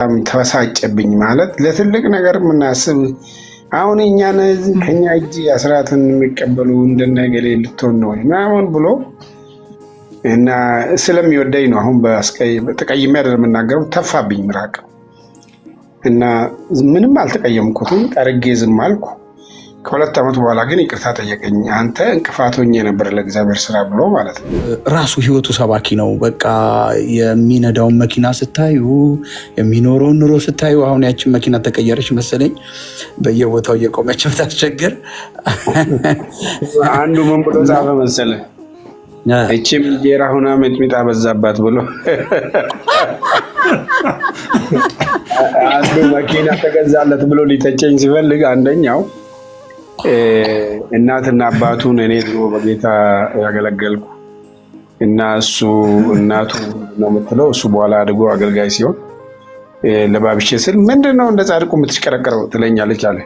ተበሳጨብኝ ማለት ለትልቅ ነገር የምናስብ አሁን እኛን ከኛ እጅ አስራትን የሚቀበሉ እንደነገሌ ልትሆን ነው ምናምን ብሎ እና ስለሚወደኝ ነው። አሁን ተቀይሜ አይደለም የምናገረው፣ ተፋብኝ ምራቅ እና ምንም አልተቀየምኩትም። ጠርጌ ዝም አልኩ። ከሁለት ዓመት በኋላ ግን ይቅርታ ጠየቀኝ። አንተ እንቅፋት ሆኜ ነበር ለእግዚአብሔር ስራ ብሎ ማለት ነው። ራሱ ህይወቱ ሰባኪ ነው። በቃ የሚነዳውን መኪና ስታዩ፣ የሚኖረውን ኑሮ ስታዩ፣ አሁን ያችን መኪና ተቀየረች መሰለኝ በየቦታው እየቆመች ታስቸግር። አንዱ ምን ብሎ ጻፈ መሰለህ? እቺም እንጀራ ሁና ሚጥሚጣ በዛባት ብሎ አንዱ መኪና ተገዛለት ብሎ ሊተቸኝ ሲፈልግ አንደኛው እናትና አባቱን እኔ ድሮ በጌታ ያገለገልኩ እና እሱ እናቱ ነው የምትለው፣ እሱ በኋላ አድጎ አገልጋይ ሲሆን ለባብሼ ስል ምንድነው እንደ ጻድቁ የምትሽቀረቀረው ትለኛለች አለ።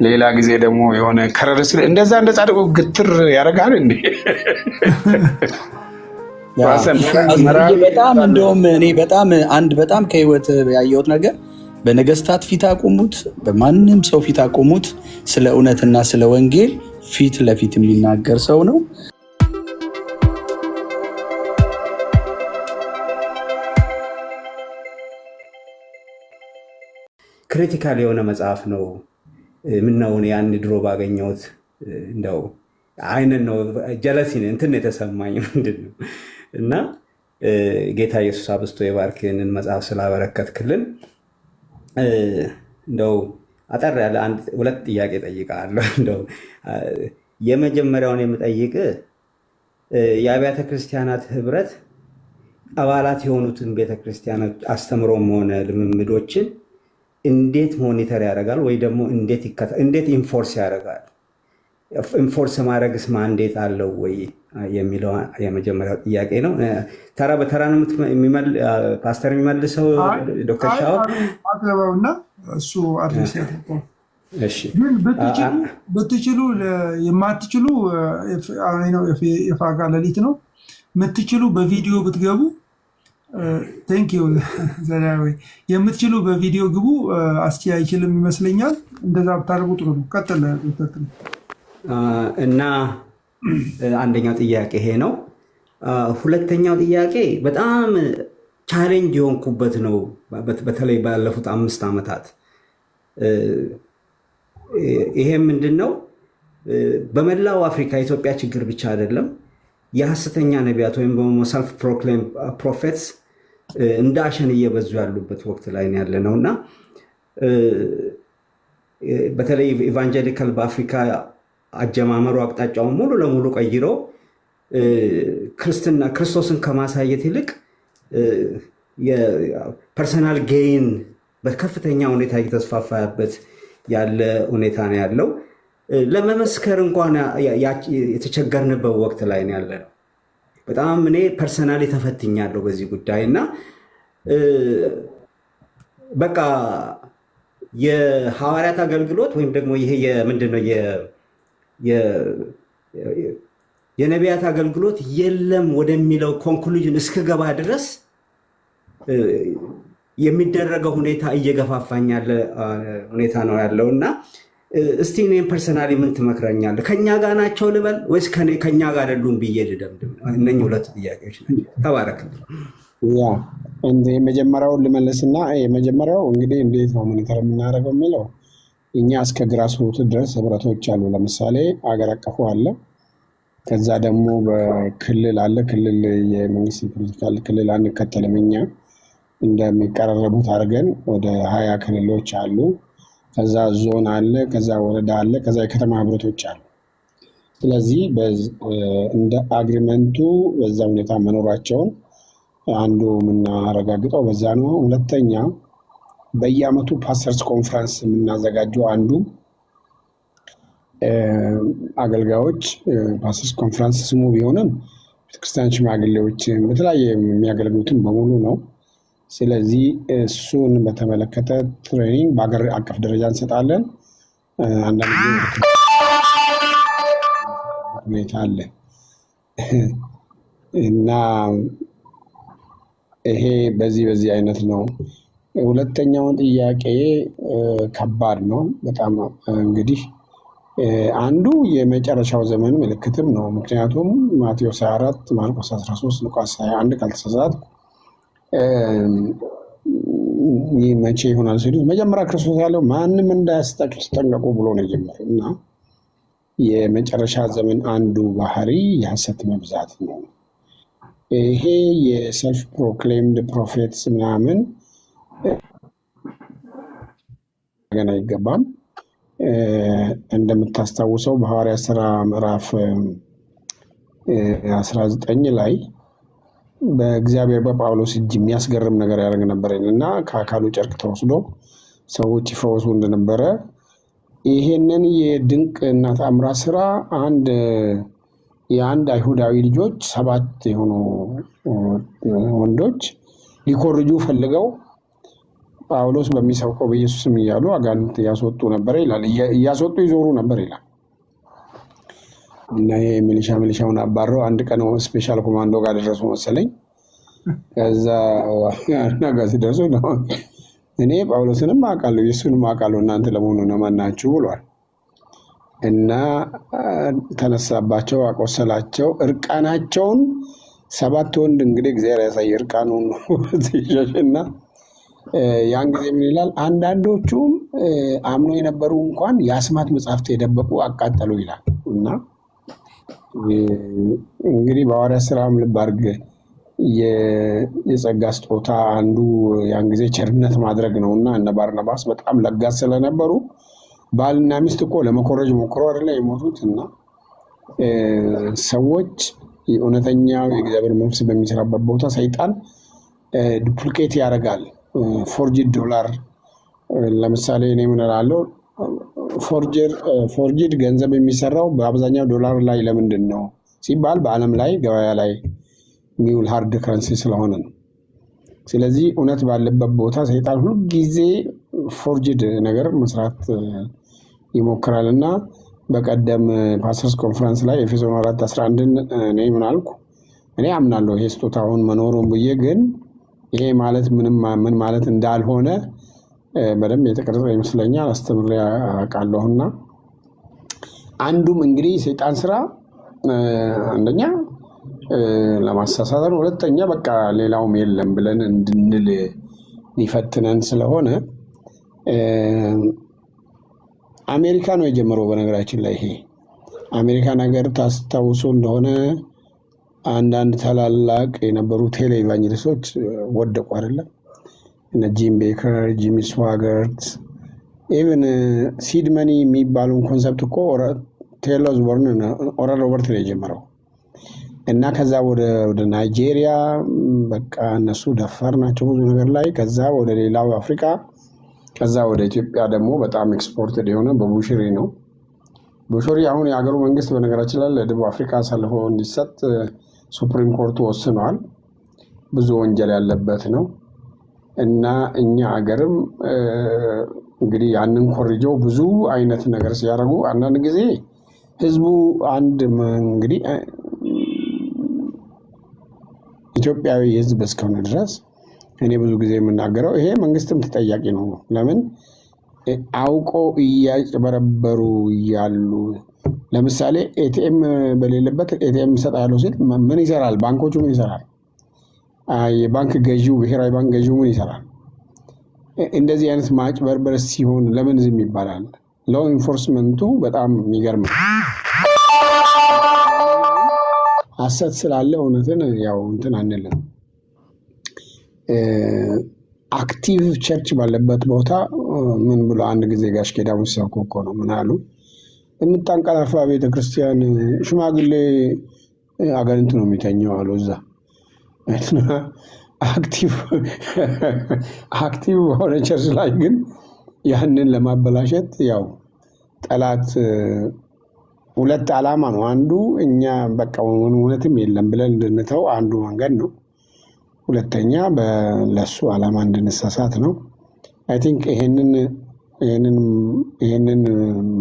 ሌላ ጊዜ ደግሞ የሆነ ከረር ስል እንደዛ እንደ ጻድቁ ግትር ያደርጋል እንዴ? በጣም እንደውም እኔ በጣም ከህይወት ያየሁት ነገር በነገስታት ፊት አቁሙት፣ በማንም ሰው ፊት አቁሙት፣ ስለ እውነትና ስለ ወንጌል ፊት ለፊት የሚናገር ሰው ነው። ክሪቲካል የሆነ መጽሐፍ ነው። ምነው ያን ድሮ ባገኘሁት እንደው አይነን ነው ጀለሲን እንትን የተሰማኝ ምንድን ነው እና ጌታ ኢየሱስ አብስቶ የባርክንን መጽሐፍ ስላበረከትክልን እንደው አጠር ያለ ሁለት ጥያቄ ጠይቃለሁ። እንደው የመጀመሪያውን የምጠይቅ የአብያተ ክርስቲያናት ህብረት አባላት የሆኑትን ቤተክርስቲያናት አስተምሮም ሆነ ልምምዶችን እንዴት ሞኒተር ያደርጋል ወይ ደግሞ እንዴት ኢንፎርስ ያደርጋል? ኢንፎርስ ማድረግስ ማንዴት አለው ወይ የሚለው የመጀመሪያው ጥያቄ ነው። ተራ በተራ ነው ፓስተር የሚመልሰው ዶክተር ሻው አቅርበውና እሱ አድሬስ ያደርገው። እሺ ግን ብትችሉ የማትችሉ የፋጋ ሌሊት ነው የምትችሉ በቪዲዮ ብትገቡ ቴንክ ዩ ዘላዊ የምትችሉ በቪዲዮ ግቡ። አስቲ አይችልም ይመስለኛል። እንደዛ ብታደርጉ ጥሩ ነው። ቀጥል እና አንደኛው ጥያቄ ይሄ ነው። ሁለተኛው ጥያቄ በጣም ቻሌንጅ የሆንኩበት ነው። በተለይ ባለፉት 5 ዓመታት ይሄ ምንድን ነው? በመላው አፍሪካ ኢትዮጵያ ችግር ብቻ አይደለም። የሐሰተኛ ነቢያት ወይም ደግሞ ሰልፍ ፕሮክሌም ፕሮፌትስ እንደ አሸን እየበዙ ያሉበት ወቅት ላይ ያለ ነው እና በተለይ ኢቫንጀሊካል በአፍሪካ አጀማመሩ አቅጣጫውን ሙሉ ለሙሉ ቀይሮ ክርስቶስን ከማሳየት ይልቅ የፐርሰናል ጌይን በከፍተኛ ሁኔታ እየተስፋፋበት ያለ ሁኔታ ነው ያለው። ለመመስከር እንኳን የተቸገርንበት ወቅት ላይ ነው ያለ ነው። በጣም እኔ ፐርሰናሊ ተፈትኛለሁ በዚህ ጉዳይ እና በቃ የሐዋርያት አገልግሎት ወይም ደግሞ ይሄ ምንድነው የነቢያት አገልግሎት የለም ወደሚለው ኮንክሉዥን እስከገባ ድረስ የሚደረገው ሁኔታ እየገፋፋኝ ያለ ሁኔታ ነው ያለው እና እስቲ እኔም ፐርሰናሊ ምን ትመክረኛለህ? ከኛ ጋር ናቸው ልበል ወይስ ከኛ ጋር አይደሉም ብዬ ልደምድም? እነኚህ ሁለት ጥያቄዎች ናቸው። ተባረክ። ያ የመጀመሪያውን ልመልስና የመጀመሪያው እንግዲህ እንዴት ነው ሞኒተር የምናደርገው የሚለው እኛ እስከ ግራስሩት ድረስ ህብረቶች አሉ። ለምሳሌ አገር አቀፉ አለ፣ ከዛ ደግሞ በክልል አለ። ክልል የመንግስት ፖለቲካል ክልል አንከተልም እኛ እንደሚቀራረቡት አድርገን ወደ 20 ክልሎች አሉ። ከዛ ዞን አለ፣ ከዛ ወረዳ አለ፣ ከዛ የከተማ ህብረቶች አሉ። ስለዚህ እንደ አግሪመንቱ በዛ ሁኔታ መኖራቸውን አንዱ የምናረጋግጠው በዛ ነው። ሁለተኛ በየአመቱ ፓስተርስ ኮንፈረንስ የምናዘጋጀው አንዱ አገልጋዮች ፓስተርስ ኮንፈረንስ ስሙ ቢሆንም ቤተክርስቲያን ሽማግሌዎች በተለያየ የሚያገለግሉትን በሙሉ ነው። ስለዚህ እሱን በተመለከተ ትሬኒንግ በአገር አቀፍ ደረጃ እንሰጣለን። አንዳንድ ሁኔታ አለ እና ይሄ በዚህ አይነት ነው። ሁለተኛውን ጥያቄ ከባድ ነው በጣም እንግዲህ አንዱ የመጨረሻው ዘመን ምልክትም ነው። ምክንያቱም ማቴዎስ 24 ማርቆስ 13 ሉቃስ 21 ካልተሳሳትኩ ይህ መቼ ይሆናል ሲሉት መጀመሪያ ክርስቶስ ያለው ማንም እንዳያስታችሁ ተጠንቀቁ ብሎ ነው የጀመረው እና የመጨረሻ ዘመን አንዱ ባህሪ የሐሰት መብዛት ነው። ይሄ የሰልፍ ፕሮክሌምድ ፕሮፌትስ ምናምን ገና አይገባም። እንደምታስታውሰው በሐዋርያት ሥራ ምዕራፍ 19 ላይ በእግዚአብሔር በጳውሎስ እጅ የሚያስገርም ነገር ያደርግ ነበር እና ከአካሉ ጨርቅ ተወስዶ ሰዎች ይፈወሱ እንደነበረ ይሄንን የድንቅ እና ተአምራት ስራ የአንድ አይሁዳዊ ልጆች 7 የሆኑ ወንዶች ሊኮርጁ ፈልገው ጳውሎስ በሚሰብከው በኢየሱስም እያሉ አጋንንት ያስወጡ ነበር ይላል። እያስወጡ ይዞሩ ነበር ይላል እና ይሄ ሚሊሻውን አባረው አንድ ቀን ስፔሻል ኮማንዶ ጋር ደረሱ መሰለኝ። ከዛ ጋር ሲደርሱ እኔ ጳውሎስንም አውቃለሁ ኢየሱስንም አውቃለሁ እናንተ ለመሆኑ እነማን ናችሁ ብሏል እና ተነሳባቸው፣ አቆሰላቸው። እርቃናቸውን 7 ወንድ እንግዲህ እግዚአብሔር ያሳይ እርቃኑን ሲሸሽና ያን ጊዜ ምን ይላል? አንዳንዶቹም አምኖ የነበሩ እንኳን የአስማት መጽሐፍት የደበቁ አቃጠሉ ይላል እና እንግዲህ በሐዋርያት ሥራም ልብ አድርግ የጸጋ ስጦታ አንዱ ያን ጊዜ ቸርነት ማድረግ ነውና እነ ባርናባስ በጣም ለጋስ ስለነበሩ ባልና ሚስት እኮ ለመኮረጅ ሞክረው አይደለ የሞቱት እና ሰዎች እውነተኛው የእግዚአብሔር መንፈስ በሚሰራበት ቦታ ሰይጣን ዱፕሊኬት ያደርጋል። ፎርጅድ ዶላር ለምሳሌ እኔ ምን እላለሁ፣ ፎርጅድ ገንዘብ የሚሰራው በአብዛኛው ዶላር ላይ ለምንድን ነው ሲባል በዓለም ላይ ገበያ ላይ የሚውል ሃርድ ከረንሲ ስለሆነ ነው። ስለዚህ እውነት ባለበት ቦታ ሰይጣን ሁሉ ጊዜ ፎርጅድ ነገር መስራት ይሞክራል እና በቀደም ፓስተርስ ኮንፈረንስ ላይ ኤፌሶን 4:11 እኔ ምን አልኩ? እኔ አምናለሁ ይሄ ስጦታውን መኖሩን ብዬ ግን ይሄ ማለት ምን ማለት እንዳልሆነ በደንብ የተቀረጸ ይመስለኛል አስተምሬ አውቃለሁና አንዱም እንግዲህ ሰይጣን ስራ አንደኛ ለማሳሳት ነው፣ ሁለተኛ በቃ ሌላውም የለም ብለን እንድንል ሊፈትነን ስለሆነ አሜሪካ ነው የጀመረው። በነገራችን ላይ ይሄ አሜሪካን ሀገር ታስታውሱ እንደሆነ አንዳንድ ታላላቅ የነበሩ ቴሌ ኢቫንጀሊስቶች ወደቁ አይደለም? እነ ጂም ቤከር፣ ጂሚ ስዋገርት፣ ኢቨን ሲድ መኒ የሚባለውን ኮንሰፕት እኮ ቴይለር ኦስቦርን ኦራል ሮበርት ነው የጀመረው እና ከዛ ወደ ናይጄሪያ በቃ እነሱ ደፋር ናቸው ብዙ ነገር ላይ። ከዛ ወደ ሌላው አፍሪካ፣ ከዛ ወደ ኢትዮጵያ ደግሞ በጣም ኤክስፖርትድ የሆነ በቡሽሪ ነው። ቡሽሪ አሁን የሀገሩ መንግስት በነገራችን ላይ ለደቡብ አፍሪካ አሳልፎ እንዲሰጥ ሱፕሪም ኮርቱ ወስኗል። ብዙ ወንጀል ያለበት ነው እና እኛ ሀገርም እንግዲህ ያንን ኮርጀው ብዙ አይነት ነገር ሲያደርጉ አንዳንድ ጊዜ ህዝቡ እንግዲህ ኢትዮጵያዊ ህዝብ እስከሆነ ድረስ እኔ ብዙ ጊዜ የምናገረው ይሄ መንግስትም ተጠያቂ ነው። ለምን አውቆ እያጭበረበሩ እያሉ ለምሳሌ ኤቲኤም በሌለበት ኤቲኤም እሰጥሃለሁ ሲል ምን ይሰራል? ባንኮቹ ምን ይሰራል? የባንክ ገዢው ብሔራዊ ባንክ ገዢው ምን ይሰራል? እንደዚህ አይነት ማጭበርበር ሲሆን ለምን ዝም ይባላል? ሎው ኢንፎርስመንቱ በጣም የሚገርም ሐሰት ስላለ እውነትን ያው እንትን አንልም። አክቲቭ ቸርች ባለበት ቦታ ምን ብሎ አንድ ጊዜ ጋሽ ኬዳሙ ሲሰብኩ እኮ ነው ምን አሉ? የምታንቀላፋ ቤተክርስቲያን ሽማግሌ አጋንንት ነው የሚተኘው አሉ። እዛ አክቲቭ በሆነ ቸርች ላይ ግን ያንን ለማበላሸት ያው ጠላት ሁለት ዓላማ ነው። አንዱ እኛ በቃ እውነትም የለም ብለን እንድንተው አንዱ መንገድ ነው። ሁለተኛ ለሱ ዓላማ እንድንሳሳት ነው። አይ ቲንክ ይሄንን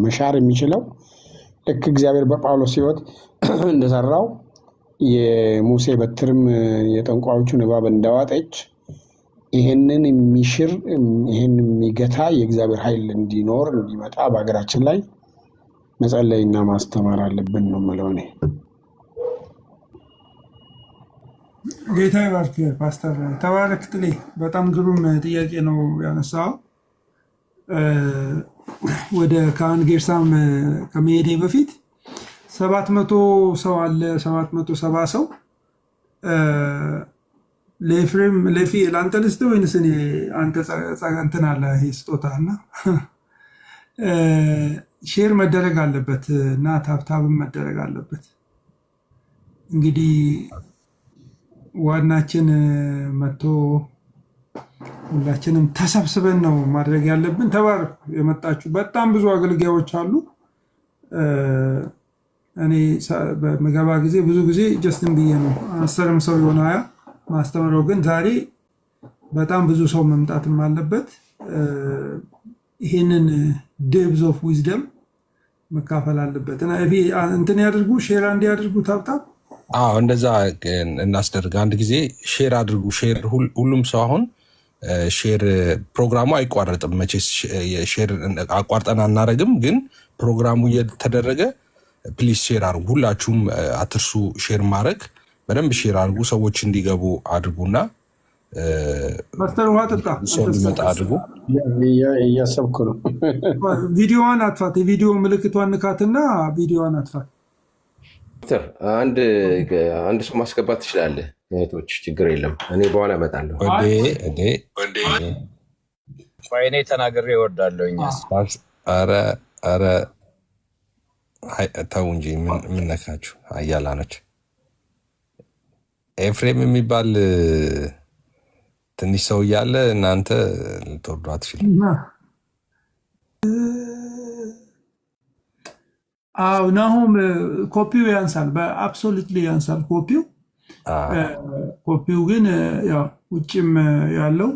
መሻር የሚችለው ልክ እግዚአብሔር በጳውሎስ ሕይወት እንደሰራው የሙሴ በትርም የጠንቋዮቹን እባብ እንዳዋጠች ይህንን የሚሽር ይህን የሚገታ የእግዚአብሔር ኃይል እንዲኖር እንዲመጣ በሀገራችን ላይ መጸለይና ማስተማር አለብን ነው የምለው እኔ። ጌታ ይባርክ ፓስተር ተባረክ ጥሌ። በጣም ግሩም ጥያቄ ነው ያነሳው። ወደ ካህን ጌርሳም ከመሄዴ በፊት 700 ሰው አለ 770 ሰው ለኤፍሬም ለአንተ ልስጥ ወይንስ እኔ አንተ እንትን አለ ይሄ ስጦታና ሼር መደረግ አለበት እና ታብታብም መደረግ አለበት። እንግዲህ ዋናችን መጥቶ ሁላችንም ተሰብስበን ነው ማድረግ ያለብን። ተባረኩ የመጣችሁ በጣም ብዙ አገልጋዮች አሉ። እኔ በመገባ ጊዜ ብዙ ጊዜ ጀስትን ብዬ ነው 10 ሰው የሆነ 20 ማስተምረው፣ ግን ዛሬ በጣም ብዙ ሰው መምጣትም አለበት። ይሄንን ዴፕዝ ኦፍ ዊዝደም መካፈል አለበት እና እንትን ያድርጉ፣ ሼር እንዲያድርጉ ታብታብ። እንደዛ እናስደርግ። አንድ ጊዜ ሼር አድርጉ። ሼር ሁሉም ሰው አሁን ሼር ፕሮግራሙ አይቋረጥም። መቼስ ሼር አቋርጠን አናረግም፣ ግን ፕሮግራሙ እየተደረገ ፕሊዝ ሼር አድርጉ። ሁላችሁም አትርሱ ሼር ማድረግ። በደንብ ሼር አድርጉ፣ ሰዎች እንዲገቡ አድርጉና ማስተር ውሃ ጠጣ ሰው እንዲመጣ አድርጉ። እያሰብኩ ነው። ቪዲዮዋን አጥፋት፣ የቪዲዮ ምልክቷን ንካትና ቪዲዮዋን አጥፋት። ዶክተር አንድ ሰው ማስገባት ትችላለህ። እህቶች ችግር የለም፣ እኔ በኋላ እመጣለሁ። እኔ ተናግሬ እወርዳለሁ። ኧረ ተው እንጂ ምን ነካችሁ? አያላኖች ኤፍሬም የሚባል ትንሽ ሰው እያለ እናንተ ልትወርዱ አትችልም። ናሁም ኮፒው ያንሳል፣ በአብሶሉትሊ ያንሳል ኮፒው ግን ያው ውጭም ያለው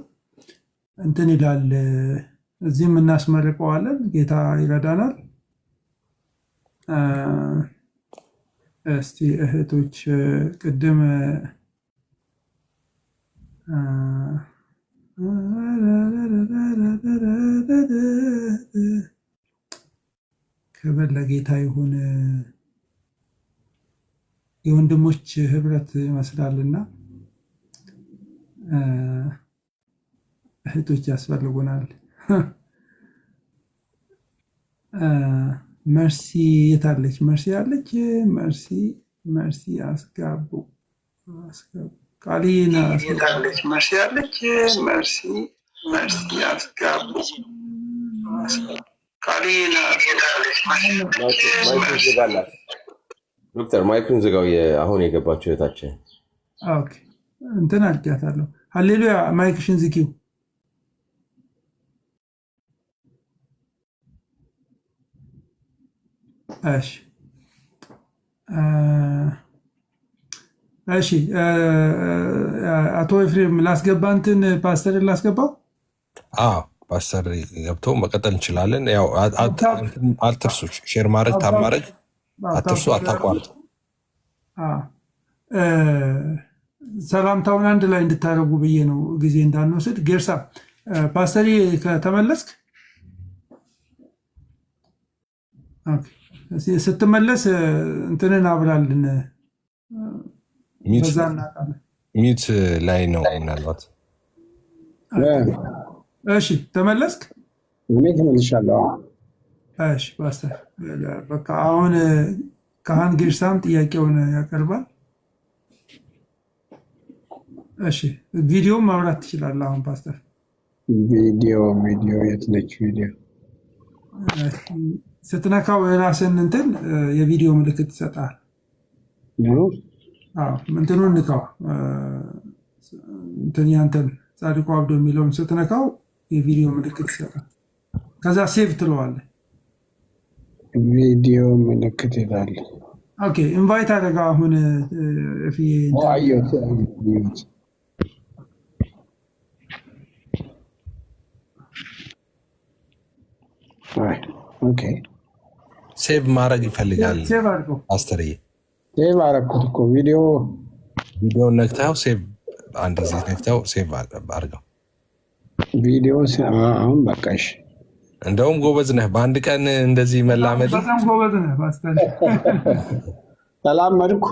እንትን ይላል። እዚህም እናስመርቀዋለን። ጌታ ይረዳናል። እስቲ እህቶች ቅድም ክብር ለጌታ ይሁን። የወንድሞች ህብረት ይመስላልና እህቶች ያስፈልጉናል። መርሲ የታለች? መርሲ አለች። መርሲ አስጋቡ ቃሊና አስጋለች። መርሲ አለች። መርሲ አስጋቡ ቃሊና ዶክተር ማይክን ዝጋው። አሁን የገባቸው እህታችን እንትን አድርጊያታለሁ። ሃሌሉያ ማይክሽን ዝጊው። እሺ አቶ ኤፍሬም ላስገባ፣ እንትን ፓስተር ላስገባው። ፓስተር ገብቶ መቀጠል እንችላለን። ያው አትርሱ፣ ሼር ማድረግ ታማረግ አትርሱ፣ አታቋርጡ። ሰላምታውን አንድ ላይ እንድታደርጉ ብዬ ነው ጊዜ እንዳንወስድ። ጌርሳ ፓስተሪ ከተመለስክ ስትመለስ እንትንን አብራልን። ሚት ላይ ነው ምናልባት። እሺ ተመለስክ? እኔ ተመልሻለሁ። እሺ ፓስተር በቃ አሁን ካህን ጌርሳም ጥያቄውን ያቀርባል። እሺ ቪዲዮ ማብራት ትችላለህ አሁን ፓስተር። ቪዲዮ የት ነች? ቪዲዮ ስትነካው የራስን እንትን የቪዲዮ ምልክት ይሰጣል። እንትኑን ንካው፣ እንትን ያንተን ጻድቁ አብዶ የሚለውን ስትነካው የቪዲዮ ምልክት ይሰጣል። ከዛ ሴቭ ትለዋለህ። ቪዲዮ ምልክት ይላል። ኦኬ ኢንቫይት አደረጋ። አሁን አየሁት። ኦኬ ሴቭ ማድረግ ይፈልጋል አስተርዬ። ሴቭ አደረኩት እኮ ቪዲዮን ነክተው ሴቭ፣ አንድ ጊዜ ነክተው ሴቭ አድርገው ቪዲዮ አሁን በቃሽ። እንደውም ጎበዝ ነህ። በአንድ ቀን እንደዚህ መላመድ በጣም ጎበዝ ነህ ፓስተር። ተላመድኩ።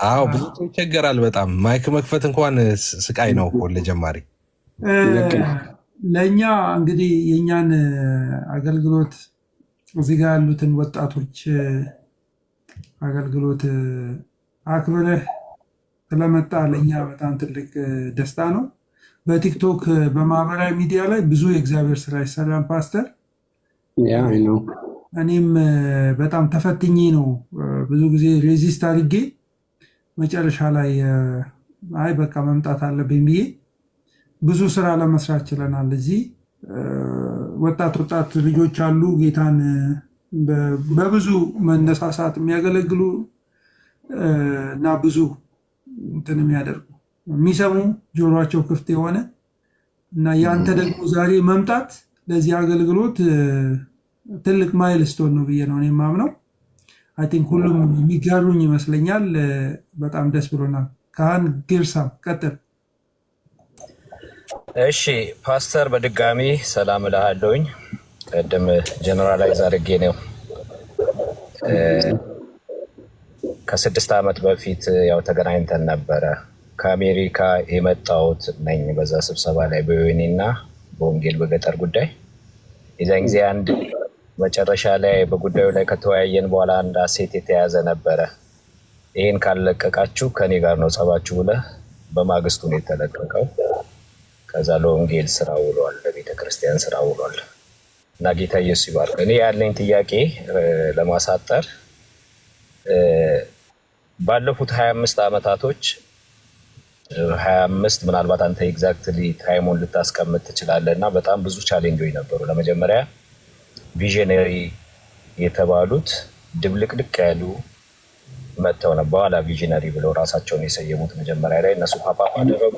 አዎ ብዙ ሰው ይቸገራል በጣም ማይክ መክፈት እንኳን ስቃይ ነው እኮ ለጀማሪ። ለእኛ እንግዲህ የእኛን አገልግሎት እዚህ ጋር ያሉትን ወጣቶች አገልግሎት አክብረህ ስለመጣ ለእኛ በጣም ትልቅ ደስታ ነው። በቲክቶክ በማህበራዊ ሚዲያ ላይ ብዙ የእግዚአብሔር ስራ ይሰራል ፓስተር። ያ ነው። እኔም በጣም ተፈትኜ ነው ብዙ ጊዜ ሬዚስት አድርጌ መጨረሻ ላይ አይ በቃ መምጣት አለብኝ ብዬ ብዙ ስራ ለመስራት ችለናል። እዚህ ወጣት ልጆች አሉ ጌታን በብዙ መነሳሳት የሚያገለግሉ እና ብዙ እንትን የሚያደርጉ የሚሰሙ ጆሮቸው ክፍት የሆነ እና ያንተ ደግሞ ዛሬ መምጣት ለዚህ አገልግሎት ትልቅ ማይልስቶን ነው ብዬ ነው የማምነው። አይ ቲንክ ሁሉም የሚጋሩኝ ይመስለኛል። በጣም ደስ ብሎናል። ካህን ጌርሳም ቀጥል። እሺ ፓስተር፣ በድጋሚ ሰላም እልሃለሁኝ። ቅድም ጀነራላይዝ አድርጌ ነው ከ6 ዓመት በፊት ያው ተገናኝተን ነበረ። ከአሜሪካ የመጣሁት ነኝ በዛ ስብሰባ ላይ በወይኔ እና በወንጌል በገጠር ጉዳይ የዛን ጊዜ አንድ መጨረሻ ላይ በጉዳዩ ላይ ከተወያየን በኋላ አንድ አሴት የተያዘ ነበረ። ይህን ካለቀቃችሁ ከኔ ጋር ነው ጸባችሁ ብለህ በማግስቱ ነው የተለቀቀው። ከዛ ለወንጌል ስራ ውሏል፣ ለቤተክርስቲያን ስራ ውሏል እና ጌታ ኢየሱስ ይባርክ። እኔ ያለኝ ጥያቄ ለማሳጠር ባለፉት 25 ዓመታቶች 25 ምናልባት አንተ ኤግዛክትሊ ታይሙን ልታስቀምጥ ትችላለህ እና በጣም ብዙ ቻሌንጆች ነበሩ። ለመጀመሪያ ቪዥነሪ የተባሉት ድብልቅልቅ ያሉ መጥተው ነው። በኋላ ቪዥነሪ ብለው ራሳቸውን የሰየሙት መጀመሪያ ላይ እነሱ ፓፓ አደረጉ።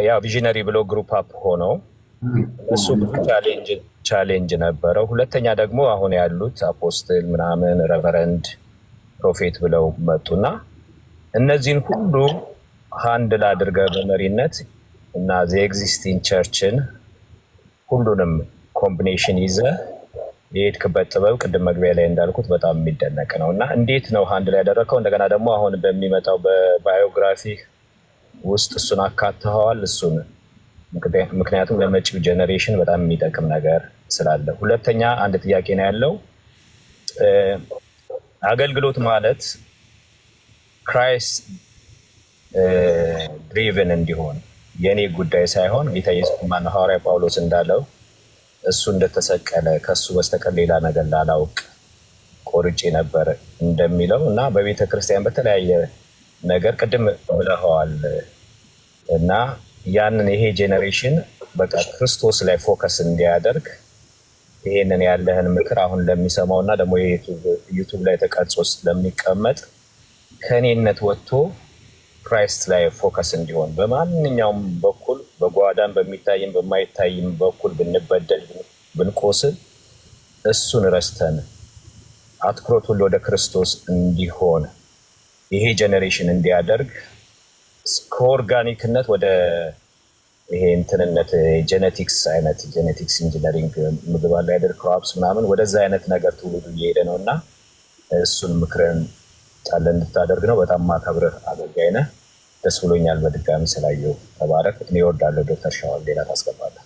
ያ ቪዥነሪ ብለው ግሩፕ አፕ ሆነው እሱ ቻሌንጅ ነበረው። ሁለተኛ ደግሞ አሁን ያሉት አፖስትል ምናምን ረቨረንድ ፕሮፌት ብለው መጡና እነዚህን ሁሉ ሃንድል አድርገህ በመሪነት እና ኤግዚስቲንግ ቸርችን ሁሉንም ኮምቢኔሽን ይዘህ የሄድክበት ጥበብ ቅድም መግቢያ ላይ እንዳልኩት በጣም የሚደነቅ ነው እና እንዴት ነው ሃንድል ያደረግከው? እንደገና ደግሞ አሁን በሚመጣው በባዮግራፊ ውስጥ እሱን አካተኸዋል? እሱን ምክንያቱም ለመጪው ጀኔሬሽን በጣም የሚጠቅም ነገር ስላለ። ሁለተኛ አንድ ጥያቄ ነው ያለው። አገልግሎት ማለት ክራይስት ድሪቨን እንዲሆን የኔ ጉዳይ ሳይሆን ጌታ ኢየሱስ ማነው ሐዋርያ ጳውሎስ እንዳለው እሱ እንደተሰቀለ ከሱ በስተቀር ሌላ ነገር ላላውቅ ቆርጬ ነበር እንደሚለው እና በቤተ ክርስቲያን በተለያየ ነገር ቅድም ብለኸዋል እና ያንን ይሄ ጄኔሬሽን በቃ ክርስቶስ ላይ ፎከስ እንዲያደርግ ይሄንን ያለህን ምክር አሁን ለሚሰማው እና ደግሞ ዩቱብ ላይ ተቀርጾ ስለሚቀመጥ ከኔነት ወጥቶ ክራይስት ላይ ፎከስ እንዲሆን በማንኛውም በኩል በጓዳን በሚታይም በማይታይም በኩል ብንበደል ብንቆስል እሱን ረስተን አትኩሮት ሁሉ ወደ ክርስቶስ እንዲሆን ይሄ ጄኔሬሽን እንዲያደርግ ከኦርጋኒክነት ወደ ይሄ እንትንነት ጄኔቲክስ አይነት ጄኔቲክስ ኢንጂነሪንግ ምግብ አለ አይደል ክሮፕስ ምናምን ወደዛ አይነት ነገር ትውልዱ እየሄደ ነው እና እሱን ምክርን ጣል እንድታደርግ ነው። በጣም ማከብርህ አገልጋይ ነህ። ደስ ብሎኛል በድጋሚ ስላየሁ። ተባረክ። እኔ እወዳለሁ። ዶክተር ሻዋል ሌላ ታስገባለህ?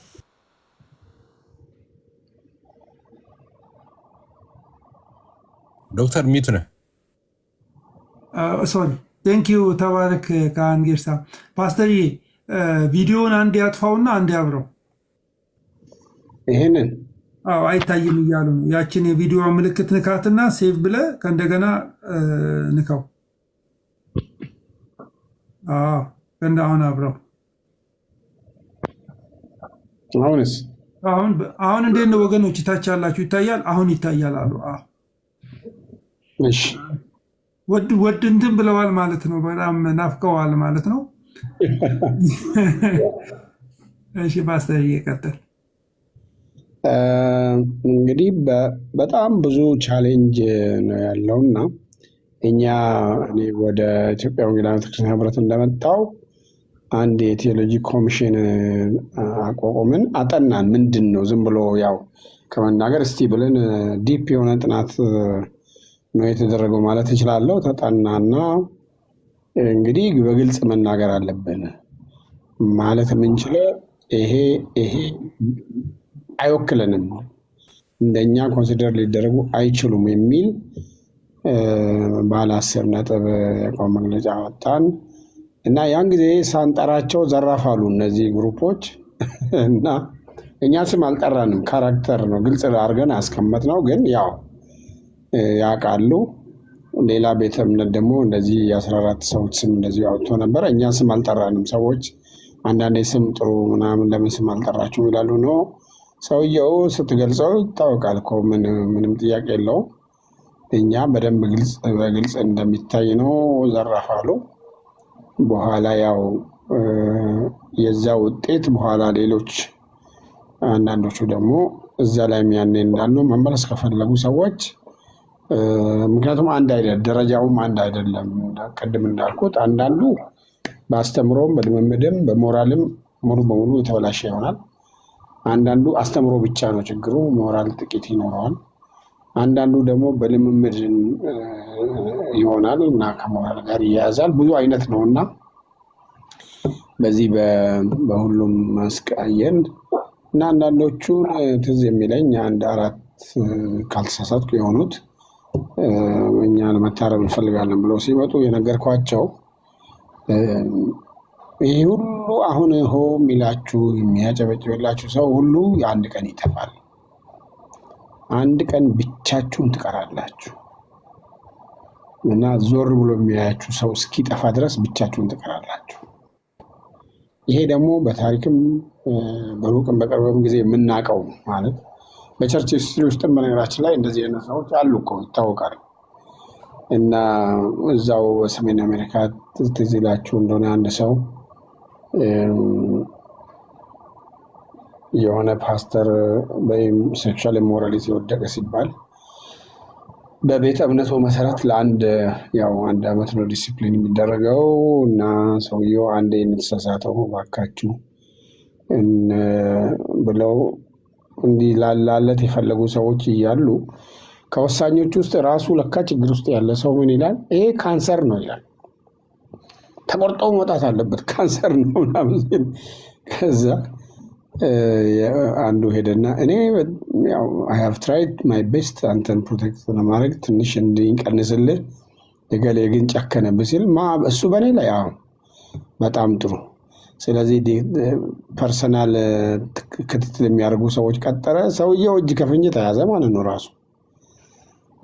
ዶክተር ሚቱ ነህ? ሶሪ ቴንክ ዩ። ተባረክ ካህን ጌርሳ። ፓስተርዬ ቪዲዮውን አንድ ያጥፋውና አንድ ያብረው። ይሄንን አይታይም እያሉ ነው። ያችን የቪዲዮ ምልክት ንካትና ሴቭ ብለህ ከእንደገና ንካው። አሁን አብረው። አሁንስ አሁን እንዴት ነው ወገኖች? ታች ያላችሁ ይታያል? አሁን ይታያል አሉ። እሺ ወድ እንትን ብለዋል ማለት ነው። በጣም ናፍቀዋል ማለት ነው። እሺ ፓስተር እየቀጠል እንግዲህ በጣም ብዙ ቻሌንጅ ነው ያለውና እኛ እኔ ወደ ኢትዮጵያ ወንጌላዊት ቤተክርስቲያን ህብረት እንደመጣው አንድ የቴዎሎጂ ኮሚሽን አቋቁመን አጠናን። ምንድን ነው ዝም ብሎ ያው ከመናገር እስቲ ብለን ዲፕ የሆነ ጥናት ነው የተደረገው ማለት እችላለሁ። ተጠናና እንግዲህ በግልጽ መናገር አለብን ማለት የምንችለው ይሄ አይወክለንም፣ እንደኛ ኮንሲደር ሊደረጉ አይችሉም የሚል ባለ 10 ነጥብ የአቋም መግለጫ ወጣን እና ያን ጊዜ ሳንጠራቸው ዘራፋሉ እነዚህ ግሩፖች እና እኛ ስም አልጠራንም። ካራክተር ነው ግልጽ አድርገን ያስቀመጥነው፣ ግን ያው ያውቃሉ። ሌላ ቤተ እምነት ደግሞ እንደዚህ የ14 ሰዎች ስም እንደዚህ አውጥቶ ነበር። እኛ ስም አልጠራንም። ሰዎች አንዳንዴ ስም ጥሩ ምናምን ለምን ስም አልጠራችሁም ይላሉ። ነው ሰውየው ስትገልጸው ይታወቃል እኮ ምንም ጥያቄ የለውም። እኛ በደንብ በግልጽ እንደሚታይ ነው ዘራፋሉ። በኋላ ያው የዛ ውጤት በኋላ ሌሎች አንዳንዶቹ ደግሞ እዛ ላይ ያኔ እንዳልነው መመለስ ከፈለጉ ሰዎች ምክንያቱም አንድ አይደለም፣ ደረጃውም አንድ አይደለም። ቅድም እንዳልኩት አንዳንዱ በአስተምሮም በልምምድም በሞራልም ሙሉ በሙሉ የተበላሸ ይሆናል። አንዳንዱ አስተምሮ ብቻ ነው ችግሩ፣ ሞራል ጥቂት ይኖረዋል። አንዳንዱ ደግሞ በልምምድ ይሆናል እና ከሞራል ጋር ይያያዛል። ብዙ አይነት ነው እና በዚህ በሁሉም መስክ አየን እና አንዳንዶቹን ትዝ የሚለኝ አንድ 4 ካልተሳሳትኩ የሆኑት እኛ ለመታረም እንፈልጋለን ብለው ሲመጡ የነገርኳቸው ይህ ሁሉ አሁን ሆ የሚላችሁ የሚያጨበጭብላችሁ ሰው ሁሉ የአንድ ቀን ይጠፋል። አንድ ቀን ብቻችሁን ትቀራላችሁ እና ዞር ብሎ የሚያያችሁ ሰው እስኪጠፋ ድረስ ብቻችሁን ትቀራላችሁ። ይሄ ደግሞ በታሪክም በሩቅም በቅርብም ጊዜ የምናውቀው ማለት በቸርች ሂስትሪ ውስጥ በነገራችን ላይ እንደዚህ አይነት ሰዎች አሉ እኮ ይታወቃል። እና እዛው በሰሜን አሜሪካ ትዝ ይላችሁ እንደሆነ አንድ ሰው የሆነ ፓስተር ወይም ሴክሹዋል ኢሞራሊቲ ወደቀ ሲባል በቤተ እምነቱ መሰረት ለአንድ ዓመት ነው ዲሲፕሊን የሚደረገው እና ሰውየው አንዴ የተሳሳተው እባካችሁ ብለው እንዲህ ላላለት የፈለጉ ሰዎች እያሉ ከወሳኞች ውስጥ ራሱ ለካ ችግር ውስጥ ያለ ሰው ምን ይላል? ይሄ ካንሰር ነው ይላል። ተቆርጦ መውጣት አለበት ካንሰር ነው ምናምን። ከዛ አንዱ ሄደና እኔ I have tried my best አንተን ፕሮቴክት ለማድረግ ትንሽ እንዲቀንስልህ የገሌ ግን ጨከነብህ ሲል እሱ በእኔ ላይ በጣም ጥሩ። ስለዚህ ፐርሰናል ክትትል የሚያደርጉ ሰዎች ቀጠረ። ሰውየው እጅ ከፍንጅ ተያዘ ማለት ነው ራሱ።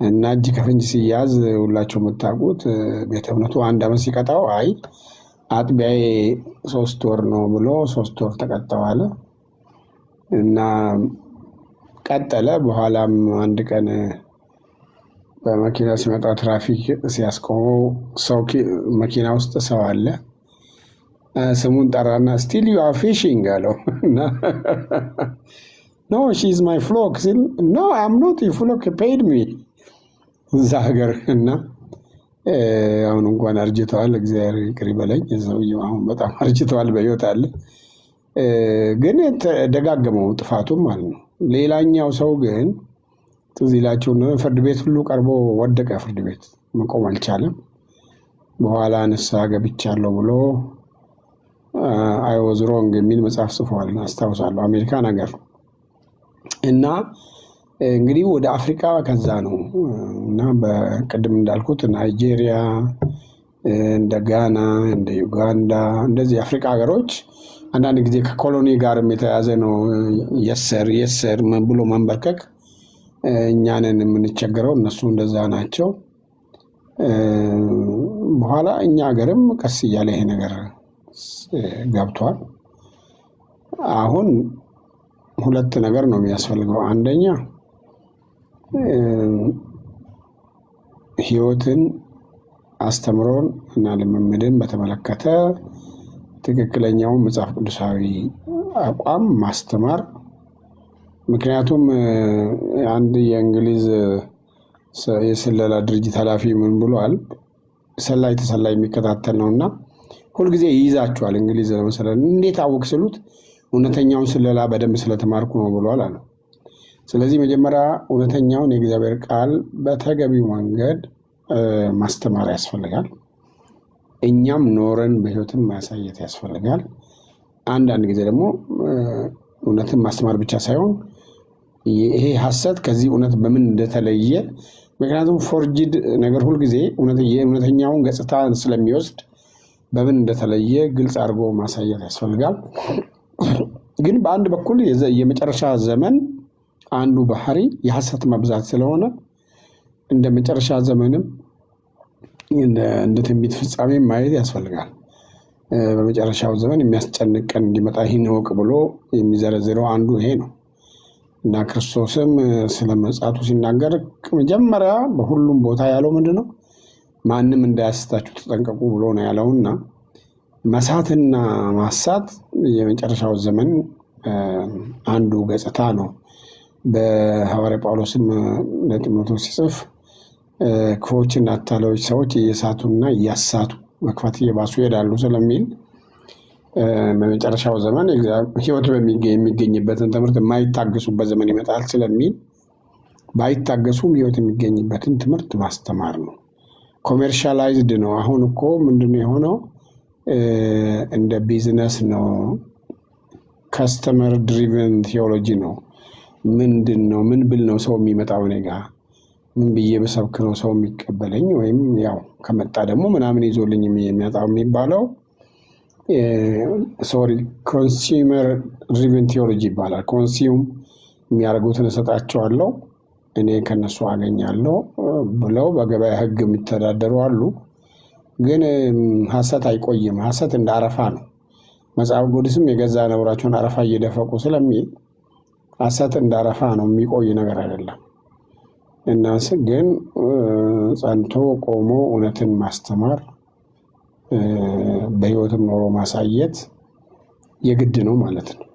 እና እጅ ከፍንጅ ሲያዝ ሁላቸው የምታውቁት ቤተ እምነቱ 1 ዓመት ሲቀጣው አጥቢያዬ 3 ወር ነው ብሎ 3 ወር ተቀጠዋለ እና ቀጠለ። በኋላም አንድ ቀን በመኪና ሲመጣ ትራፊክ ሲያስቆመው ሰው መኪና ውስጥ ሰው አለ። ስሙን ጠራና ስቲል ዩ አር ፊሽንግ አለው እና ኖ ሺ ኢዝ ማይ ፍሎክ ሲል ኖ አይ አም ኖት ዩር ፍሎክ ፔይድ ሚ እዛ ሀገር እና አሁን እንኳን አርጅተዋል፣ እግዚአብሔር ይቅር ይበለኝ። ሰውየው አሁን በጣም አርጅተዋል፣ በሕይወት አለ ግን ደጋገመው ጥፋቱም ማለት ነው። ሌላኛው ሰው ግን ትዝ ይላችሁ ፍርድ ቤት ሁሉ ቀርቦ ወደቀ። ፍርድ ቤት መቆም አልቻለም። በኋላ ንስሐ ገብቻለሁ ብሎ አይ ዋዝ ሮንግ የሚል መጽሐፍ ጽፏል፣ አስታውሳለሁ። አሜሪካን ሀገር እና እንግዲህ ወደ አፍሪካ ከዛ ነው እና በቅድም እንዳልኩት ናይጄሪያ፣ እንደ ጋና፣ እንደ ዩጋንዳ እንደዚህ የአፍሪካ ሀገሮች አንዳንድ ጊዜ ከኮሎኒ ጋርም የተያዘ ነው። የሰር ብሎ መንበርከክ እኛንን የምንቸገረው፣ እነሱ እንደዛ ናቸው። በኋላ እኛ ሀገርም ቀስ እያለ ይሄ ነገር ገብቷል። አሁን 2 ነገር ነው የሚያስፈልገው። አንደኛ ህይወትን አስተምሮን እና ልምምድን በተመለከተ ትክክለኛውን መጽሐፍ ቅዱሳዊ አቋም ማስተማር። ምክንያቱም አንድ የእንግሊዝ የስለላ ድርጅት ኃላፊ ምን ብሏል? ሰላይ ተሰላይ የሚከታተል ነውና ሁልጊዜ ይይዛቸዋል። እንግሊዝ ለምሳሌ እንዴት አወቅ ስሉት እውነተኛውን ስለላ በደንብ ስለተማርኩ ነው ብሏል አለ። ስለዚህ መጀመሪያ እውነተኛውን የእግዚአብሔር ቃል በተገቢው መንገድ ማስተማር ያስፈልጋል። እኛም ኖረን በህይወትም ማሳየት ያስፈልጋል። አንዳንድ ጊዜ ደግሞ እውነትን ማስተማር ብቻ ሳይሆን ይሄ ሐሰት ከዚህ እውነት በምን እንደተለየ፣ ምክንያቱም ፎርጅድ ነገር ሁልጊዜ የእውነተኛውን ገጽታ ስለሚወስድ በምን እንደተለየ ግልጽ አድርጎ ማሳየት ያስፈልጋል። ግን በአንድ በኩል የመጨረሻ ዘመን አንዱ ባህሪ የሐሰት መብዛት ስለሆነ እንደ መጨረሻ ዘመንም እንደ ትንቢት ፍጻሜ ማየት ያስፈልጋል። በመጨረሻው ዘመን የሚያስጨንቅ ቀን እንዲመጣ ይህን እወቅ ብሎ የሚዘረዝረው አንዱ ይሄ ነው እና ክርስቶስም ስለ ምጽአቱ ሲናገር መጀመሪያ በሁሉም ቦታ ያለው ምንድነው? ማንም እንዳያስታችሁ ተጠንቀቁ ብሎ ነው ያለውና መሳትና ማሳት የመጨረሻው ዘመን አንዱ ገጽታ ነው። በሐዋርያ ጳውሎስም ለጢሞቴዎስ ሲጽፍ ክፉዎችና አታላዮች ሰዎች እየሳቱና እያሳቱ መክፋት እየባሱ ይሄዳሉ ስለሚል በመጨረሻው ዘመን ሕይወት የሚገኝበትን ትምህርት የማይታገሱበት ዘመን ይመጣል ስለሚል ባይታገሱም ሕይወት የሚገኝበትን ትምህርት ማስተማር ነው። ኮሜርሻላይዝድ ነው። አሁን እኮ ምንድነው የሆነው? እንደ ቢዝነስ ነው። ከስተመር ድሪቨን ቴዎሎጂ ነው። ምንድን ነው ምን ብል ነው ሰው የሚመጣው እኔ ጋ? ምን ብዬ በሰብክ ነው ሰው የሚቀበለኝ? ወይም ያው ከመጣ ደግሞ ምናምን ይዞልኝ የሚመጣው የሚባለው ኮንሱመር ድሪቨን ቴዎሎጂ ይባላል። ኮንሱም የሚያደርጉትን እሰጣቸዋለሁ እኔ ከነሱ አገኛለሁ ብለው በገበያ ሕግ የሚተዳደሩ አሉ። ግን ሐሰት አይቆይም። ሐሰት እንደ አረፋ ነው። መጽሐፍ ቅዱስም የገዛ ነውራቸውን አረፋ እየደፈቁ ስለሚል ሐሰት እንደ አረፋ ነው፣ የሚቆይ ነገር አይደለም። እና ግን ጸንቶ ቆሞ እውነትን ማስተማር በህይወትም ኖሮ ማሳየት የግድ ነው ማለት ነው።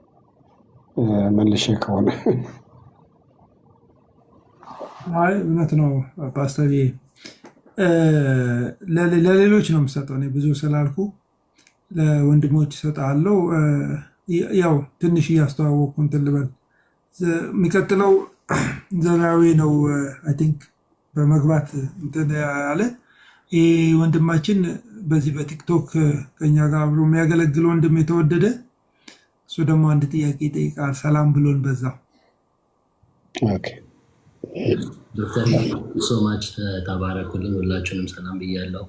መልሼ ከሆነ አይ እውነት ነው ፓስተር። ለሌሎች ነው የምሰጠው። እኔ ብዙ ስላልኩ ለወንድሞች እሰጣለሁ። ያው ትንሽ እያስተዋወቅኩ እንትን ልበል። የሚቀጥለው ዘራዊ ነው አይ ቲንክ በመግባት እንትን ያለ ይህ ወንድማችን በዚህ በቲክቶክ ከኛ ጋር አብሮ የሚያገለግል ወንድም የተወደደ እሱ ደግሞ አንድ ጥያቄ ይጠይቃል። ሰላም ብሎን በዛው። ዶክተር ሶማች ተባረኩልኝ። ሁላችሁንም ሰላም ብያለሁ።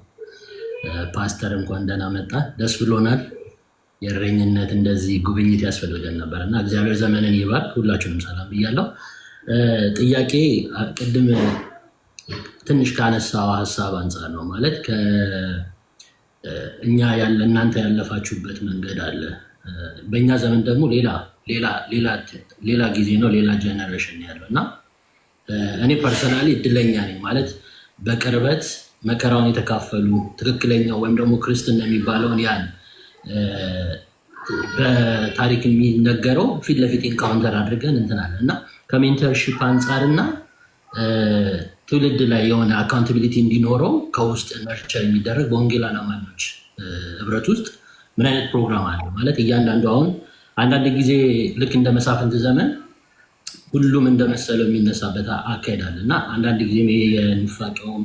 ፓስተር እንኳን ደህና መጣ፣ ደስ ብሎናል። የእረኝነት እንደዚህ ጉብኝት ያስፈልገን ነበር እና እግዚአብሔር ዘመንን ይባርክ። ሁላችሁንም ሰላም ብያለሁ። ጥያቄ ቅድም ትንሽ ካነሳው ሀሳብ አንጻር ነው ማለት እኛ እናንተ ያለፋችሁበት መንገድ አለ። በእኛ ዘመን ደግሞ ሌላ ጊዜ ነው፣ ሌላ ጀነሬሽን ያለው እና እኔ ፐርሰናሊ እድለኛ ነኝ ማለት በቅርበት መከራውን የተካፈሉ ትክክለኛው ወይም ደግሞ ክርስትና የሚባለውን ያን በታሪክ የሚነገረው ፊት ለፊት ኢንካውንተር አድርገን እንትናለን እና ከሜንተርሺፕ አንጻርና ትውልድ ላይ የሆነ አካውንታቢሊቲ እንዲኖረው ከውስጥ ነርቸር የሚደረግ በወንጌል አማኞች ህብረት ውስጥ ምን አይነት ፕሮግራም አለ ማለት እያንዳንዱ አሁን አንዳንድ ጊዜ ልክ እንደ መሳፍንት ዘመን ሁሉም እንደመሰለው የሚነሳበት አካሄድ አለ እና አንዳንድ ጊዜ የንፋቄውም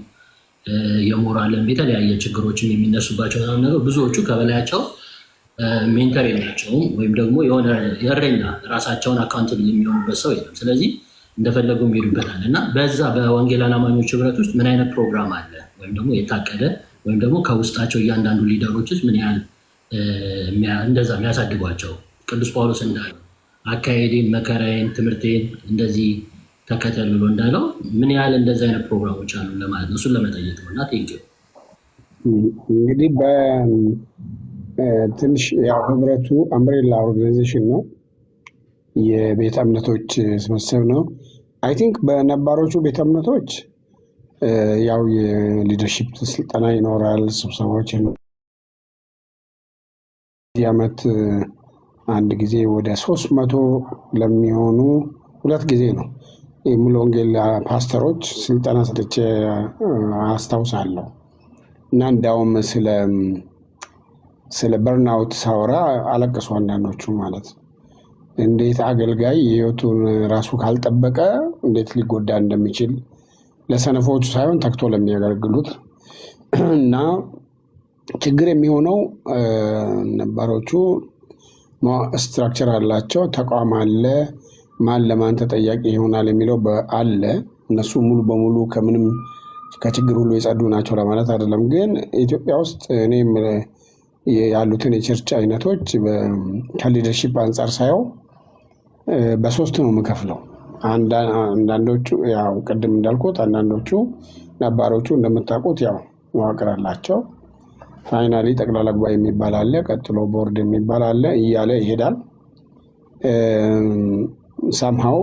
የሞራልም የተለያየ ችግሮችን የሚነሱባቸው ነገር ብዙዎቹ ከበላያቸው ሜንተር የላቸውም ወይም ደግሞ የሆነ የእረኛ ራሳቸውን አካውንታብል የሚሆኑበት ሰው የለም። ስለዚህ እንደፈለጉ የሚሄዱበታል እና በዛ በወንጌል አማኞች ህብረት ውስጥ ምን አይነት ፕሮግራም አለ ወይም ደግሞ የታቀደ ወይም ደግሞ ከውስጣቸው እያንዳንዱ ሊደሮች ውስጥ ምን ያህል እንደዛ የሚያሳድጓቸው ቅዱስ ጳውሎስ እንዳለው አካሄዴን፣ መከራዬን፣ ትምህርቴን እንደዚህ ተከተል ብሎ እንዳለው ምን ያህል እንደዚህ አይነት ፕሮግራሞች አሉ ለማለት ነው። እሱን ለመጠየቅ ነው እና ቴንኪው። እንግዲህ በትንሽ ያው ህብረቱ አምብሬላ ኦርጋናይዜሽን ነው፣ የቤተ እምነቶች ስብስብ ነው። አይ ቲንክ በነባሮቹ ቤተ እምነቶች ያው የሊደርሺፕ ስልጠና ይኖራል፣ ስብሰባዎች ዓመት አንድ ጊዜ ወደ 300 ለሚሆኑ 2 ጊዜ ነው የሙሉ ወንጌል ፓስተሮች ስልጠና ሰጥቼ አስታውሳለሁ። እና እንዲያውም ስለ በርናውት ሳወራ አለቀሱ አንዳንዶቹ ማለት እንዴት አገልጋይ የህይወቱን ራሱ ካልጠበቀ እንዴት ሊጎዳ እንደሚችል ለሰነፎቹ ሳይሆን ተግቶ ለሚያገለግሉት። እና ችግር የሚሆነው ነባሮቹ ስትራክቸር አላቸው፣ ተቋም አለ፣ ማን ለማን ተጠያቂ ይሆናል የሚለው አለ። እነሱ ሙሉ በሙሉ ከምንም ከችግር ሁሉ የጸዱ ናቸው ለማለት አይደለም። ግን ኢትዮጵያ ውስጥ እኔም ያሉትን የቸርች አይነቶች ከሊደርሺፕ አንጻር ሳየው በሶስት ነው የምከፍለው። አንዳንዶቹ ያው ቅድም እንዳልኩት አንዳንዶቹ ነባሮቹ እንደምታውቁት ያው መዋቅር አላቸው። ፋይናሊ ጠቅላላ ጉባኤ የሚባል አለ፣ ቀጥሎ ቦርድ የሚባል አለ እያለ ይሄዳል። ሳምሃው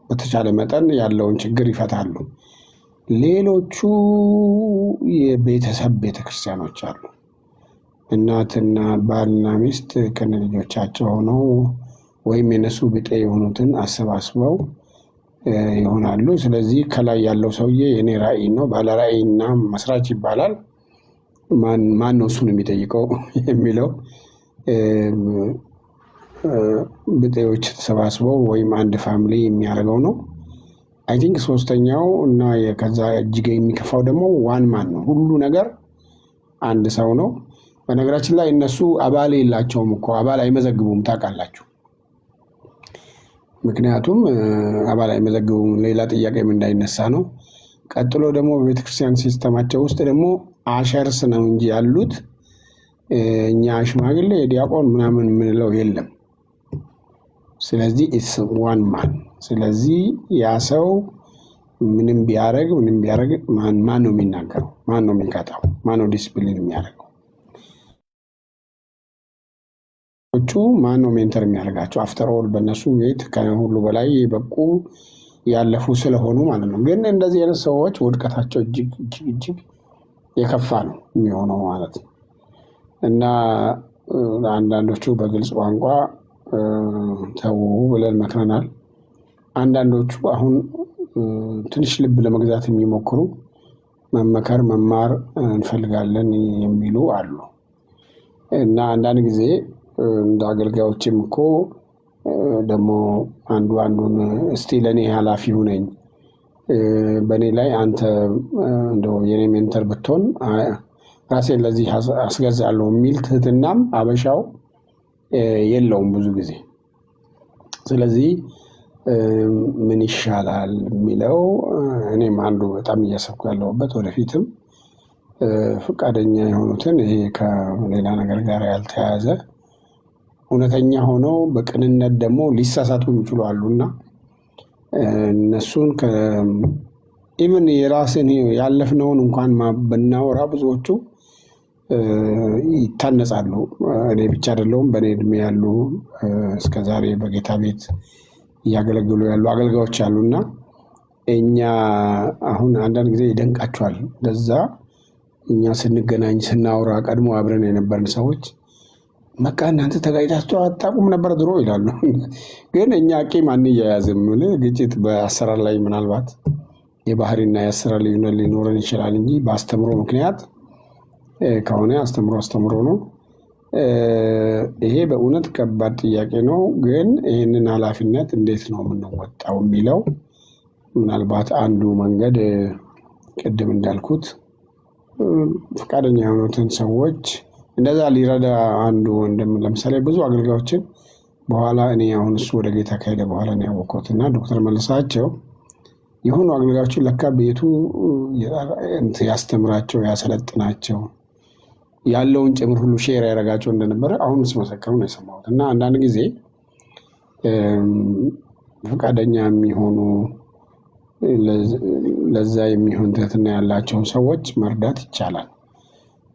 በተቻለ መጠን ያለውን ችግር ይፈታሉ። ሌሎቹ የቤተሰብ ቤተክርስቲያኖች አሉ። እናትና ባልና ሚስት ከነ ልጆቻቸው ሆነው ወይም የነሱ ብጤ የሆኑትን አሰባስበው ይሆናሉ። ስለዚህ ከላይ ያለው ሰውዬ የኔ ራዕይ ነው፣ ባለ ራዕይና መስራች ይባላል። ማን ነው እሱን የሚጠይቀው የሚለው ብጤዎች ተሰባስበው ወይም አንድ ፋሚሊ የሚያደርገው ነው። አይ ቲንክ ሶስተኛው እና ከዛ እጅግ የሚከፋው ደግሞ ዋን ማን ነው። ሁሉ ነገር አንድ ሰው ነው። በነገራችን ላይ እነሱ አባል የላቸውም እኮ አባል አይመዘግቡም፣ ታውቃላችሁ። ምክንያቱም አባል አይመዘግቡም፣ ሌላ ጥያቄም እንዳይነሳ ነው። ቀጥሎ ደግሞ በቤተክርስቲያን ሲስተማቸው ውስጥ ደግሞ አሸርስ ነው እንጂ ያሉት እኛ ሽማግሌ ዲያቆን ምናምን የምንለው የለም። ስለዚህ ኢትስ ዋን ማን። ስለዚህ ያ ሰው ምንም ቢያደርግ ማን ነው የሚናገረው? ማን ነው የሚቀጣው? ማን ነው ዲስፕሊን የሚያደርገው? ማን ነው ሜንተር የሚያደርጋቸው? አፍተር ኦል በእነሱ ቤት ከሁሉ በላይ በቁ ያለፉ ስለሆኑ ማለት ነው። ግን እንደዚህ አይነት ሰዎች ውድቀታቸው እጅግ የከፋ ነው የሚሆነው ማለት ነው። እና አንዳንዶቹ በግልጽ ቋንቋ ተው ብለን መክረናል። አንዳንዶቹ አሁን ትንሽ ልብ ለመግዛት የሚሞክሩ መመከር መማር እንፈልጋለን የሚሉ አሉ። እና አንዳንድ ጊዜ እንደ አገልጋዮችም እኮ ደግሞ አንዱን እስቲ ለእኔ ኃላፊ ሁነኝ፣ በእኔ ላይ አንተ እንደው የኔ ሜንተር ብትሆን ራሴን ለዚህ አስገዛለሁ የሚል ትህትናም አበሻው የለውም ብዙ ጊዜ። ስለዚህ ምን ይሻላል የሚለው እኔም አንዱ በጣም እያሰብኩ ያለሁበት ወደፊትም ፈቃደኛ የሆኑትን ይሄ ከሌላ ነገር ጋር ያልተያያዘ እውነተኛ ሆነው በቅንነት ደግሞ ሊሳሳቱ የሚችሉ አሉና እነሱን ኢቭን የራስን ያለፍነውን እንኳን ብናወራ ብዙዎቹ ይታነጻሉ። እኔ ብቻ አይደለሁም፣ በእኔ እድሜ ያሉ እስከዛሬ በጌታ ቤት እያገለግሉ ያሉ አገልጋዮች አሉና እኛ አሁን አንዳንድ ጊዜ ይደንቃቸዋል። ለዛ እኛ ስንገናኝ ስናወራ ቀድሞ አብረን የነበርን ሰዎች በቃ እናንተ ተጋጭታችሁ አታውቁም ነበር ድሮ ይላሉ። ግን እኛ ቂም አንያያዝም። ግጭት በአሰራር ላይ ምናልባት የባህሪና የአሰራር ልዩነት ሊኖረን ይችላል እንጂ በአስተምሮ ምክንያት ከሆነ አስተምሮ ነው። ይሄ በእውነት ከባድ ጥያቄ ነው። ግን ይህንን ኃላፊነት እንዴት ነው የምንወጣው የሚለው ምናልባት አንዱ መንገድ ቅድም እንዳልኩት ፈቃደኛ የሆኑትን ሰዎች እንደዛ ሊረዳ አንዱ ወንድም ለምሳሌ ብዙ አገልጋዮችን በኋላ እኔ አሁን እሱ ወደ ጌታ ከሄደ በኋላ ነው ያወቅሁት እና ዶክተር መልሳቸው የሆኑ አገልጋዮችን ለካ ቤቱ ያስተምራቸው ያሰለጥናቸው ያለውን ጭምር ሁሉ ሼር ያደረጋቸው እንደነበረ አሁን ሲመሰክሩ ነው የሰማሁት። እና አንዳንድ ጊዜ ፈቃደኛ የሚሆኑ ለዛ የሚሆን ትህትና ያላቸውን ሰዎች መርዳት ይቻላል።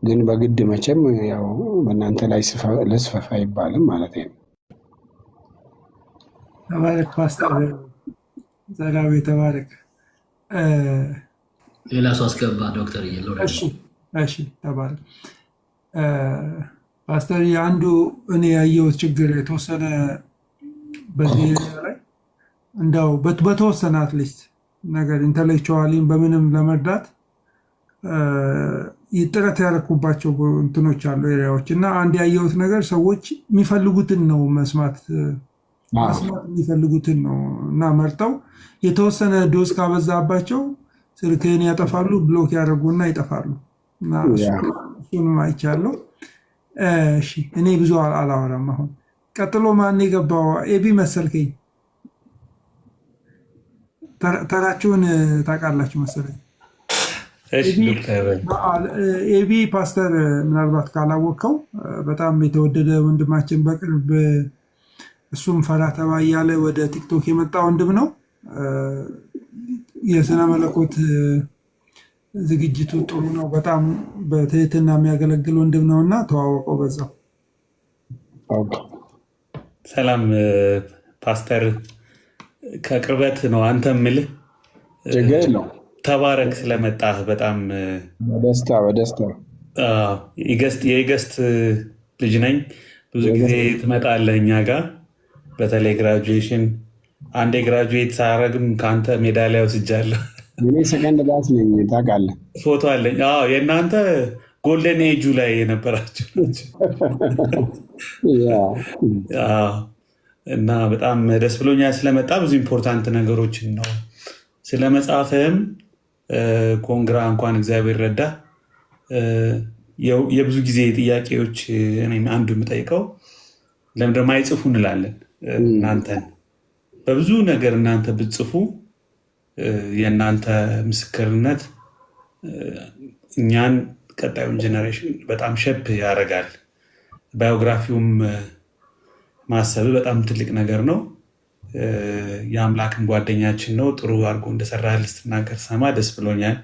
ግን በግድ መቼም ያው በእናንተ ላይ ልስፈፍ አይባልም ማለት ነው። ተባረክ ፓስተር ዘራዊ ተባረክ። ሌላ ሰው አስገባ ዶክተር እየለው። እሺ ተባረክ ፓስተር። የአንዱ እኔ ያየሁት ችግር የተወሰነ በዚህ ላይ እንደው በተወሰነ አትሊስት ነገር ኢንተሌክቹዋሊም በምንም ለመርዳት ጥረት ያደረኩባቸው እንትኖች አሉ ኤሪያዎች እና አንድ ያየሁት ነገር ሰዎች የሚፈልጉትን ነው መስማት የሚፈልጉትን ነው እና መርጠው የተወሰነ ዶዝ ካበዛባቸው ስልክህን ያጠፋሉ፣ ብሎክ ያደርጉና ይጠፋሉ። እና እሱንም አይቻለሁ። እሺ እኔ ብዙ አላወራም። አሁን ቀጥሎ ማን የገባው? ኤቢ መሰልከኝ። ተራችሁን ታውቃላችሁ መሰለኝ። ኤቢ ፓስተር ምናልባት ካላወቅከው በጣም የተወደደ ወንድማችን በቅርብ እሱም ፈራ ተባ እያለ ወደ ቲክቶክ የመጣ ወንድም ነው። የስነ መለኮት ዝግጅቱ ጥሩ ነው። በጣም በትህትና የሚያገለግል ወንድም ነው እና ተዋወቀው በዛው። ሰላም ፓስተር፣ ከቅርበት ነው አንተ ምልህ ተባረክ ስለመጣህ በጣም በደስታ የኢገስት ልጅ ነኝ። ብዙ ጊዜ ትመጣለህ እኛ ጋር በተለይ ግራጁዌሽን አንዴ ግራጁዌት ሳረግም ከአንተ ሜዳሊያ ወስጃለሁ። እኔ ሰከንድ ባስ ነኝ ታውቃለህ። ፎቶ አለኝ። የእናንተ ጎልደን ኤጁ ላይ የነበራችሁ እና በጣም ደስ ብሎኛል ስለመጣ። ብዙ ኢምፖርታንት ነገሮችን ነው ስለ መጽሐፍህም ኮንግራ እንኳን እግዚአብሔር ረዳ። የብዙ ጊዜ ጥያቄዎች አንዱ የምጠይቀው ለምንድን ነው የማይጽፉ እንላለን። እናንተን በብዙ ነገር እናንተ ብትጽፉ የእናንተ ምስክርነት እኛን ቀጣዩን ጀነሬሽን በጣም ሸፕ ያደርጋል። ባዮግራፊውም ማሰብ በጣም ትልቅ ነገር ነው። የአምላክን ጓደኛችን ነው። ጥሩ አድርጎ እንደሰራህልህ ስትናገር ሰማ ደስ ብሎኛል።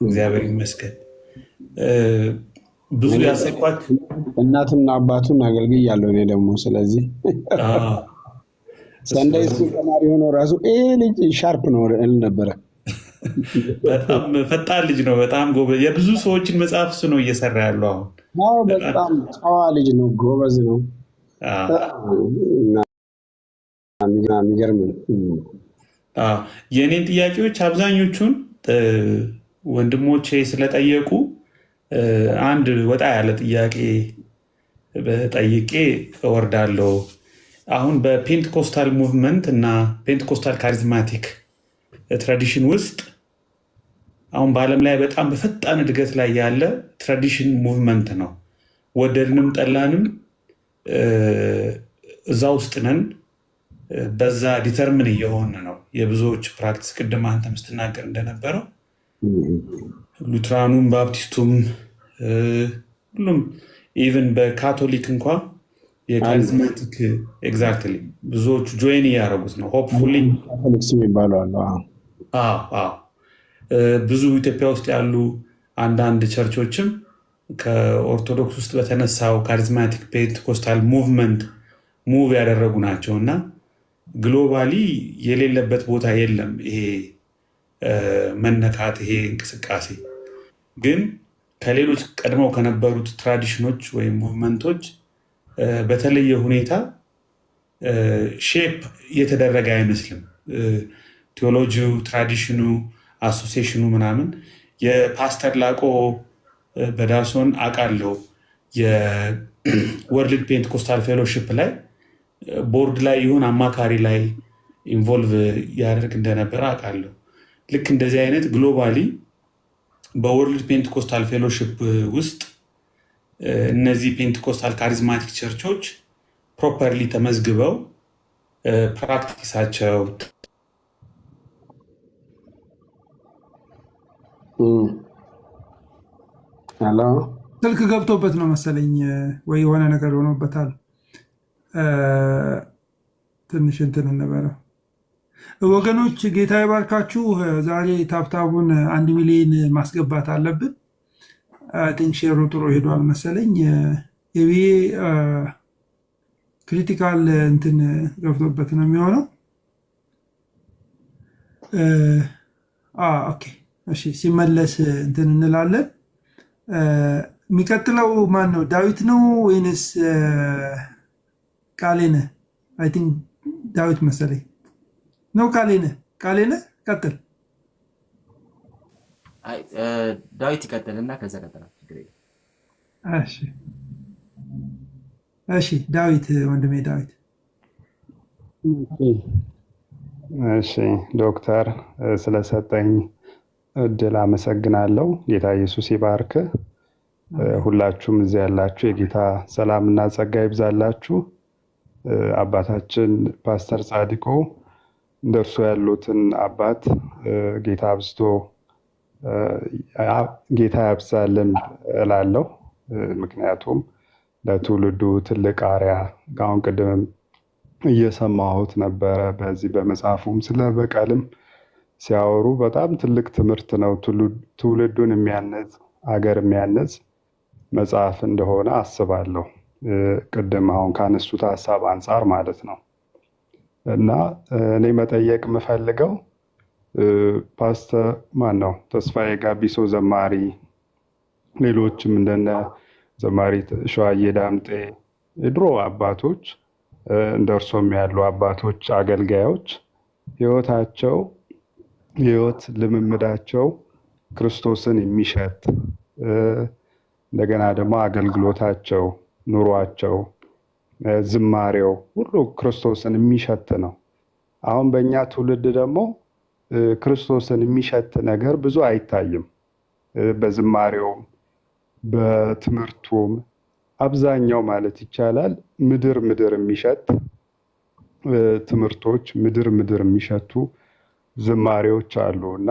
እግዚአብሔር ይመስገን። ብዙ ያሰብኳት እናትና አባቱን አገልግያለሁ እኔ ደግሞ። ስለዚህ ሰንደይ ስኩል ተማሪ ሆኖ ራሱ ልጅ ሻርፕ ነው እል ነበረ። በጣም ፈጣን ልጅ ነው። በጣም ጎበዝ። የብዙ ሰዎችን መጽሐፍ እሱ ነው እየሰራ ያለው አሁን። በጣም ጨዋ ልጅ ነው። ጎበዝ ነው። የሚገርም ነው። የእኔን ጥያቄዎች አብዛኞቹን ወንድሞቼ ስለጠየቁ አንድ ወጣ ያለ ጥያቄ ጠይቄ እወርዳለሁ። አሁን በፔንትኮስታል ሙቭመንት እና ፔንትኮስታል ካሪዝማቲክ ትራዲሽን ውስጥ አሁን በዓለም ላይ በጣም በፈጣን እድገት ላይ ያለ ትራዲሽን ሙቭመንት ነው። ወደድንም ጠላንም እዛ ውስጥ ነን። በዛ ዲተርምን እየሆን ነው የብዙዎች ፕራክቲስ። ቅድም አንተም ስትናገር እንደነበረው ሉትራኑም ባፕቲስቱም ሁሉም ኢቨን በካቶሊክ እንኳ የካሪዝማቲክ ኤግዛክትሊ ብዙዎቹ ጆይን እያደረጉት ነው። ሆፕፉሊ ብዙ ኢትዮጵያ ውስጥ ያሉ አንዳንድ ቸርቾችም ከኦርቶዶክስ ውስጥ በተነሳው ካሪዝማቲክ ፔንቴኮስታል ሙቭመንት ሙቭ ያደረጉ ናቸው እና ግሎባሊ የሌለበት ቦታ የለም ይሄ መነካት፣ ይሄ እንቅስቃሴ ግን ከሌሎች ቀድመው ከነበሩት ትራዲሽኖች ወይም ሙቭመንቶች በተለየ ሁኔታ ሼፕ እየተደረገ አይመስልም። ቴዎሎጂው፣ ትራዲሽኑ፣ አሶሲሽኑ ምናምን የፓስተር ላቆ በዳሶን አውቃለሁ የወርልድ ፔንትኮስታል ፌሎሺፕ ላይ ቦርድ ላይ ይሁን አማካሪ ላይ ኢንቮልቭ ያደርግ እንደነበረ አውቃለሁ። ልክ እንደዚህ አይነት ግሎባሊ በወርልድ ፔንትኮስታል ፌሎሺፕ ውስጥ እነዚህ ፔንትኮስታል ካሪዝማቲክ ቸርቾች ፕሮፐርሊ ተመዝግበው ፕራክቲሳቸው ስልክ ገብቶበት ነው መሰለኝ ወይ የሆነ ነገር ሆኖበታል። ትንሽ እንትን እንበለው ወገኖች። ጌታ ይባርካችሁ። ዛሬ ታብታቡን 1 ሚሊዮን ማስገባት አለብን። ሼሩ ጥሩ ሄዷል መሰለኝ። የብዬ ክሪቲካል እንትን ገብቶበት ነው የሚሆነው። ኦኬ እሺ፣ ሲመለስ እንትን እንላለን። የሚቀጥለው ማን ነው? ዳዊት ነው ወይንስ ቃሌነህ? አይ ቲንክ ዳዊት መሰለኝ። ነው? ቃሌነህ ቀጥል። ዳዊት ይቀጥልና ከዛ ቀጥላል። እሺ ዳዊት ወንድሜ ዳዊት። እሺ ዶክተር ስለሰጠኝ እድል አመሰግናለሁ። ጌታ ኢየሱስ ይባርክ። ሁላችሁም እዚህ ያላችሁ የጌታ ሰላምና ጸጋ ይብዛላችሁ። አባታችን ፓስተር ጻድቁ እንደርሱ ያሉትን አባት ጌታ አብዝቶ ጌታ ያብዛልን እላለሁ። ምክንያቱም ለትውልዱ ትልቅ አርያ አሁን ቅድምም እየሰማሁት ነበረ። በዚህ በመጽሐፉም ስለ በቀልም ሲያወሩ በጣም ትልቅ ትምህርት ነው። ትውልዱን የሚያነጽ አገር የሚያነጽ መጽሐፍ እንደሆነ አስባለሁ። ቅድም አሁን ካነሱት ሀሳብ አንጻር ማለት ነው። እና እኔ መጠየቅ የምፈልገው ፓስተር ማን ነው ተስፋዬ ጋቢሶ ዘማሪ፣ ሌሎችም እንደነ ዘማሪ ሸዋዬ ዳምጤ የድሮ አባቶች እንደ እርሶም ያሉ አባቶች አገልጋዮች ህይወታቸው የህይወት ልምምዳቸው ክርስቶስን የሚሸት እንደገና ደግሞ አገልግሎታቸው፣ ኑሯቸው፣ ዝማሬው ሁሉ ክርስቶስን የሚሸት ነው። አሁን በእኛ ትውልድ ደግሞ ክርስቶስን የሚሸት ነገር ብዙ አይታይም። በዝማሬውም በትምህርቱም አብዛኛው ማለት ይቻላል ምድር ምድር የሚሸት ትምህርቶች፣ ምድር ምድር የሚሸቱ ዝማሬዎች አሉ እና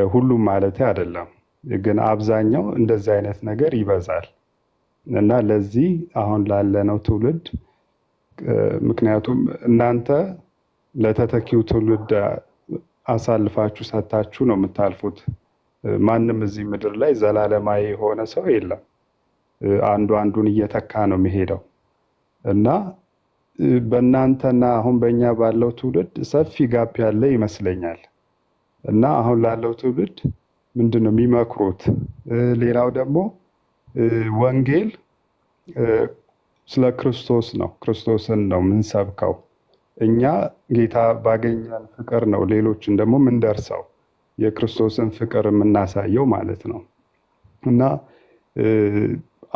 ሁሉም ማለት አይደለም፣ ግን አብዛኛው እንደዚህ አይነት ነገር ይበዛል እና ለዚህ አሁን ላለነው ትውልድ ምክንያቱም እናንተ ለተተኪው ትውልድ አሳልፋችሁ ሰጥታችሁ ነው የምታልፉት። ማንም እዚህ ምድር ላይ ዘላለማዊ የሆነ ሰው የለም። አንዱ አንዱን እየተካ ነው የሚሄደው እና በእናንተና አሁን በእኛ ባለው ትውልድ ሰፊ ጋፕ ያለ ይመስለኛል እና አሁን ላለው ትውልድ ምንድን ነው የሚመክሩት? ሌላው ደግሞ ወንጌል ስለ ክርስቶስ ነው። ክርስቶስን ነው የምንሰብከው እኛ። ጌታ ባገኘን ፍቅር ነው ሌሎችን ደግሞ የምንደርሰው፣ የክርስቶስን ፍቅር የምናሳየው ማለት ነው እና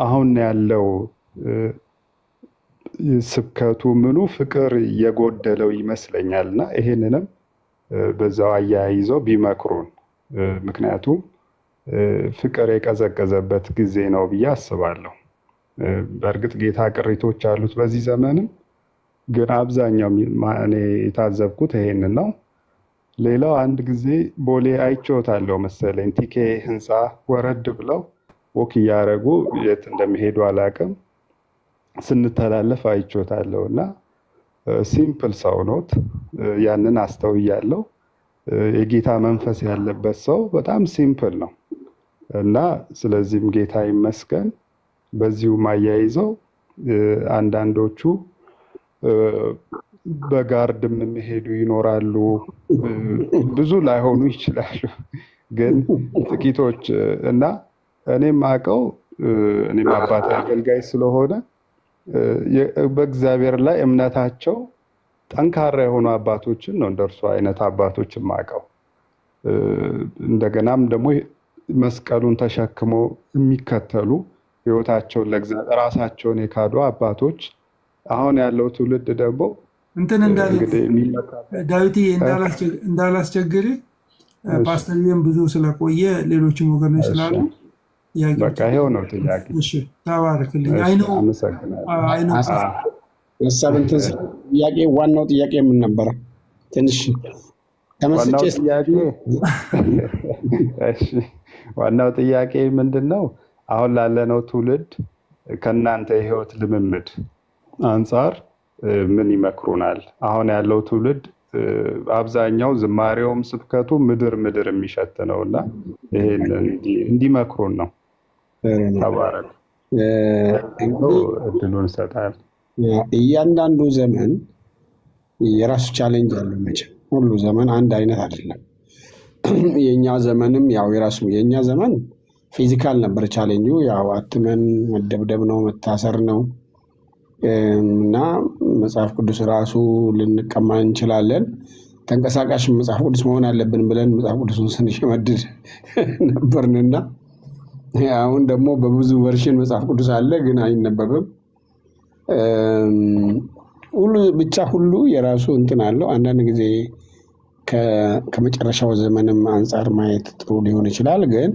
አሁን ያለው ስብከቱ ምኑ ፍቅር የጎደለው ይመስለኛል እና ይሄንንም በዛው አያይዘው ቢመክሩን። ምክንያቱም ፍቅር የቀዘቀዘበት ጊዜ ነው ብዬ አስባለሁ። በእርግጥ ጌታ ቅሪቶች አሉት በዚህ ዘመንም፣ ግን አብዛኛው እኔ የታዘብኩት ይሄንን ነው። ሌላው አንድ ጊዜ ቦሌ አይቼዎታለሁ መሰለኝ፣ ቲኬ ህንፃ ወረድ ብለው ወክ እያደረጉ የት እንደሚሄዱ አላውቅም፣ ስንተላለፍ አይቼዎታለሁ እና ሲምፕል ሰው ኖት። ያንን አስተውያለሁ። የጌታ መንፈስ ያለበት ሰው በጣም ሲምፕል ነው እና ስለዚህም ጌታ ይመስገን። በዚሁም አያይዘው አንዳንዶቹ በጋርድም የሚሄዱ ይኖራሉ። ብዙ ላይሆኑ ይችላሉ፣ ግን ጥቂቶች እና እኔም አውቀው እኔም አባት አገልጋይ ስለሆነ በእግዚአብሔር ላይ እምነታቸው ጠንካራ የሆኑ አባቶችን ነው እንደርሱ አይነት አባቶችን ማቀው። እንደገናም ደግሞ መስቀሉን ተሸክሞ የሚከተሉ ህይወታቸውን ለእግዚአብሔር ራሳቸውን የካዱ አባቶች። አሁን ያለው ትውልድ ደግሞ እንትን ዳዊት እንዳላስቸግር ፓስተርም ብዙ ስለቆየ ሌሎችም ወገኖች ስላሉ በቃ ይኸው ነው ጥያቄ። ተባረክልኝ። ጥያቄ ዋናው ጥያቄ ምን ነበረ? ትንሽ ተመስጬ ዋናው ጥያቄ ምንድን ነው? አሁን ላለነው ትውልድ ከእናንተ የህይወት ልምምድ አንጻር ምን ይመክሩናል? አሁን ያለው ትውልድ አብዛኛው ዝማሬውም ስብከቱ ምድር ምድር የሚሸት ነው እና ይሄን እንዲመክሩን ነው። ተባረክ። እድሉን ይሰጣል። እያንዳንዱ ዘመን የራሱ ቻሌንጅ አለው። መቼም ሁሉ ዘመን አንድ አይነት አይደለም። የኛ ዘመንም ያው የራሱ የኛ ዘመን ፊዚካል ነበር ቻሌንጁ። ያው አትመን መደብደብ ነው፣ መታሰር ነው እና መጽሐፍ ቅዱስ ራሱ ልንቀማ እንችላለን። ተንቀሳቃሽ መጽሐፍ ቅዱስ መሆን አለብን ብለን መጽሐፍ ቅዱሱን ስንሸመድድ ነበርንና አሁን ደግሞ በብዙ ቨርሽን መጽሐፍ ቅዱስ አለ፣ ግን አይነበብም። ሁሉ ብቻ ሁሉ የራሱ እንትን አለው። አንዳንድ ጊዜ ከመጨረሻው ዘመንም አንጻር ማየት ጥሩ ሊሆን ይችላል። ግን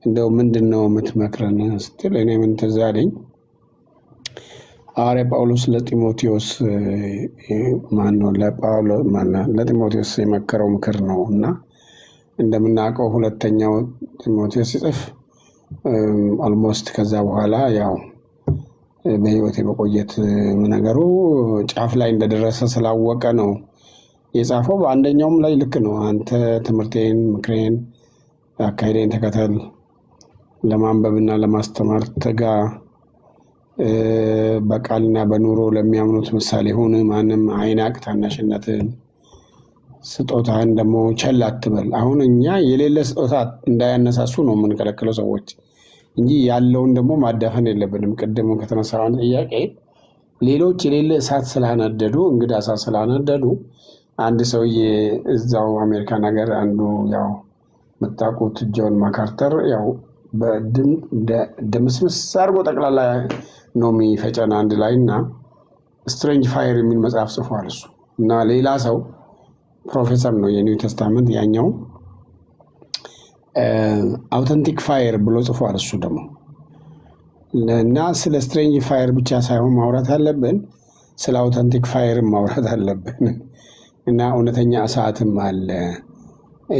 እንደው ምንድን ነው የምትመክረን ስትል እኔ ምን ትዝ አለኝ፣ ሐዋርያ ጳውሎስ ለጢሞቴዎስ ለጢሞቴዎስ የመከረው ምክር ነው እና እንደምናውቀው ሁለተኛው ጢሞቴዎስ ሲጽፍ ኦልሞስት ከዛ በኋላ ያው በህይወት የመቆየት ነገሩ ጫፍ ላይ እንደደረሰ ስላወቀ ነው የጻፈው። በአንደኛውም ላይ ልክ ነው፣ አንተ ትምህርቴን፣ ምክሬን፣ አካሄዴን ተከተል፣ ለማንበብና ለማስተማር ትጋ፣ በቃልና በኑሮ ለሚያምኑት ምሳሌ ሁን፣ ማንም አይናቅ፣ ታናሽነትን፣ ስጦታህን ደግሞ ቸል አትበል። አሁን እኛ የሌለ ስጦታ እንዳያነሳሱ ነው የምንከለክለው ሰዎች እንጂ ያለውን ደግሞ ማዳፈን የለብንም። ቅድም ከተነሳው ጥያቄ ሌሎች የሌለ እሳት ስላነደዱ እንግዳ እሳት ስላነደዱ አንድ ሰውዬ እዛው አሜሪካን ሀገር አንዱ ያው የምታውቁት ጆን ማካርተር ያው ደምስምስ አድርጎ ጠቅላላ ነው የሚፈጨን አንድ ላይ እና ስትሬንጅ ፋየር የሚል መጽሐፍ ጽፏል እሱ እና ሌላ ሰው ፕሮፌሰር ነው የኒው ቴስታመንት ያኛው አውተንቲክ ፋየር ብሎ ጽፏል እሱ ደግሞ። እና ስለ ስትሬንጅ ፋየር ብቻ ሳይሆን ማውራት አለብን፣ ስለ አውተንቲክ ፋየር ማውራት አለብን። እና እውነተኛ እሳትም አለ።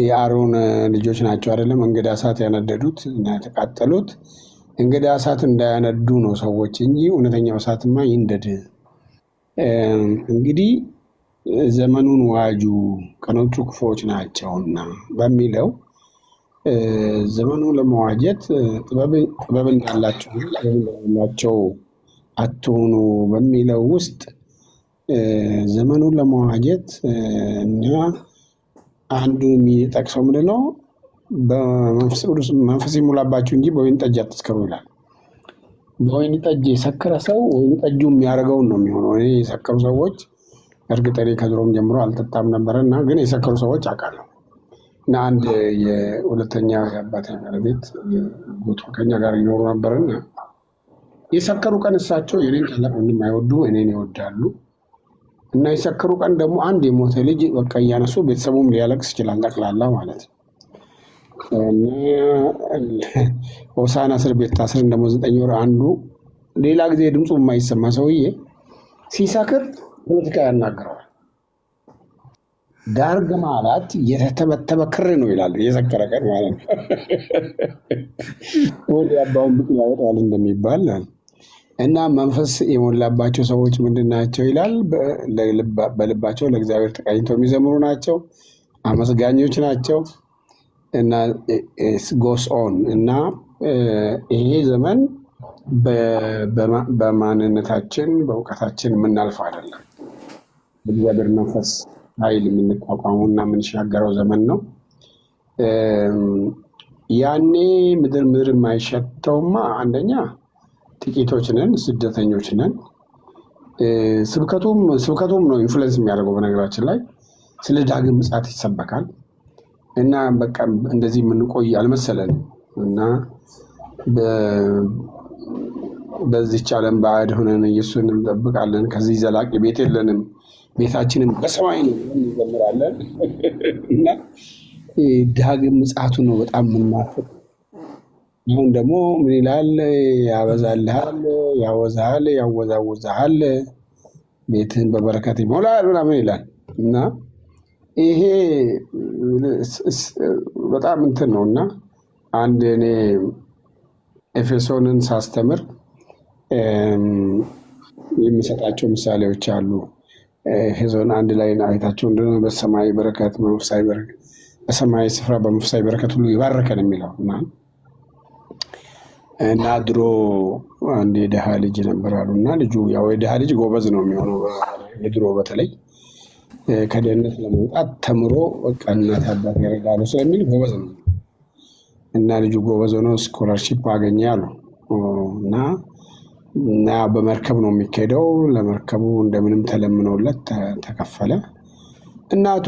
የአሮን ልጆች ናቸው አይደለም እንግዳ እሳት ያነደዱት እና የተቃጠሉት። እንግዳ እሳት እንዳያነዱ ነው ሰዎች እንጂ እውነተኛው እሳትማ ይንደድ። እንግዲህ ዘመኑን ዋጁ፣ ቀኖቹ ክፉዎች ናቸውና በሚለው ዘመኑ ለመዋጀት ጥበብ እንዳላቸው አትሆኑ በሚለው ውስጥ ዘመኑን ለመዋጀት እና አንዱ የሚጠቅሰው ምንድን ነው? በመንፈስ ቅዱስ መንፈስ ይሙላባችሁ እንጂ በወይን ጠጅ አትስከሩ ይላል። በወይን ጠጅ የሰከረ ሰው ወይን ጠጁ የሚያደርገውን ነው የሚሆነው። እኔ የሰከሩ ሰዎች እርግጥ እኔ ከድሮም ጀምሮ አልጠጣም ነበረ እና ግን የሰከሩ ሰዎች አውቃለሁ። እና አንድ የሁለተኛ የአባቴ ባለቤት ጎቶ ከኛ ጋር ይኖሩ ነበርና የሰከሩ ቀን እሳቸው የኔን ታላቅ ወንድም አይወዱ፣ እኔን ይወዳሉ። እና የሰከሩ ቀን ደግሞ አንድ የሞተ ልጅ በቃ እያነሱ ቤተሰቡም ሊያለቅስ ይችላል ጠቅላላ ማለት ነው። ሆሳዕና እስር ቤት ታስረን ደግሞ 9 ወር አንዱ ሌላ ጊዜ ድምፁ የማይሰማ ሰውዬ ሲሰክር ፖለቲካ ያናግረዋል። ዳርግ ማለት የተተበተበ ክር ነው ይላል። የሰከረ ቀን ማለት ነው። ወደ አባውን ብቅ ያወጣዋል እንደሚባል እና መንፈስ የሞላባቸው ሰዎች ምንድን ናቸው ይላል? በልባቸው ለእግዚአብሔር ተቃኝተው የሚዘምሩ ናቸው፣ አመስጋኞች ናቸው። እና ጎስ ኦን እና ይሄ ዘመን በማንነታችን በእውቀታችን የምናልፈው አይደለም። በእግዚአብሔር መንፈስ ኃይል የምንቋቋመው እና የምንሻገረው ዘመን ነው። ያኔ ምድር የማይሸተውማ አንደኛ ጥቂቶች ነን፣ ስደተኞች ነን። ስብከቱም ነው ኢንፍሉዌንስ የሚያደርገው። በነገራችን ላይ ስለ ዳግም ምጽአት ይሰበካል እና በቃ እንደዚህ የምንቆይ አልመሰለንም እና በዚህች ዓለም ባዕድ ሆነን ኢየሱስን እንጠብቃለን። ከዚህ ዘላቂ ቤት የለንም፣ ቤታችንም በሰማይ ነው እንዘምራለን። እና ዳግም ምጽአቱ ነው በጣም የምናፍቅ። አሁን ደግሞ ምን ይላል? ያበዛልሃል፣ ያወዛሃል፣ ያወዛውዛሃል፣ ቤትህን በበረከት ይሞላል ምናምን ይላል እና ይሄ በጣም እንትን ነው እና አንድ እኔ ኤፌሶንን ሳስተምር የሚሰጣቸው ምሳሌዎች አሉ። ኤፌሶን 1 ላይ አይታቸው እንደሆነ በሰማይ በረከት በመንፈሳዊ በረከት በሰማይ ስፍራ በመንፈሳዊ በረከት ሁሉ ይባረከን የሚለው እና ድሮ አንድ የድሃ ልጅ ነበር አሉ እና ልጁ ያው የድሃ ልጅ ጎበዝ ነው የሚሆነው የድሮ በተለይ ከድህነት ለመውጣት ተምሮ በቃ እናት አባት ያረዳሉ ስለሚል ጎበዝ ነው እና ልጁ ጎበዝ ሆኖ ስኮላርሺፕ አገኘ አሉ እና በመርከብ ነው የሚካሄደው። ለመርከቡ እንደምንም ተለምኖለት ተከፈለ እናቱ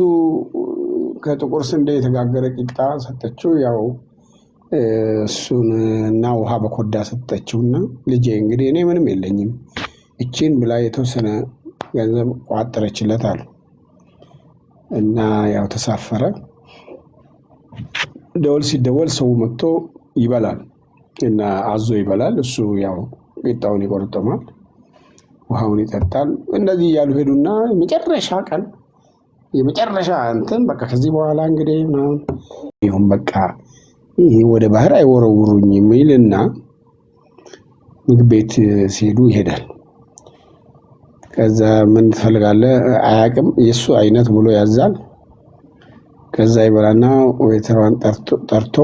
ከጥቁር ስንዴ የተጋገረ ቂጣ ሰጠችው። ያው እሱን እና ውሃ በኮዳ ሰጠችውና ልጄ እንግዲህ እኔ ምንም የለኝም እቺን ብላ የተወሰነ ገንዘብ ቋጠረችለት አሉ እና ያው ተሳፈረ። ደወል ሲደወል ሰው መጥቶ ይበላል እና አዞ ይበላል። እሱ ያው ቂጣውን ይቆርጥማል፣ ውሃውን ይጠጣል። እንደዚህ እያሉ ሄዱና የመጨረሻ ቀን የመጨረሻ እንትን በቃ ከዚህ በኋላ እንግዲህ ምናምን ይሁን በቃ ወደ ባህር አይወረውሩኝ የሚልና ምግብ ቤት ሲሄዱ ይሄዳል። ከዛ ምን ትፈልጋለህ አያውቅም፣ የእሱ አይነት ብሎ ያዛል። ከዛ ይበላና ዌተሯን ጠርቶ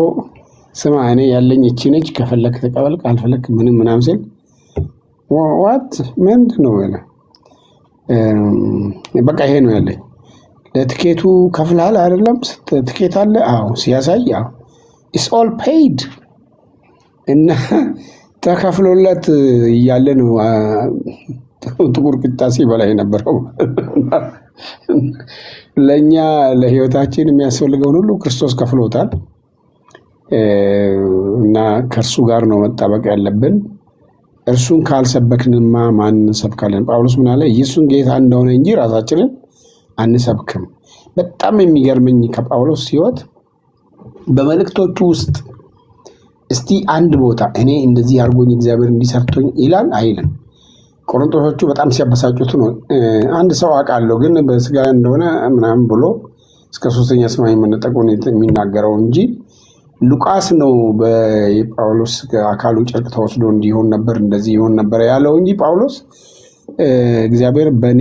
ስማ እኔ ያለኝ እቺ ነች፣ ከፈለክ ተቀበል፣ ካልፈለክ ምንም ምናምን ሲል ዋት ምንድን ነው ያለ በቃ ይሄ ነው ያለኝ። ለትኬቱ ከፍልሃል አይደለም? ትኬት አለ? አዎ። ሲያሳይ አዎ ኢትስ ኦል ፔይድ እና ተከፍሎለት እያለ ነው ጥቁር ቂጣ ሲበላ የነበረው። ለእኛ ለህይወታችን የሚያስፈልገውን ሁሉ ክርስቶስ ከፍሎታል እና ከእርሱ ጋር ነው መጣበቅ ያለብን። እርሱን ካልሰበክንማ ማን እንሰብካለን? ጳውሎስ ምን አለ? ኢየሱስን ጌታ እንደሆነ እንጂ ራሳችንን አንሰብክም። በጣም የሚገርመኝ ከጳውሎስ ህይወት በመልእክቶቹ ውስጥ እስቲ አንድ ቦታ እኔ እንደዚህ አድርጎኝ እግዚአብሔር እንዲሰርቶኝ ይላል አይልም? ቆሮንቶሶቹ በጣም ሲያበሳጩት ነው አንድ ሰው አውቃለሁ ግን በስጋ እንደሆነ ምናምን ብሎ እስከ ሶስተኛ ሰማይ የምንጠቁን የሚናገረው እንጂ ሉቃስ ነው በጳውሎስ አካሉ ጨርቅ ተወስዶ እንዲሆን ነበር እንደዚህ ይሆን ነበር ያለው እንጂ ጳውሎስ እግዚአብሔር በእኔ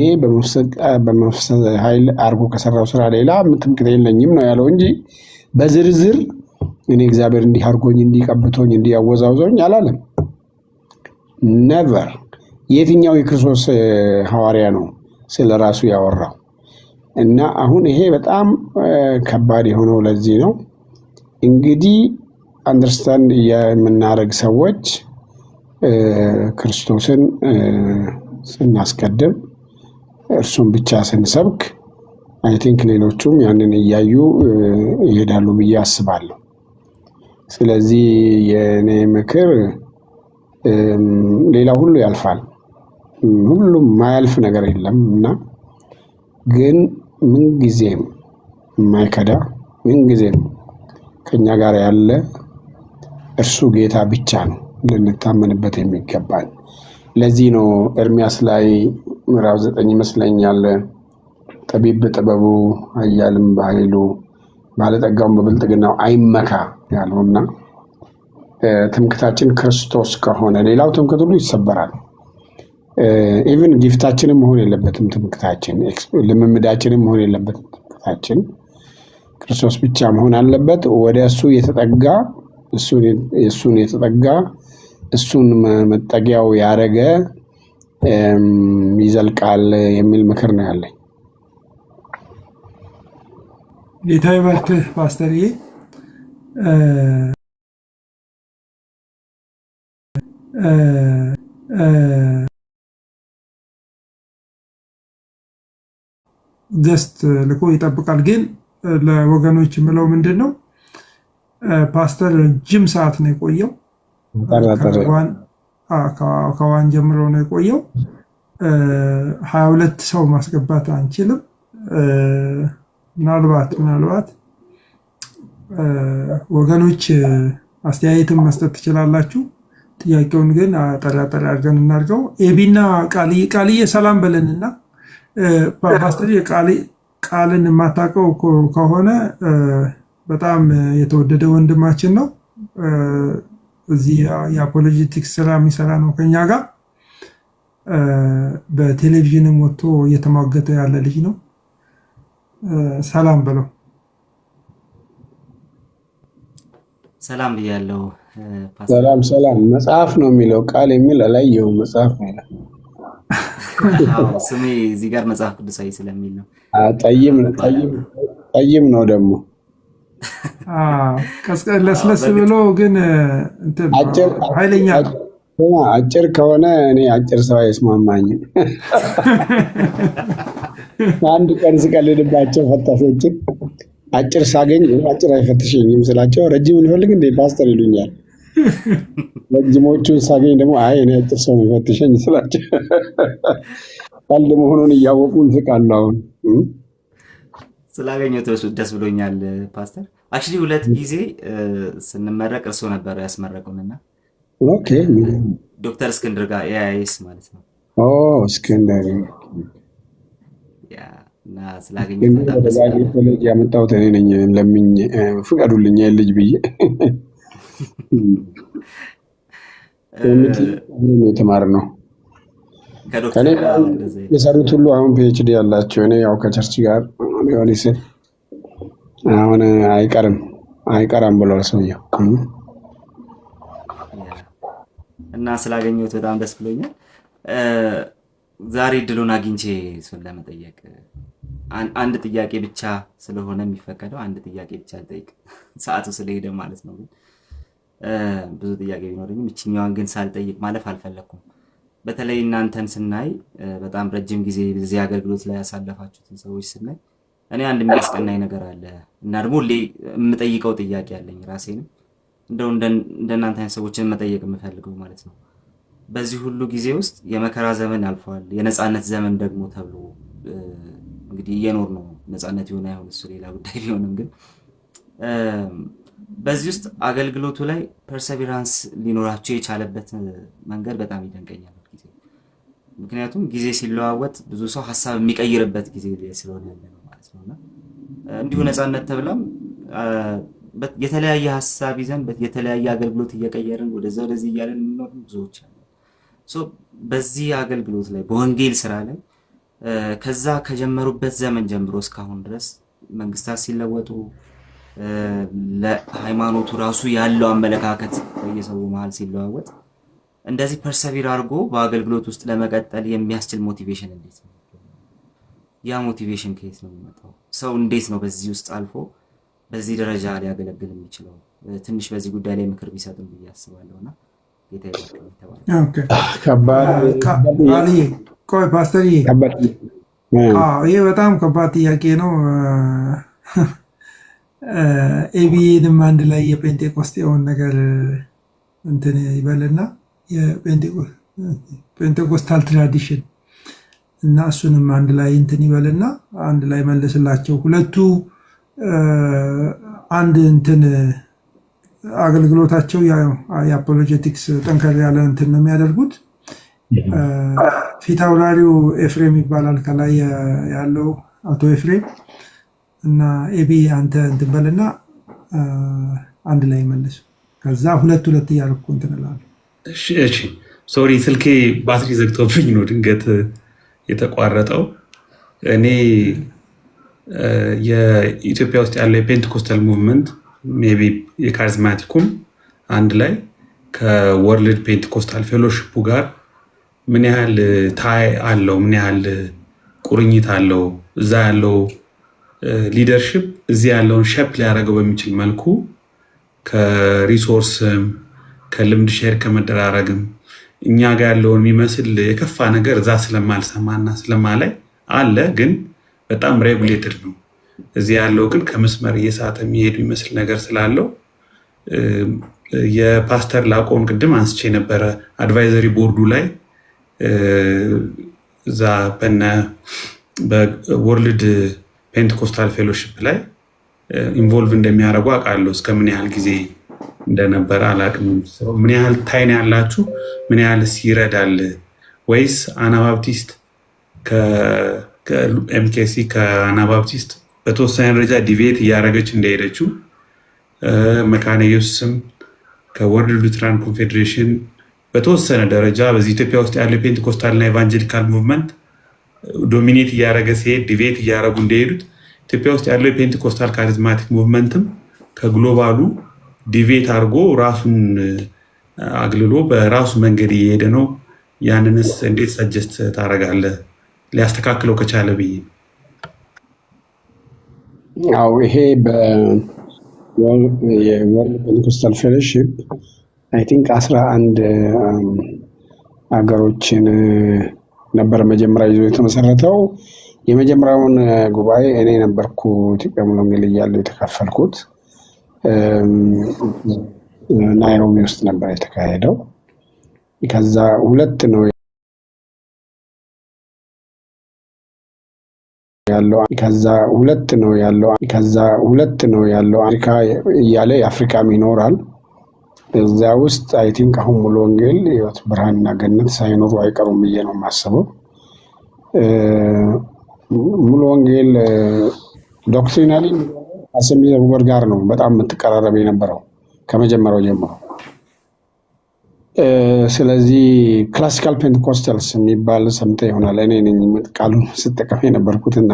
በመንፈስ ኃይል አድርጎ ከሰራው ስራ ሌላ ትምክህት የለኝም ነው ያለው እንጂ በዝርዝር እኔ እግዚአብሔር እንዲህ አድርጎኝ እንዲቀብቶኝ እንዲያወዛውዘኝ አላለም። ነቨር። የትኛው የክርስቶስ ሐዋርያ ነው ስለ ራሱ ያወራው? እና አሁን ይሄ በጣም ከባድ የሆነው ለዚህ ነው። እንግዲህ አንደርስታንድ የምናደርግ ሰዎች ክርስቶስን ስናስቀድም እርሱን ብቻ ስንሰብክ አይ ቲንክ ሌሎቹም ያንን እያዩ ይሄዳሉ ብዬ አስባለሁ። ስለዚህ የኔ ምክር ሌላ ሁሉ ያልፋል፣ ሁሉም ማያልፍ ነገር የለም እና ግን ምንጊዜም የማይከዳ ምንጊዜም ከኛ ጋር ያለ እርሱ ጌታ ብቻ ነው ልንታመንበት የሚገባል። ለዚህ ነው ኤርሚያስ ላይ ምዕራፍ 9 ይመስለኛል ጠቢብ በጥበቡ ኃያልም በኃይሉ ባለጠጋውን በብልጥግናው አይመካ ያለውና ትምክህታችን ክርስቶስ ከሆነ ሌላው ትምክህት ሁሉ ይሰበራል። ኢቭን ጊፍታችንም መሆን የለበትም ትምክህታችን፣ ልምምዳችንም መሆን የለበትም ትምክህታችን ክርስቶስ ብቻ መሆን አለበት። ወደ እሱ የተጠጋ እሱን የተጠጋ እሱን መጠጊያው ያደረገ ይዘልቃል የሚል ምክር ነው ያለኝ። ጌታ ይባርክህ ፓስተርዬ። ጀስት ልኮ ይጠብቃል። ግን ለወገኖች የምለው ምንድን ነው ፓስተር ረጅም ሰዓት ነው የቆየው። ከዋን ጀምሮ ነው የቆየው። 22 ሰው ማስገባት አንችልም። ምናልባት ወገኖች አስተያየትም መስጠት ትችላላችሁ። ጥያቄውን ግን አጠራጠር አድርገን እናድርገው። ኤቢና ቃልዬ ሰላም በለንና ፓስተር ቃልን የማታውቀው ከሆነ በጣም የተወደደ ወንድማችን ነው። እዚህ የአፖሎጂቲክስ ስራ የሚሰራ ነው ከኛ ጋር። በቴሌቪዥንም ወጥቶ እየተሟገተ ያለ ልጅ ነው። ሰላም በለው። ሰላም ብያለሁ። ሰላም መጽሐፍ ነው የሚለው ቃል የሚል አላየሁም። መጽሐፍ ነው ይላል። ስሜ እዚህ ጋር መጽሐፍ ቅዱሳዊ ስለሚል ነው። ጠይም ነው ደግሞ ለስለስ ብሎ ግን ኃይለኛ አጭር ከሆነ እኔ አጭር ሰው አይስማማኝም። አንድ ቀን ስቀልድባቸው ፈታሾችን አጭር ሳገኝ አጭር አይፈትሸኝም ስላቸው ረጅም እንፈልግ እንደ ፓስተር ይሉኛል። ረጅሞቹን ሳገኝ ደግሞ አይ እኔ አጭር ሰው ነው ይፈትሸኝ ስላቸው ቀልድ መሆኑን እያወቁ እንስቃለሁ። አሁን ስላገኘሁት ደስ ብሎኛል ፓስተር። አክቹዋሊ 2 ጊዜ ስንመረቅ እርሶ ነበር ያስመረቁንና ኦኬ ዶክተር እስክንድር ጋር ኤአይኤስ ማለት ነው። እስክንድር እና ስላገኘሁት በጣም ደስ ብሎኛል። ኮሌጅ ያመጣሁት እኔ ነኝ። ለምኝ ፍቀዱልኝ ልጅ ብዬ የተማርነው ከዶክተር ጋር እንደዚህ የሰሩት ሁሉ አሁን ፒኤችዲ ያላቸው። እኔ ያው ከቸርች ጋር ሊሆን ሲል አሁን አይቀርም ብሏል ሰውየው። እና ስላገኘሁት በጣም ደስ ብሎኛል። ዛሬ እድሉን አግኝቼ እሱን ለመጠየቅ አንድ ጥያቄ ብቻ ስለሆነ የሚፈቀደው አንድ ጥያቄ ብቻ ልጠይቅ፣ ሰዓቱ ስለሄደ ማለት ነው። ብዙ ጥያቄ ቢኖረኝም እችኛዋን ግን ሳልጠይቅ ማለፍ አልፈለኩም። በተለይ እናንተን ስናይ በጣም ረጅም ጊዜ በዚህ አገልግሎት ላይ ያሳለፋችሁትን ሰዎች ስናይ እኔ አንድ የሚያስቀናኝ ነገር አለ እና ደግሞ የምጠይቀው ጥያቄ አለኝ ራሴንም እንደው እንደናንተ አይነት ሰዎችን መጠየቅ የምፈልገው ማለት ነው። በዚህ ሁሉ ጊዜ ውስጥ የመከራ ዘመን አልፏል፣ የነፃነት ዘመን ደግሞ ተብሎ እንግዲህ እየኖር ነው። ነፃነት ይሆን አይሆን እሱ ሌላ ጉዳይ ቢሆንም ግን በዚህ ውስጥ አገልግሎቱ ላይ ፐርሰቪራንስ ሊኖራቸው የቻለበት መንገድ በጣም ይደንቀኛል ጊዜ። ምክንያቱም ጊዜ ሲለዋወጥ ብዙ ሰው ሀሳብ የሚቀይርበት ጊዜ ስለሆነ ያለ ነው ማለት ነውና እንዲሁ ነፃነት ተብላም የተለያየ ሀሳብ ይዘን የተለያየ አገልግሎት እየቀየርን ወደዚህ እያለን የምንኖር ብዙዎች አሉ። በዚህ አገልግሎት ላይ በወንጌል ስራ ላይ ከዛ ከጀመሩበት ዘመን ጀምሮ እስካሁን ድረስ መንግስታት ሲለወጡ ለሃይማኖቱ ራሱ ያለው አመለካከት በየሰው መሃል ሲለዋወጥ እንደዚህ ፐርሰቪር አድርጎ በአገልግሎት ውስጥ ለመቀጠል የሚያስችል ሞቲቬሽን እንዴት ነው? ያ ሞቲቬሽን ከየት ነው የሚመጣው? ሰው እንዴት ነው በዚህ ውስጥ አልፎ በዚህ ደረጃ ሊያገለግል የሚችለው? ትንሽ በዚህ ጉዳይ ላይ ምክር ቢሰጥም ብዬ አስባለሁና ጌታ ቆይ ፓስተር፣ ይሄ በጣም ከባድ ጥያቄ ነው። ኤቢኤንም አንድ ላይ የጴንጤቆስጤውን ነገር እንትን ይበልና የጴንጤቆስታል ትራዲሽን እና እሱንም አንድ ላይ እንትን ይበልና አንድ ላይ መልስላቸው። ሁለቱ አንድ እንትን አገልግሎታቸው የአፖሎጀቲክስ ጠንከር ያለ እንትን ነው የሚያደርጉት። ፊት አውራሪው ኤፍሬም ይባላል ከላይ ያለው አቶ ኤፍሬም እና ኤቢ አንተ እንትን በልና አንድ ላይ መልሱ። ከዛ ሁለት እያልኩ እንትን እላለሁ። እሺ ሶሪ፣ ስልኬ ባትሪ ዘግቶብኝ ነው ድንገት የተቋረጠው። እኔ የኢትዮጵያ ውስጥ ያለው የፔንቴኮስታል ሙቭመንት ሜይ ቢ የካሪዝማቲኩም አንድ ላይ ከወርልድ ፔንቴኮስታል ፌሎሺፑ ጋር ምን ያህል ታይ አለው፣ ምን ያህል ቁርኝት አለው፣ እዛ ያለው ሊደርሽፕ እዚህ ያለውን ሸፕ ሊያደርገው በሚችል መልኩ ከሪሶርስም ከልምድ ሼር ከመደራረግም እኛ ጋር ያለውን የሚመስል የከፋ ነገር እዛ ስለማልሰማና ስለማላይ አለ፣ ግን በጣም ሬጉሌትድ ነው። እዚህ ያለው ግን ከመስመር እየሳተ የሚሄዱ ይመስል ነገር ስላለው የፓስተር ላቆን ቅድም አንስቼ ነበረ አድቫይዘሪ ቦርዱ ላይ እዛ በወርልድ ፔንቴኮስታል ፌሎሺፕ ላይ ኢንቮልቭ እንደሚያደርጉ አውቃለሁ። እስከምን ያህል ጊዜ እንደነበረ አላውቅም። ምን ያህል ታይን ያላችሁ፣ ምን ያህልስ ይረዳል? ወይስ አናባፕቲስት ከኤምኬሲ ከአናባፕቲስት በተወሰነ ደረጃ ዲቬት እያደረገች እንደሄደችው መካነ ኢየሱስም ከወርልድ ሉትራን ኮንፌዴሬሽን በተወሰነ ደረጃ በዚህ ኢትዮጵያ ውስጥ ያለው ፔንቴኮስታልና ኤቫንጀሊካል ሙቭመንት ዶሚኔት እያደረገ ሲሄድ ዲቬት እያደረጉ እንደሄዱት ኢትዮጵያ ውስጥ ያለው የፔንቴኮስታል ካሪዝማቲክ ሙቭመንትም ከግሎባሉ ዲቬት አድርጎ ራሱን አግልሎ በራሱ መንገድ እየሄደ ነው። ያንንስ እንዴት ሰጀስት ታደርጋለህ ሊያስተካክለው ከቻለ ብዬ? ያው ይሄ የወርልድ ፔንቴኮስታል ፌሎሺፕ አይ ቲንክ 11 ሀገሮችን ነበር መጀመሪያ ይዞ የተመሰረተው። የመጀመሪያውን ጉባኤ እኔ ነበርኩ ኢትዮጵያ ሙሉ ወንጌል እያለሁ የተካፈልኩት። ናይሮቢ ውስጥ ነበር የተካሄደው። ከዛ ሁለት ነው ያለው አፍሪካ እያለ የአፍሪካም ይኖራል። እዛ ውስጥ አይ ቲንክ አሁን ሙሉ ወንጌል ህይወት ብርሃንና ገነት ሳይኖሩ አይቀሩም ብዬ ነው የማስበው። ሙሉ ወንጌል ዶክትሪናሊ አሰምብሊ ኦፍ ጎድ ጋር ነው በጣም የምትቀራረብ የነበረው ከመጀመሪያው ጀምሮ። ስለዚህ ክላሲካል ፔንቴኮስታልስ የሚባል ሰምተህ ይሆናል። እኔ ነኝ ቃሉን ስጠቀም የነበርኩትና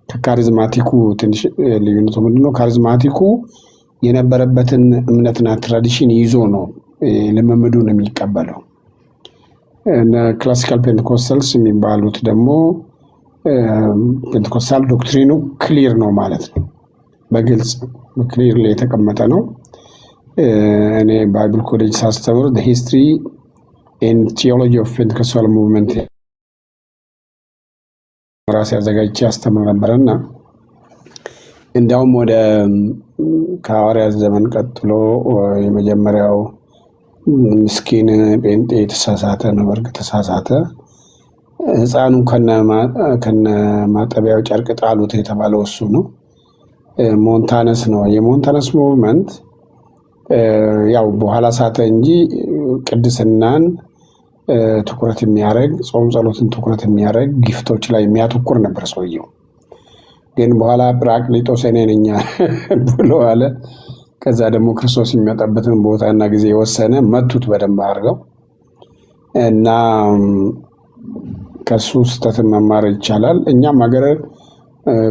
ከካሪዝማቲኩ ትንሽ ልዩነቱ ምንድነው? ካሪዝማቲኩ የነበረበትን እምነትና ትራዲሽን ይዞ ነው ልምምዱን የሚቀበለው። ክላሲካል ፔንቴኮስታልስ የሚባሉት ደግሞ ፔንቴኮስታል ዶክትሪኑ ክሊር ነው ማለት ነው። በግልጽ ክሊር ላይ የተቀመጠ ነው። እኔ ባይብል ኮሌጅ ሳስተምር ሂስትሪ ኤንድ ቲዮሎጂ ኦፍ ፔንቴኮስታል ሙቭመንት ራሴ አዘጋጅቼ አስተምር ነበረና እንዲያውም ወደ ከሐዋርያት ዘመን ቀጥሎ የመጀመሪያው ምስኪን ጴንጤ የተሳሳተ ነው። በእርግጥ ተሳሳተ። ሕፃኑ ከነ ማጠቢያው ጨርቅ ጣሉት የተባለው እሱ ነው። ሞንታነስ ነው። የሞንታነስ ሙቭመንት ያው በኋላ ሳተ እንጂ ቅድስናን ትኩረት የሚያደርግ ጾም ጸሎትን ትኩረት የሚያደርግ ጊፍቶች ላይ የሚያተኩር ነበር ሰውየው። ግን በኋላ ጰራቅሊጦስ እኔ ነኝ ብሎ አለ። ከዛ ደግሞ ክርስቶስ የሚመጣበትን ቦታና ጊዜ የወሰነ መቱት በደንብ አድርገው እና ከሱ ስህተትን መማር ይቻላል። እኛም ሀገር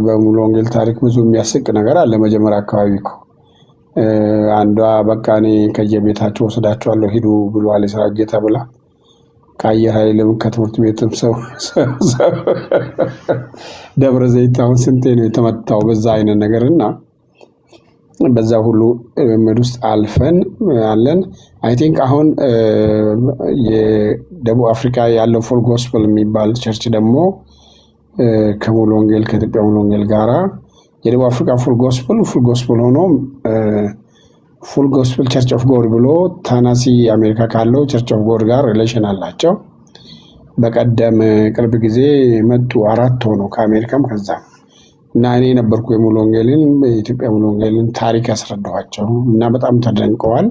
በሙሉ ወንጌል ታሪክ ብዙ የሚያስቅ ነገር አለ። መጀመሪያ አካባቢ እኮ አንዷ በቃ እኔ ከየቤታቸው ወስዳቸዋለሁ ሂዱ ብሏል የሥራ ጌታ ብላ ከአየር ኃይልም ከትምህርት ቤትም ሰው ደብረ ዘይት አሁን ስንቴ ነው የተመታው በዛ አይነት ነገር እና በዛ ሁሉ ልምምድ ውስጥ አልፈን አለን። አይ ቲንክ አሁን የደቡብ አፍሪካ ያለው ፉል ጎስፐል የሚባል ቸርች ደግሞ ከሙሉ ወንጌል ከኢትዮጵያ ሙሉ ወንጌል ጋራ የደቡብ አፍሪካ ፉል ጎስፐል ሆኖ ፉል ጎስፐል ቸርች ኦፍ ጎድ ብሎ ታናሲ አሜሪካ ካለው ቸርች ኦፍ ጎድ ጋር ሪሌሽን አላቸው። በቀደም ቅርብ ጊዜ መጡ 4 ሆኖ ከአሜሪካም ከዛ እና እኔ ነበርኩ የሙሉ ወንጌልን የኢትዮጵያ ሙሉ ወንጌልን ታሪክ ያስረዳኋቸው እና በጣም ተደንቀዋል።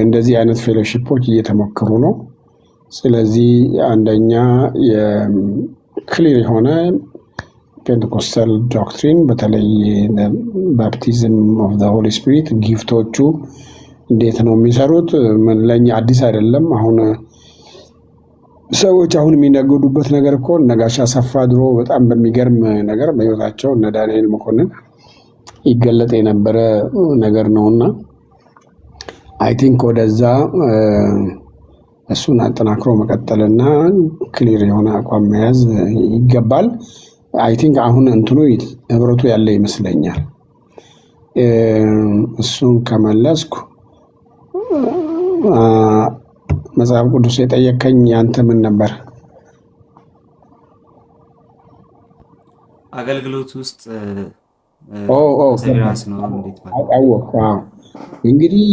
እንደዚህ አይነት ፌሎሺፖች እየተሞከሩ ነው። ስለዚህ አንደኛ የክሊር የሆነ ፔንቴኮስታል ዶክትሪን በተለይ ባፕቲዝም ኦፍ ዘ ሆሊ ስፒሪት ጊፍቶቹ እንዴት ነው የሚሰሩት? ለእኛ አዲስ አይደለም። አሁን ሰዎች አሁን የሚነገዱበት ነገር እኮ እነ ጋሽ አሰፋ ድሮ በጣም በሚገርም ነገር በህይወታቸው እነ ዳንኤል መኮንን ይገለጥ የነበረ ነገር ነውና አይ ቲንክ ወደዛ እሱን አጠናክሮ መቀጠልና ክሊር የሆነ አቋም መያዝ ይገባል። አይ ቲንክ አሁን እንትኑ ህብረቱ ያለ ይመስለኛል። እሱን ከመለስኩ መጽሐፍ ቅዱስ የጠየቀኝ ያንተ ምን ነበር? አገልግሎት ውስጥ እንግዲህ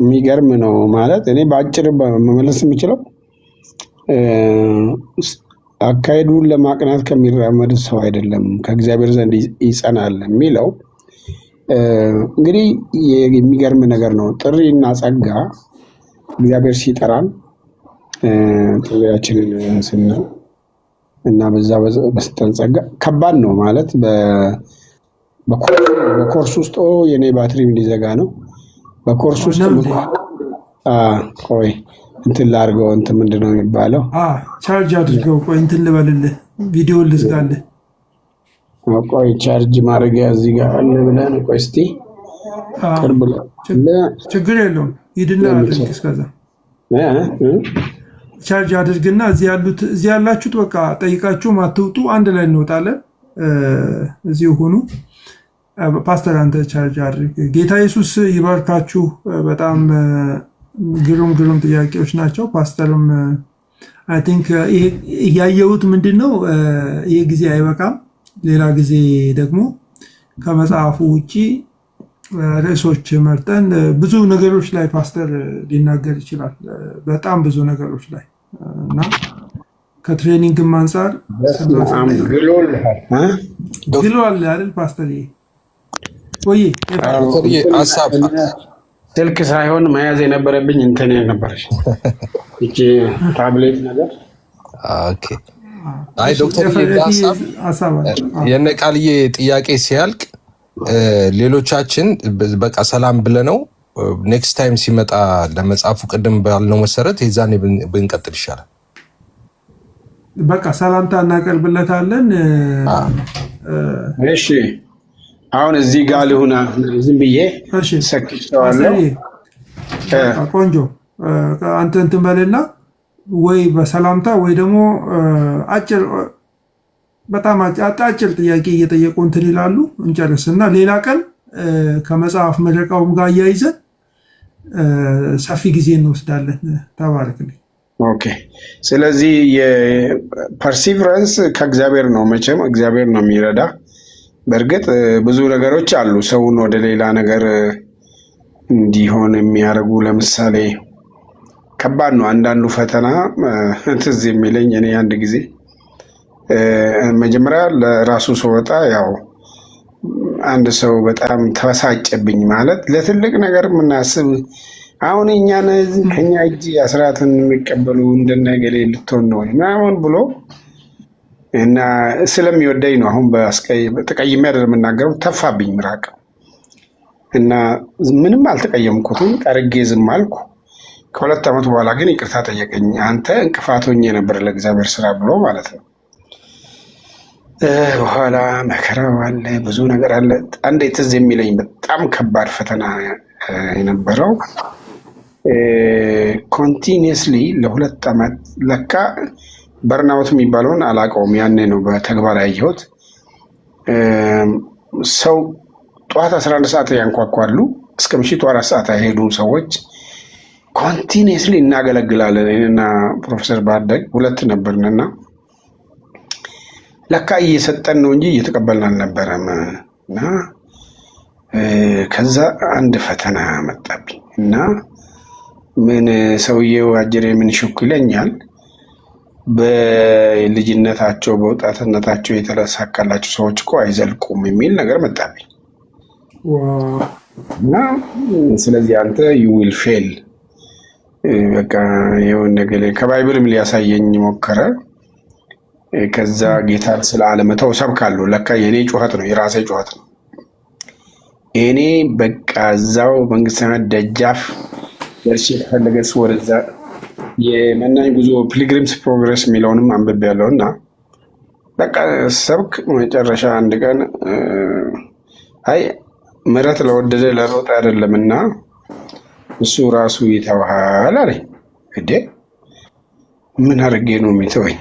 የሚገርም ነው ማለት እኔ በአጭር መመለስ የምችለው አካሄዱን ለማቅናት ከሚራመድ ሰው አይደለም ከእግዚአብሔር ዘንድ ይጸናል የሚለው እንግዲህ የሚገርም ነገር ነው። ጥሪና ጸጋ እግዚአብሔር ሲጠራን ጥሪያችንን ስንል እና በዛ በስተን ጸጋ ከባድ ነው ማለት በኮርስ ውስጥ የኔ ባትሪ እንዲዘጋ ነው። በኮርስ ውስጥ ቆይ እንትን ላድርገው እንትን ምንድን ነው የሚባለው? ቻርጅ አድርገው። ቆይ እንትን ልበልልህ፣ ቪዲዮ ልዝጋልህ። ቆይ ቻርጅ ማድረጊያ እዚህ ጋር አለ ብለህ ቆይ እስኪ ችግር የለውም ሂድና አድርግ። እስከዛ ቻርጅ አድርግና እዚህ ያላችሁት በቃ ጠይቃችሁም አትውጡ፣ አንድ ላይ እንወጣለን። እዚሁ ሁኑ። ፓስተር አንተ ቻርጅ አድርግ። ጌታ ኢየሱስ ይባርካችሁ። በጣም ግሩም ጥያቄዎች ናቸው። ፓስተርም አይ ቲንክ ያየሁት ምንድን ነው ይህ ጊዜ አይበቃም። ሌላ ጊዜ ደግሞ ከመጽሐፉ ውጭ ርዕሶች መርጠን ብዙ ነገሮች ላይ ፓስተር ሊናገር ይችላል። በጣም ብዙ ነገሮች ላይ እና ከትሬኒንግም አንጻር ግሏል አይደል ፓስተር? ወይ ሀሳብ ስልክ ሳይሆን መያዝ የነበረብኝ እንትን ነበረች እቺ ታብሌት ነገር። ኦኬ አይ ዶክተር ሀሳብ የነ ቃልዬ ጥያቄ ሲያልቅ ሌሎቻችን በቃ ሰላም ብለነው ኔክስት ታይም ሲመጣ ለመጽሐፉ ቅድም ባልነው መሰረት የዛኔ ብንቀጥል ይሻላል። በቃ ሰላምታ እናቀርብለታለን። እሺ አሁን እዚህ ጋር ልሁና ዝም ብዬ ሰክቼዋለሁ። ቆንጆ አንተ እንትን በልና ወይ በሰላምታ ወይ ደግሞ አጭር በጣም አጭር ጥያቄ እየጠየቁ እንትን ይላሉ። እንጨርስና ሌላ ቀን ከመጽሐፍ ምረቃውም ጋር እያይዘን ሰፊ ጊዜ እንወስዳለን። ተባረክልኝ። ኦኬ። ስለዚህ የፐርሲቨረንስ ከእግዚአብሔር ነው። መቼም እግዚአብሔር ነው የሚረዳ። በእርግጥ ብዙ ነገሮች አሉ ሰውን ወደ ሌላ ነገር እንዲሆን የሚያደርጉ። ለምሳሌ ከባድ ነው አንዳንዱ ፈተና። ትዝ የሚለኝ እኔ አንድ ጊዜ መጀመሪያ ለራሱ ስወጣ ያው አንድ ሰው በጣም ተበሳጨብኝ። ማለት ለትልቅ ነገር የምናስብ አሁን እኛን ከኛ እጅ አስራትን የሚቀበሉ እንደነገሌ ልትሆን ነው ምናምን ብሎ እና ስለሚወደኝ ነው። አሁን ተቀይሜ አይደል የምናገረው። ተፋብኝ ምራቅ እና ምንም አልተቀየምኩትም። ቀርጌ ዝም አልኩ። ከ2 ዓመት በኋላ ግን ይቅርታ ጠየቀኝ። አንተ እንቅፋት ሆኜ ነበር ለእግዚአብሔር ስራ ብሎ ማለት ነው። በኋላ መከራው አለ፣ ብዙ ነገር አለ። አንዴ ትዝ የሚለኝ በጣም ከባድ ፈተና የነበረው ኮንቲኒየስሊ ለ2 ዓመት ለካ በርናውት የሚባለውን አላውቀውም። ያኔ ነው በተግባር ያየሁት። ሰው ጠዋት 11 ሰዓት ያንኳኳሉ፣ እስከ ምሽቱ 4 ሰዓት አይሄዱም ሰዎች። ኮንቲኒየስሊ እናገለግላለን። እኔና ፕሮፌሰር ባደግ 2 ነበርንና ለካ እየሰጠን ነው እንጂ እየተቀበልን አልነበረም። እና ከዛ አንድ ፈተና መጣብኝ እና ምን ሰውዬው አጀሬ ምን ሹክ ይለኛል። በልጅነታቸው በወጣትነታቸው የተሳካላቸው ሰዎች እኮ አይዘልቁም የሚል ነገር መጣብኝ እና ስለዚህ አንተ ዩ ዊል ፌል በቃ የሆነ ነገር ከባይብልም ሊያሳየኝ ሞከረ። ከዛ ጌታን ስለ አለመተው ሰብካለሁ። ለካ የኔ ጩኸት ነው፣ የራሴ ጩኸት ነው። እኔ በቃ እዛው መንግስተ ሰማያት ደጃፍ ደርሼ ከፈለገስ ወደዛ የመናኝ ጉዞ ፒልግሪምስ ፕሮግረስ የሚለውንም አንብቤ ያለው እና በቃ ሰብክ። መጨረሻ አንድ ቀን አይ ምሕረት ለወደደ ለሮጥ አይደለምና እሱ ራሱ ይተውሃል አለኝ። እንዴ ምን አድርጌ ነው የሚተወኝ?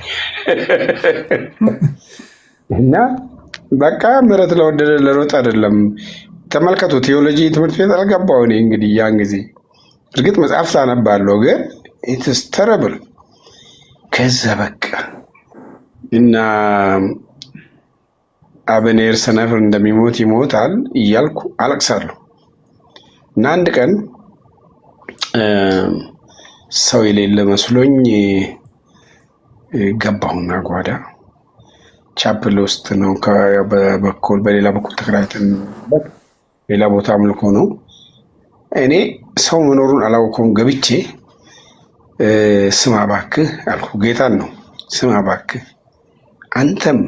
እና በቃ ምሕረት ለወደደ ለሮጥ አይደለም። ተመልከቱ፣ ቴዎሎጂ ትምህርት ቤት አልገባሁ እኔ እንግዲህ ያን ጊዜ። እርግጥ መጽሐፍት አነባለሁ ግን ኢትስ ተረብል። ከዛ በቃ እና አበኔር ሰነፍ እንደሚሞት ይሞታል እያልኩ አለቅሳለሁ። እና አንድ ቀን ሰው የሌለ መስሎኝ ገባሁና ጓዳ ቻፕል ውስጥ ነው። በሌላ በኩል ተከራይተን ሌላ ቦታ አምልኮ ነው። እኔ ሰው መኖሩን አላውቀውም። ገብቼ ስማ እባክህ አልኩ። ጌታን ነው። ስማ እባክህ አንተም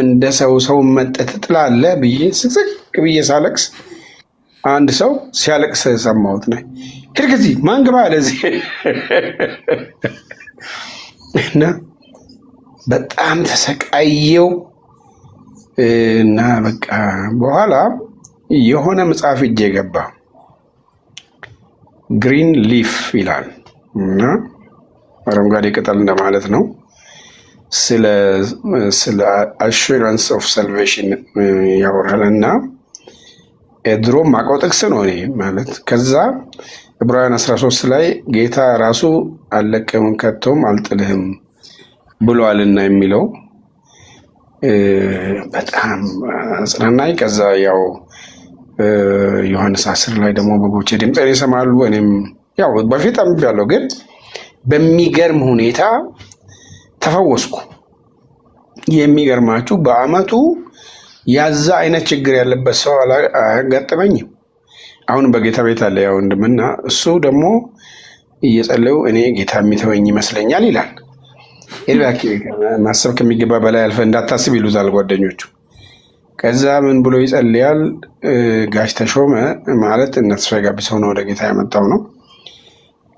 እንደ ሰው መጠጥ ትጥላለህ ብዬ ስቅስቅ ብዬ ሳለቅስ አንድ ሰው ሲያለቅስ ሰማሁት። ነ ሂድ ከዚህ ማን ግባ ለዚህ እና በጣም ተሰቃየው እና በቃ በኋላ የሆነ መጽሐፍ እጄ ገባ። ግሪን ሊፍ ይላል እና አረንጓዴ ቅጠል እንደማለት ነው። ስለ አሹራንስ ኦፍ ሳልቬሽን ያወራል እና ድሮ ማውቀው ጥቅስ ነው እኔ ማለት። ከዛ ዕብራውያን 13 ላይ ጌታ ራሱ አልለቅህም ከቶም አልጥልህም ብሏልና የሚለው በጣም አጽናናኝ። ከዛ ያው ዮሐንስ 10 ላይ ደግሞ በጎቼ ድምፄን ይሰማሉ እኔም ያው በፊት አንብቤያለሁ፣ ግን በሚገርም ሁኔታ ተፈወስኩ። የሚገርማችሁ በአመቱ ያዛ አይነት ችግር ያለበት ሰው አያጋጠመኝም። አሁን በጌታ ቤት አለ ያው ወንድምና እሱ ደግሞ እየጸለዩ እኔ ጌታ የሚተወኝ ይመስለኛል ይላል። ማሰብ ከሚገባ በላይ አልፈ እንዳታስብ ይሉታል ጓደኞቹ። ከዛ ምን ብሎ ይጸልያል? ጋሽ ተሾመ ማለት እነ ተስፋዬ ጋቢሶ ነው ወደ ጌታ ያመጣው ነው።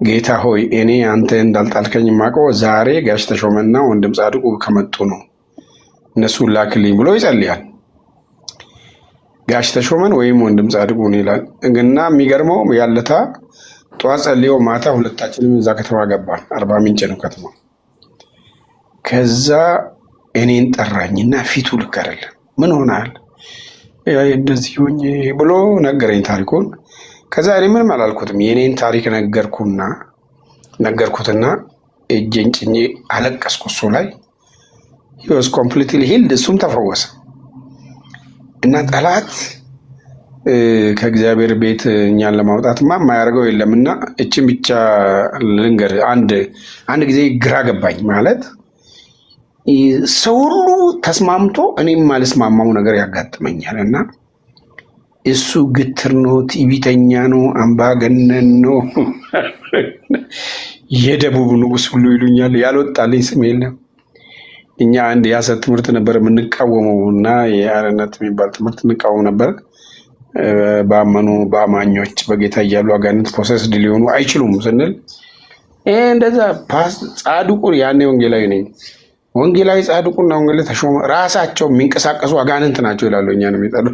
ጌታ ሆይ እኔ አንተ እንዳልጣልከኝ የማውቀው ዛሬ ጋሽ ተሾመና ወንድም ጻድቁ ከመጡ ነው፣ እነሱን ላክልኝ ብሎ ይጸልያል። ጋሽ ተሾመን ወይም ወንድም ጻድቁን ይላል። እና የሚገርመው ያለታ ጠዋት ጸልዮ ማታ ሁለታችንም እዛ ከተማ ገባን። አርባ ምንጭ ነው ከተማ። ከዛ እኔን ጠራኝና ፊቱ ልክ አይደለም፣ ምን ሆናል እንደዚህ ሆኜ ብሎ ነገረኝ ታሪኩን። ከዛ እኔ ምንም አላልኩትም። የኔን ታሪክ ነገርኩትና እጄን ጭኜ አለቀስኩ እሱ ላይ። he was completely healed፣ እሱም ተፈወሰ። እና ጠላት ከእግዚአብሔር ቤት እኛን ለማውጣትማ የማያደርገው የለም። እና እችን ብቻ ልንገር፣ አንድ ጊዜ ግራ ገባኝ። ማለት ሰው ሁሉ ተስማምቶ እኔም ማልስማማው ነገር ያጋጥመኛል። እና እሱ ግትር ነው፣ ትዕቢተኛ ነው፣ አምባገነን ነው፣ የደቡብ ንጉሥ ሁሉ ይሉኛል። ያልወጣልኝ ስም የለም። እኛ አንድ የሐሰት ትምህርት ነበር የምንቃወመው እና የአርነት የሚባል ትምህርት እንቃወም ነበር። በአመኑ በአማኞች በጌታ እያሉ አጋንንት ፕሮሰስድ ሊሆኑ አይችሉም ስንል እንደዛ ጻድቁ ያኔ ወንጌላዊ ነኝ። ወንጌላዊ ጻድቁና ወንጌላዊ ተሾመ ራሳቸው የሚንቀሳቀሱ አጋንንት ናቸው ይላሉ። እኛ ነው የሚጠሉ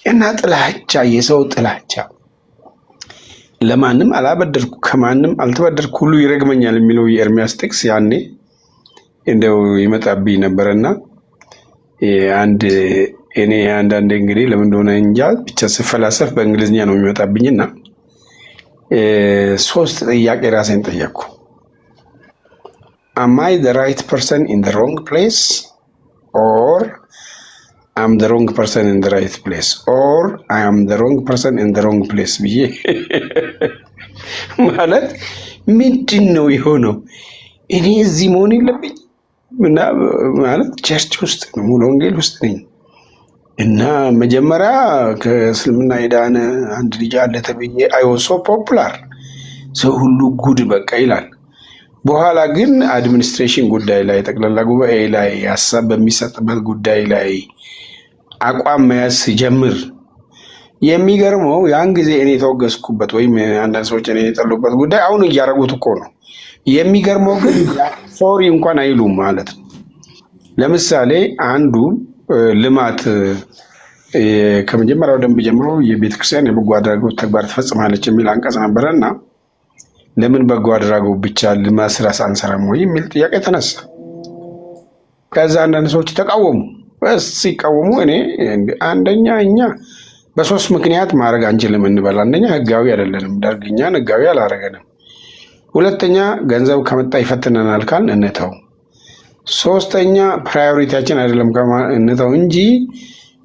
እና ጥላቻ፣ የሰው ጥላቻ ለማንም አላበደርኩ ከማንም አልተበደርኩ ሁሉ ይረግመኛል የሚለው የኤርሚያስ ጥቅስ ያኔ እንደው ይመጣብኝ ነበርና እኔ አንዳንዴ እንግዲህ ለምን እንደሆነ እንጃ ብቻ ስፈላሰፍ በእንግሊዝኛ ነው የሚመጣብኝና 3 ጥያቄ ራሴን ጠየቅኩ። am I the right person in the wrong place or I'm the wrong person in the right place or I am the wrong person in the wrong place ብዬ ማለት ምንድን ነው የሆነው? እኔ እዚህ መሆን የለብኝ ማለት ቸርች ውስጥ ነው፣ ሙሉ ወንጌል ውስጥ ነኝ። እና መጀመሪያ ከእስልምና የዳነ አንድ ልጅ አለ ተብዬ አይወሶ ፖፑላር ሰው ሁሉ ጉድ በቃ ይላል። በኋላ ግን አድሚኒስትሬሽን ጉዳይ ላይ ጠቅላላ ጉባኤ ላይ ሀሳብ በሚሰጥበት ጉዳይ ላይ አቋም መያዝ ሲጀምር የሚገርመው ያን ጊዜ እኔ የተወገዝኩበት ወይም አንዳንድ ሰዎች እኔ የጠሉበት ጉዳይ አሁን እያደረጉት እኮ ነው። የሚገርመው ግን ሶሪ እንኳን አይሉም ማለት ነው። ለምሳሌ አንዱ ልማት ከመጀመሪያው ደንብ ጀምሮ የቤተክርስቲያን የበጎ አድራጎት ተግባር ትፈጽማለች የሚል አንቀጽ ነበረና ለምን በጎ አድራጎት ብቻ ልማት ስራ አንሰራም ወይ የሚል ጥያቄ ተነሳ። ከዛ አንዳንድ ሰዎች ተቃወሙ። ሲቃወሙ እኔ አንደኛ እኛ በ3 ምክንያት ማድረግ አንችልም እንበል። አንደኛ ህጋዊ አይደለንም፣ ደርግ እኛን ህጋዊ አላደረገንም። ሁለተኛ ገንዘብ ከመጣ ይፈትነናል ካልን እንተው። ሶስተኛ ፕራዮሪቲያችን አይደለም እንተው እንጂ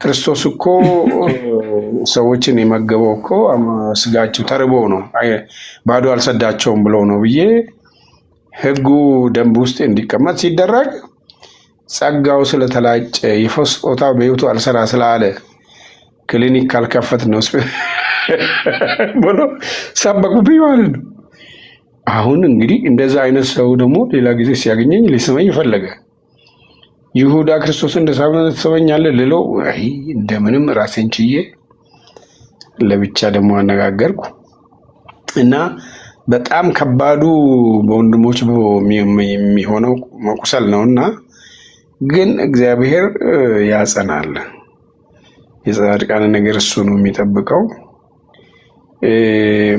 ክርስቶስ እኮ ሰዎችን የመገበው እኮ ስጋቸው ተርቦ ነው፣ ባዶ አልሰዳቸውም ብለው ነው ብዬ ህጉ ደንብ ውስጥ እንዲቀመጥ ሲደረግ ጸጋው ስለተላጨ የፈውስ ስጦታ በህይወቱ አልሰራ ስላለ ክሊኒክ ካልከፈት ነው ብሎ ሰበኩብኝ ማለት ነው። አሁን እንግዲህ እንደዛ አይነት ሰው ደግሞ ሌላ ጊዜ ሲያገኘኝ ሊስመኝ ፈለገ። ይሁዳ ክርስቶስ እንደሳመነ ትሰበኛለህ ልለው እንደምንም ራሴን ችዬ ለብቻ ደግሞ አነጋገርኩ እና በጣም ከባዱ በወንድሞች የሚሆነው መቁሰል ነው እና ግን እግዚአብሔር ያጸናል። የጻድቃን ነገር እሱ ነው የሚጠብቀው።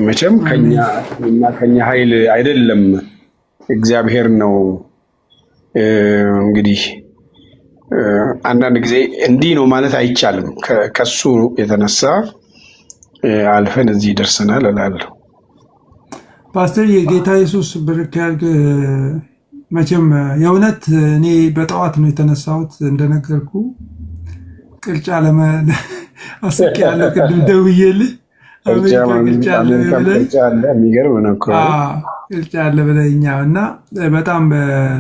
መቼም ከኛ ኃይል አይደለም፣ እግዚአብሔር ነው። እንግዲህ አንዳንድ ጊዜ እንዲህ ነው ማለት አይቻልም። ከሱ የተነሳ አልፈን እዚህ ደርሰናል እላለሁ። ፓስተር የጌታ ኢየሱስ ብርክ ያርግ። መቼም የእውነት እኔ በጠዋት ነው የተነሳሁት እንደነገርኩ ቅርጫ አስቄ ያለው ቅድም ደውዬልህ የሚገርም ነው እኮ ቅርጫ አለ ብለኸኛል እና በጣም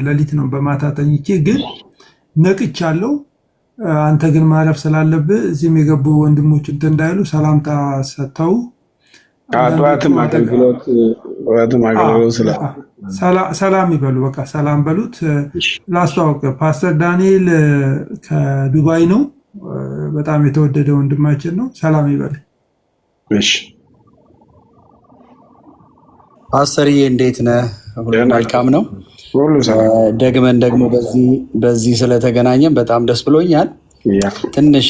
ሌሊት ነው በማታ ተኝቼ ግን ነቅቻለሁ። አንተ ግን ማረፍ ስላለብህ እዚህም የገቡ ወንድሞች እንትን እንዳይሉ ሰላምታ ሰጥተው ጠዋትም አገልግሎት ሰላም ይበሉ። በቃ ሰላም በሉት። ላስተዋወቅ፣ ፓስተር ዳንኤል ከዱባይ ነው። በጣም የተወደደ ወንድማችን ነው። ሰላም ይበል። ፓስተርዬ እንዴት ነህ? ሁሉ መልካም ነው? ደግመን ደግሞ በዚህ ስለተገናኘን በጣም ደስ ብሎኛል። ትንሽ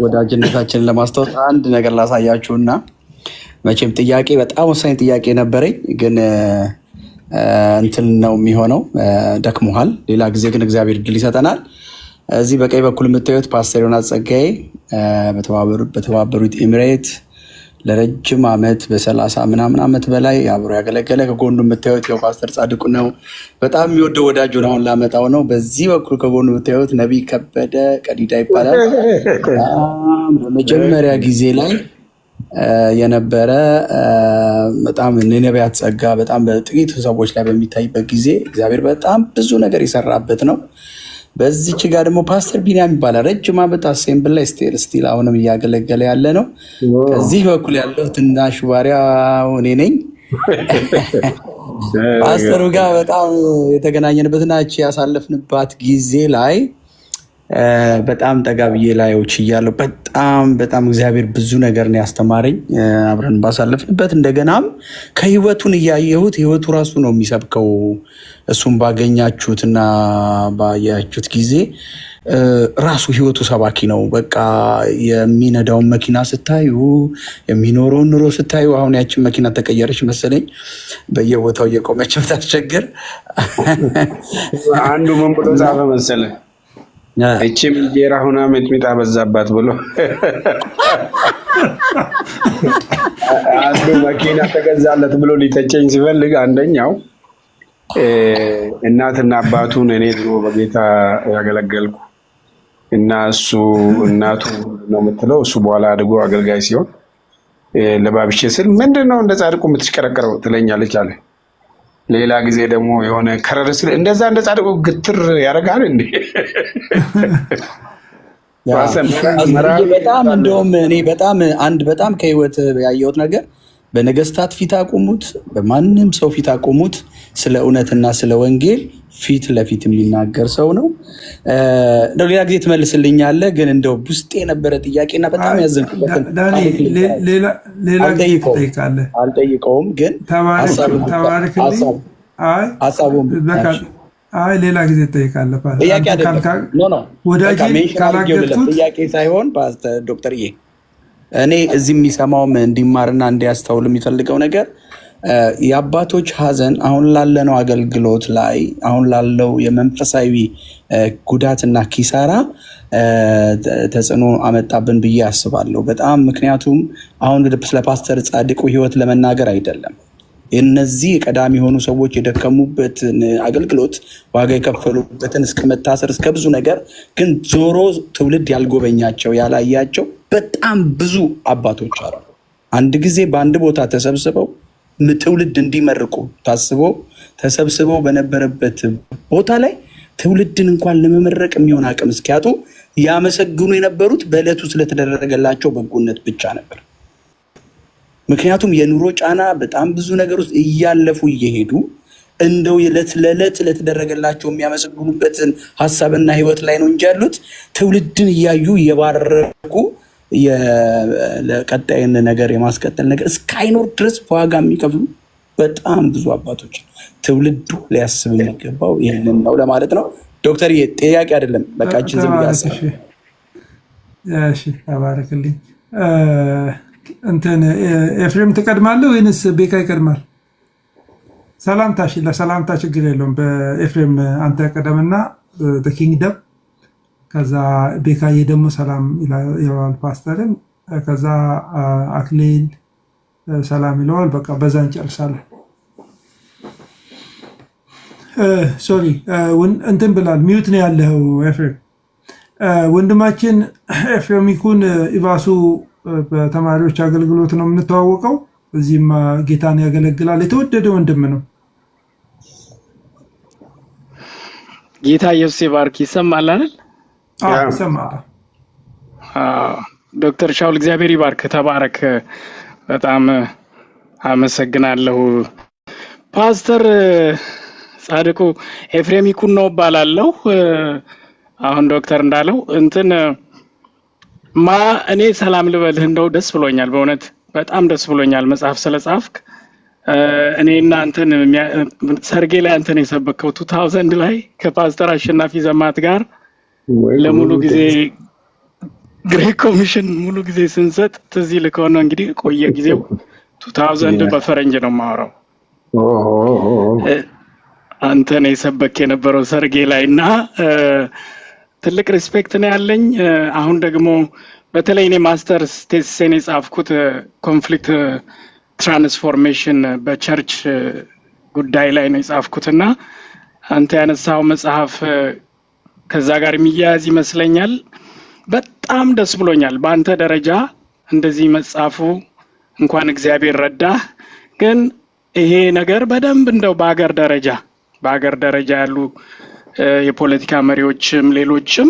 ወዳጅነታችንን ለማስታወስ አንድ ነገር ላሳያችሁና መቼም ጥያቄ በጣም ወሳኝ ጥያቄ ነበረኝ፣ ግን እንትን ነው የሚሆነው፣ ደክሞሃል። ሌላ ጊዜ ግን እግዚአብሔር እድል ይሰጠናል። እዚህ በቀኝ በኩል የምታዩት ፓስተር ዮናስ ጸጋዬ በተባበሩት ኤሚሬት ለረጅም ዓመት በ30 ምናምን ዓመት በላይ አብሮ ያገለገለ፣ ከጎኑ የምታዩት ያው ፓስተር ጻድቁ ነው። በጣም የሚወደው ወዳጁን አሁን ላመጣው ነው። በዚህ በኩል ከጎኑ የምታዩት ነቢይ ከበደ ቀዲዳ ይባላል። በመጀመሪያ ጊዜ ላይ የነበረ በጣም የነቢያት ጸጋ በጣም በጥቂት ሰዎች ላይ በሚታይበት ጊዜ እግዚአብሔር በጣም ብዙ ነገር የሰራበት ነው። በዚች ጋር ደግሞ ፓስተር ቢኒያም ይባላል። ረጅም ዓመት አሴምብል ላይ ስቲል አሁንም እያገለገለ ያለ ነው። ከዚህ በኩል ያለው ትናሹ ባሪያው እኔ ነኝ። ፓስተሩ ጋር በጣም የተገናኘንበትና ያሳለፍንባት ጊዜ ላይ በጣም ጠጋ ብዬ ላዮች እያለሁ በጣም እግዚአብሔር ብዙ ነገር ነው ያስተማረኝ አብረን ባሳለፍንበት። እንደገናም ከህይወቱን እያየሁት ህይወቱ ራሱ ነው የሚሰብከው። እሱም ባገኛችሁትና ባያችሁት ጊዜ ራሱ ህይወቱ ሰባኪ ነው። በቃ የሚነዳውን መኪና ስታዩ፣ የሚኖረውን ኑሮ ስታዩ፣ አሁን ያችን መኪና ተቀየረች መሰለኝ በየቦታው እየቆመች ታስቸግር። አንዱ ምን ብሎ ጻፈ መሰለህ? እቺም እንጀራ ሆና ሚጥሚጣ በዛባት ብሎ አንዱ መኪና ተገዛለት ብሎ ሊተቸኝ ሲፈልግ አንደኛው እናትና አባቱን እኔ ድሮ በጌታ ያገለገልኩ እና እሱ እናቱ ነው የምትለው፣ እሱ በኋላ አድጎ አገልጋይ ሲሆን ለባብሼ ስል ምንድነው እንደ ጻድቁ የምትሽከረከረው ትለኛለች አለ። ሌላ ጊዜ ደግሞ የሆነ ከረር ስል እንደዛ እንደ ጻድቁ ግትር ያደርጋል እንዴ? በጣም እንደውም እኔ በጣም ከህይወት ያየሁት ነገር በነገስታት ፊት አቁሙት፣ በማንም ሰው ፊት አቁሙት። ስለ እውነትና ስለ ወንጌል ፊት ለፊት የሚናገር ሰው ነው። እንደው ሌላ ጊዜ ትመልስልኛለህ፣ ግን እንደው ውስጤ የነበረ ጥያቄና በጣም ያዘንኩበትን አልጠይቀውም፣ ግን ሀሳቡን ሌላ ጊዜ ትጠይቃለህ። ጥያቄ ሳይሆን ዶክተርዬ እኔ እዚህ የሚሰማውም እንዲማርና እንዲያስተውል የሚፈልገው ነገር የአባቶች ሀዘን አሁን ላለነው አገልግሎት ላይ አሁን ላለው የመንፈሳዊ ጉዳትና ኪሳራ ተጽዕኖ አመጣብን ብዬ አስባለሁ በጣም። ምክንያቱም አሁን ስለ ፓስተር ጻድቁ ህይወት ለመናገር አይደለም። እነዚህ ቀዳሚ የሆኑ ሰዎች የደከሙበትን አገልግሎት ዋጋ የከፈሉበትን እስከ መታሰር እስከ ብዙ ነገር ግን ዞሮ ትውልድ ያልጎበኛቸው ያላያቸው በጣም ብዙ አባቶች አሉ። አንድ ጊዜ በአንድ ቦታ ተሰብስበው ትውልድ እንዲመርቁ ታስበው ተሰብስበው በነበረበት ቦታ ላይ ትውልድን እንኳን ለመመረቅ የሚሆን አቅም እስኪያጡ ያመሰግኑ የነበሩት በዕለቱ ስለተደረገላቸው በጎነት ብቻ ነበር። ምክንያቱም የኑሮ ጫና በጣም ብዙ ነገር ውስጥ እያለፉ እየሄዱ እንደው የዕለት ለዕለት ለተደረገላቸው የሚያመሰግኑበትን ሀሳብና ህይወት ላይ ነው እንጂ ያሉት ትውልድን እያዩ እየባረኩ ለቀጣይን ነገር የማስቀጠል ነገር እስካይኖር ድረስ ዋጋ የሚከፍሉ በጣም ብዙ አባቶች ትውልዱ ሊያስብ የሚገባው ይህንን ነው ለማለት ነው። ዶክተር ጥያቄ አይደለም፣ በቃችን ዝም ያስብ። ተባረክልኝ። እንትን ኤፍሬም ትቀድማለህ ወይንስ ቤካ ይቀድማል? ሰላምታ ለሰላምታ ችግር የለውም። በኤፍሬም አንተ ቀደምና ኪንግደም፣ ከዛ ቤካዬ ደግሞ ሰላም ይለዋል ፓስተርን። ከዛ አክሊል ሰላም ይለዋል። በቃ በዛ እንጨርሳለን። ሶሪ እንትን ብላል። ሚዩት ነው ያለው ኤፍሬም። ወንድማችን ኤፍሬም ይኩን ኢቫሱ በተማሪዎች አገልግሎት ነው የምንተዋወቀው። እዚህም ጌታን ያገለግላል። የተወደደ ወንድም ነው። ጌታ ኢየሱስ ይባርክ። ይሰማል አይደል? ይሰማል። ዶክተር ሻውል እግዚአብሔር ይባርክ። ተባረክ። በጣም አመሰግናለሁ። ፓስተር ጻድቁ ኤፍሬም ይኩን ነው እባላለሁ። አሁን ዶክተር እንዳለው እንትን እኔ ሰላም ልበልህ፣ እንደው ደስ ብሎኛል፣ በእውነት በጣም ደስ ብሎኛል መጽሐፍ ስለጻፍክ። እኔ እና አንተን ሰርጌ ላይ አንተን የሰበከው 2000 ላይ ከፓስተር አሸናፊ ዘማት ጋር ለሙሉ ጊዜ ግሬት ኮሚሽን ሙሉ ጊዜ ስንሰጥ ትዝ ይልህ ከሆነ እንግዲህ ቆየ ጊዜው 2000 በፈረንጅ ነው የማወራው። አንተን የሰበክ የነበረው ሰርጌ ላይ እና ትልቅ ሪስፔክት ነው ያለኝ። አሁን ደግሞ በተለይ እኔ ማስተርስ ቴሲሴን የጻፍኩት ኮንፍሊክት ትራንስፎርሜሽን በቸርች ጉዳይ ላይ ነው የጻፍኩትና አንተ ያነሳው መጽሐፍ ከዛ ጋር የሚያያዝ ይመስለኛል። በጣም ደስ ብሎኛል በአንተ ደረጃ እንደዚህ መጻፉ። እንኳን እግዚአብሔር ረዳህ። ግን ይሄ ነገር በደንብ እንደው በአገር ደረጃ ያሉ የፖለቲካ መሪዎችም ሌሎችም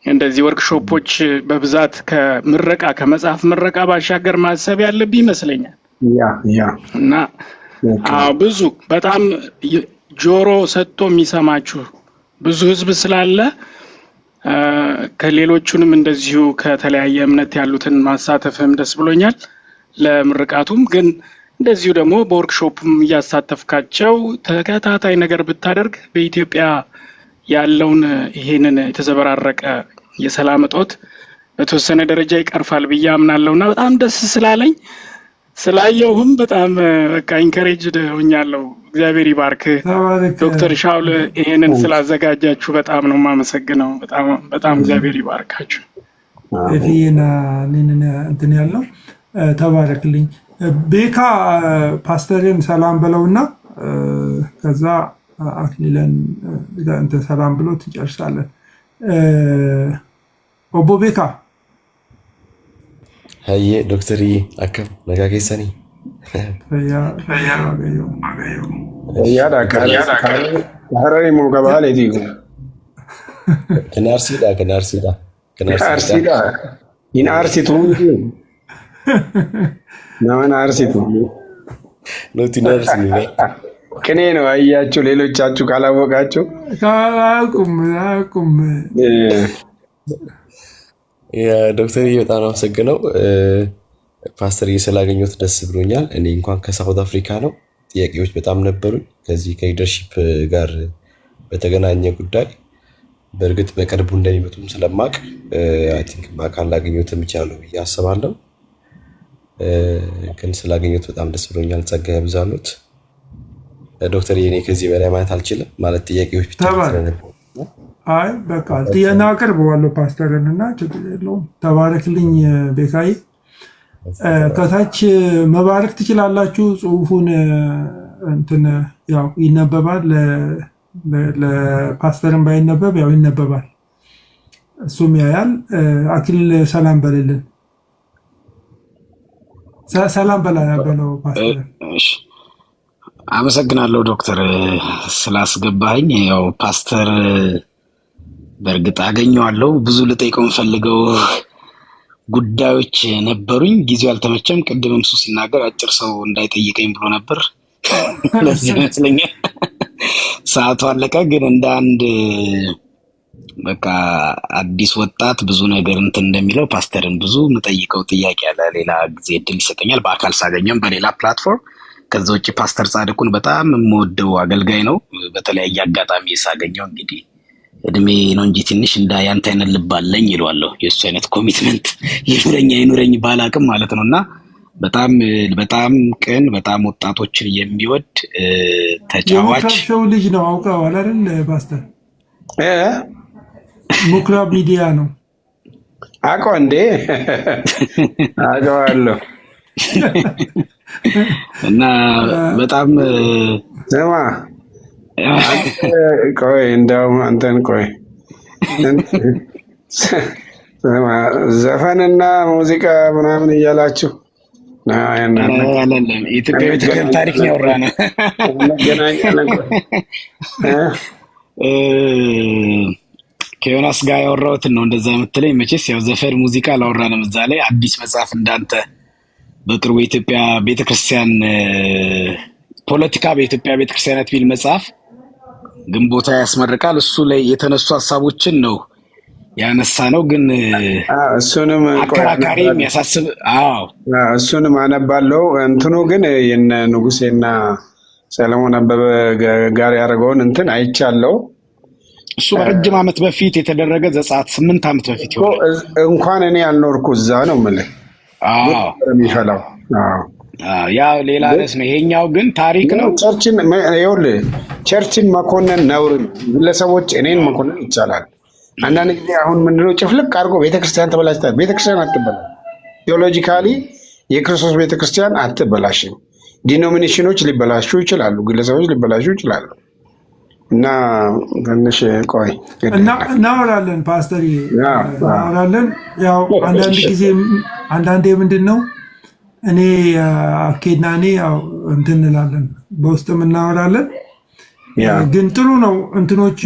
እንደዚህ ወርክሾፖች በብዛት ከመጽሐፍ ምረቃ ባሻገር ማሰብ ያለብህ ይመስለኛል። እና ብዙ በጣም ጆሮ ሰጥቶ የሚሰማችሁ ብዙ ህዝብ ስላለ ከሌሎቹንም እንደዚሁ ከተለያየ እምነት ያሉትን ማሳተፍም ደስ ብሎኛል። ለምርቃቱም ግን እንደዚሁ ደግሞ በወርክሾፕም እያሳተፍካቸው ተከታታይ ነገር ብታደርግ በኢትዮጵያ ያለውን ይሄንን የተዘበራረቀ የሰላም እጦት በተወሰነ ደረጃ ይቀርፋል ብዬ አምናለሁና በጣም ደስ ስላለኝ ስላየሁም በጣም በቃ ኢንከሬጅድ ሆኛለሁ። እግዚአብሔር ይባርክ። ዶክተር ሻውል ይሄንን ስላዘጋጃችሁ በጣም ነው የማመሰግነው። በጣም እግዚአብሔር ይባርካችሁ። እፊና እንትን ያለው ተባረክልኝ። ቤካ ፓስተርን ሰላም በለውና ከዛ አክሊለን እንትን ሰላም ብሎ ትጨርሳለን። ኦቦ ቤካ ሀዬ ዶክተር አከም ነጋጌሰኒ ሀረሪ ሞገባል ከናርሲዳ ኢንአርሲቱ ነመን አርሲቱ ኖቲናርሲ ቅኔ ነው። አያችሁ ሌሎቻችሁ ካላወቃችሁ አቁም። ዶክተር በጣም አመሰግነው። ፓስተር ስላገኘሁት ደስ ብሎኛል። እኔ እንኳን ከሳውት አፍሪካ ነው። ጥያቄዎች በጣም ነበሩኝ ከዚህ ከሊደርሺፕ ጋር በተገናኘ ጉዳይ። በእርግጥ በቅርቡ እንደሚመጡም ስለማቅ አይ ቲንክ በአካል ላገኘሁትም እችላለሁ ብዬ አስባለሁ። ግን ስላገኘሁት በጣም ደስ ብሎኛል። ጸጋ ያብዛሉት ዶክተር። እኔ ከዚህ በላይ ማለት አልችልም። ማለት ጥያቄዎች ብቻ ስለነበሩ አይ በቃ ጥያቄ አቀርበዋለሁ ፓስተርን እና ችግር የለውም። ተባረክልኝ ቤካይ። ከታች መባረክ ትችላላችሁ። ጽሁፉን እንትን ያው ይነበባል። ለፓስተርን ባይነበብ ያው ይነበባል፣ እሱም ያያል። አክሊል ሰላም በልልን። ሰላም በለው ፓስተር። አመሰግናለሁ ዶክተር ስላስገባኝ። ያው ፓስተር በእርግጥ አገኘዋለሁ። ብዙ ልጠይቀው የምፈልገው ጉዳዮች ነበሩኝ፣ ጊዜው አልተመቸም። ቅድምም እሱ ሲናገር አጭር ሰው እንዳይጠይቀኝ ብሎ ነበር። ለዚህ ይመስለኛል ሰዓቱ አለቀ። ግን እንደ አንድ በቃ አዲስ ወጣት ብዙ ነገር እንትን እንደሚለው ፓስተርን ብዙ የምጠይቀው ጥያቄ አለ። ሌላ ጊዜ እድል ይሰጠኛል በአካል ሳገኘም በሌላ ፕላትፎርም። ከዛ ውጭ ፓስተር ጻድቁን በጣም የምወደው አገልጋይ ነው። በተለያየ አጋጣሚ ሳገኘው እንግዲህ እድሜ ነው እንጂ ትንሽ ያንተ አይነት ልብ አለኝ ይለዋለሁ። የእሱ አይነት ኮሚትመንት ይኑረኝ ባላቅም ማለት ነው። እና በጣም ቅን፣ በጣም ወጣቶችን የሚወድ ተጫዋች ሰው ልጅ ነው። አውቀዋል አይደል ፓስተር? ምኩራብ ሚዲያ ነው። አውቀው እንዴ አውቀዋለሁ። እና በጣም ስማ ቆይ እንደውም አንተን ቆይ ስማ ዘፈንና ሙዚቃ ምናምን እያላችሁ ኢትዮጵያ ቤተክርስቲያን ታሪክ ነው ያወራነው። ከዮናስ ጋር ያወራሁትን ነው እንደዛ የምትለኝ። መቼስ ያው ዘፈን ሙዚቃ አላወራንም እዛ ላይ። አዲስ መጽሐፍ እንዳንተ በቅርቡ የኢትዮጵያ ቤተክርስቲያን ፖለቲካ በኢትዮጵያ ቤተክርስቲያናት የሚል መጽሐፍ ግንቦት ያስመርቃል። እሱ ላይ የተነሱ ሀሳቦችን ነው ያነሳ ነው። ግን እሱንም አከራካሪ የሚያሳስብ እሱንም አነባለሁ። እንትኑ ግን የነ ንጉሴና ሰለሞን አበበ ጋር ያደረገውን እንትን አይቻለው። እሱ በረጅም ዓመት በፊት የተደረገ ዘጸአት 8 ዓመት በፊት ይሆናል። እንኳን እኔ ያልኖርኩ እዛ ነው የምልህ የሚፈላው። ያ ሌላ ርዕስ ነው። ይሄኛው ግን ታሪክ ነው። ቸርችን መኮንን ነውር ነው። ግለሰቦች እኔን መኮንን ይቻላል። አንዳንድ ጊዜ አሁን ምንድነው ጭፍልቅ አድርጎ ቤተክርስቲያን ተበላሽታል። ቤተክርስቲያን አትበላሽ። ቴዎሎጂካሊ የክርስቶስ ቤተክርስቲያን አትበላሽም። ዲኖሚኔሽኖች ሊበላሹ ይችላሉ፣ ግለሰቦች ሊበላሹ ይችላሉ። እና ትንሽ ቆይ እናወራለን፣ ፓስተር እናወራለን። ያው አንዳንድ ጊዜ አንዳንዴ ምንድን ነው እኔ አኬና እኔ ያው እንትን እንላለን፣ በውስጥም እናወራለን። ግን ጥሩ ነው እንትኖች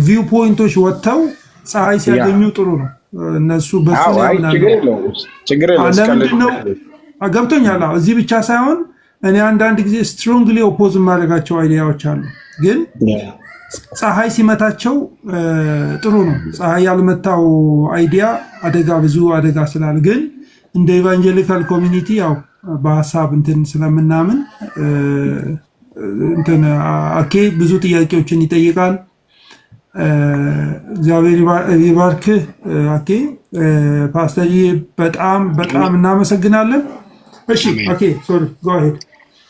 ቪው ፖይንቶች ወጥተው ፀሐይ ሲያገኙ ጥሩ ነው። እነሱ ለምንድን ነው ገብቶኛል። እዚህ ብቻ ሳይሆን እኔ አንዳንድ ጊዜ ስትሮንግሊ ኦፖዝ የማደርጋቸው አይዲያዎች አሉ። ግን ፀሐይ ሲመታቸው ጥሩ ነው። ፀሐይ ያልመታው አይዲያ ብዙ አደጋ ስላለ ግን እንደ ኢቫንጀሊካል ኮሚኒቲ ያው በሀሳብ እንትን ስለምናምን እንትን አኬ ብዙ ጥያቄዎችን ይጠይቃል። እግዚአብሔር ይባርክህ አኬ። ፓስተር በጣም በጣም እናመሰግናለን። እሺ ኦኬ ሶሪ ጎ አሄድ።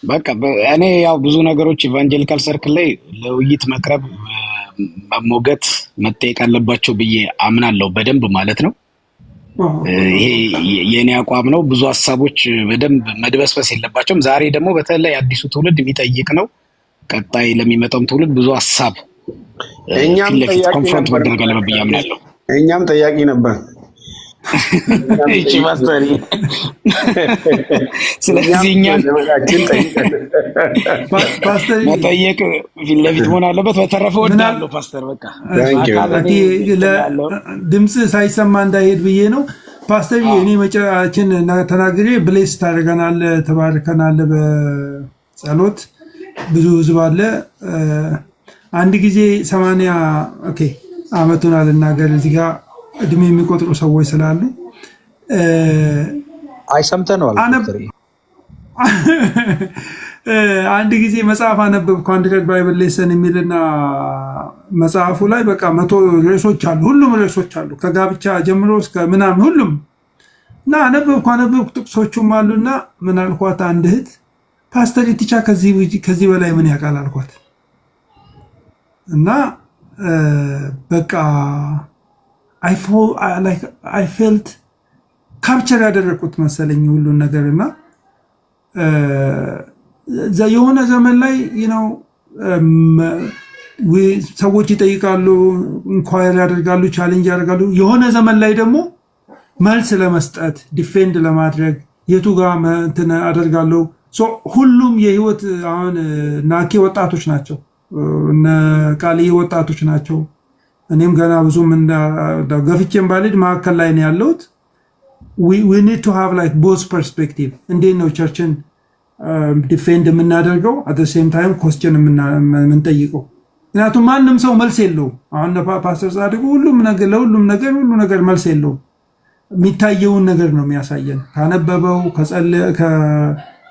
በቃ እኔ ያው ብዙ ነገሮች ኢቫንጀሊካል ሰርክል ላይ ለውይይት መቅረብ መሞገት መጠየቅ አለባቸው ብዬ አምናለሁ፣ በደንብ ማለት ነው። ይሄ የኔ አቋም ነው። ብዙ ሀሳቦች በደንብ መድበስበስ የለባቸውም። ዛሬ ደግሞ በተለይ አዲሱ ትውልድ የሚጠይቅ ነው። ቀጣይ ለሚመጣውም ትውልድ ብዙ ሀሳብ እኛም ኮንፍሮንት መደረግ አለበት ብዬ አምናለሁ። እኛም ጠያቂ ነበር። እቺ ማስተሪ ስለዚህ እኛም መጠየቅ ፊት ለፊት መሆን አለበት። በተረፈ ወዳለው ፓስተር በቃ ድምፅ ሳይሰማ እንዳይሄድ ብዬ ነው። ፓስተር እኔ መጨረሻችን ተናግሬ ብሌስ ታደርገናለህ፣ ተባርከናል በጸሎት ብዙ ህዝብ አለ። አንድ ጊዜ 80 ዓመቱን አልናገር እዚህ ጋር እድሜ የሚቆጥሩ ሰዎች ስላሉ አይሰምተነዋል። አንድ ጊዜ መጽሐፍ አነበብኩ፣ 100 ባይብል ሌሰን የሚልና መጽሐፉ ላይ በቃ 100 ርዕሶች አሉ። ሁሉም ርዕሶች አሉ ከጋብቻ ጀምሮ እስከ ምናምን ሁሉም እና አነበብኩ ጥቅሶቹም አሉና ምን አልኳት፣ አንድ እህት ፓስተር ኢቲቻ ከዚህ በላይ ምን ያውቃል አልኳት። እና በቃ አይ ፌልት ካፕቸር ያደረግኩት መሰለኝ ሁሉን ነገር። እና የሆነ ዘመን ላይ ነው ሰዎች ይጠይቃሉ፣ ኢንኳየር ያደርጋሉ፣ ቻሌንጅ ያደርጋሉ። የሆነ ዘመን ላይ ደግሞ መልስ ለመስጠት ዲፌንድ ለማድረግ የቱ ጋር እንትን አደርጋለሁ። ሁሉም የህይወት አሁን ናኬ ወጣቶች ናቸው፣ እነ ቃልዬ ወጣቶች ናቸው። እኔም ገና ብዙም ገፍቼም ባልሄድ መካከል ላይ ነው ያለሁት። we need to have like both perspective። እንዴት ነው ቸርችን ዲፌንድ የምናደርገው at the same time ኮስችን የምንጠይቀው? ምክንያቱም ማንም ሰው መልስ የለውም። አሁን ፓስተር ጻድቁ ሁሉ ነገር መልስ የለውም። የሚታየውን ነገር ነው የሚያሳየን፣ ካነበበው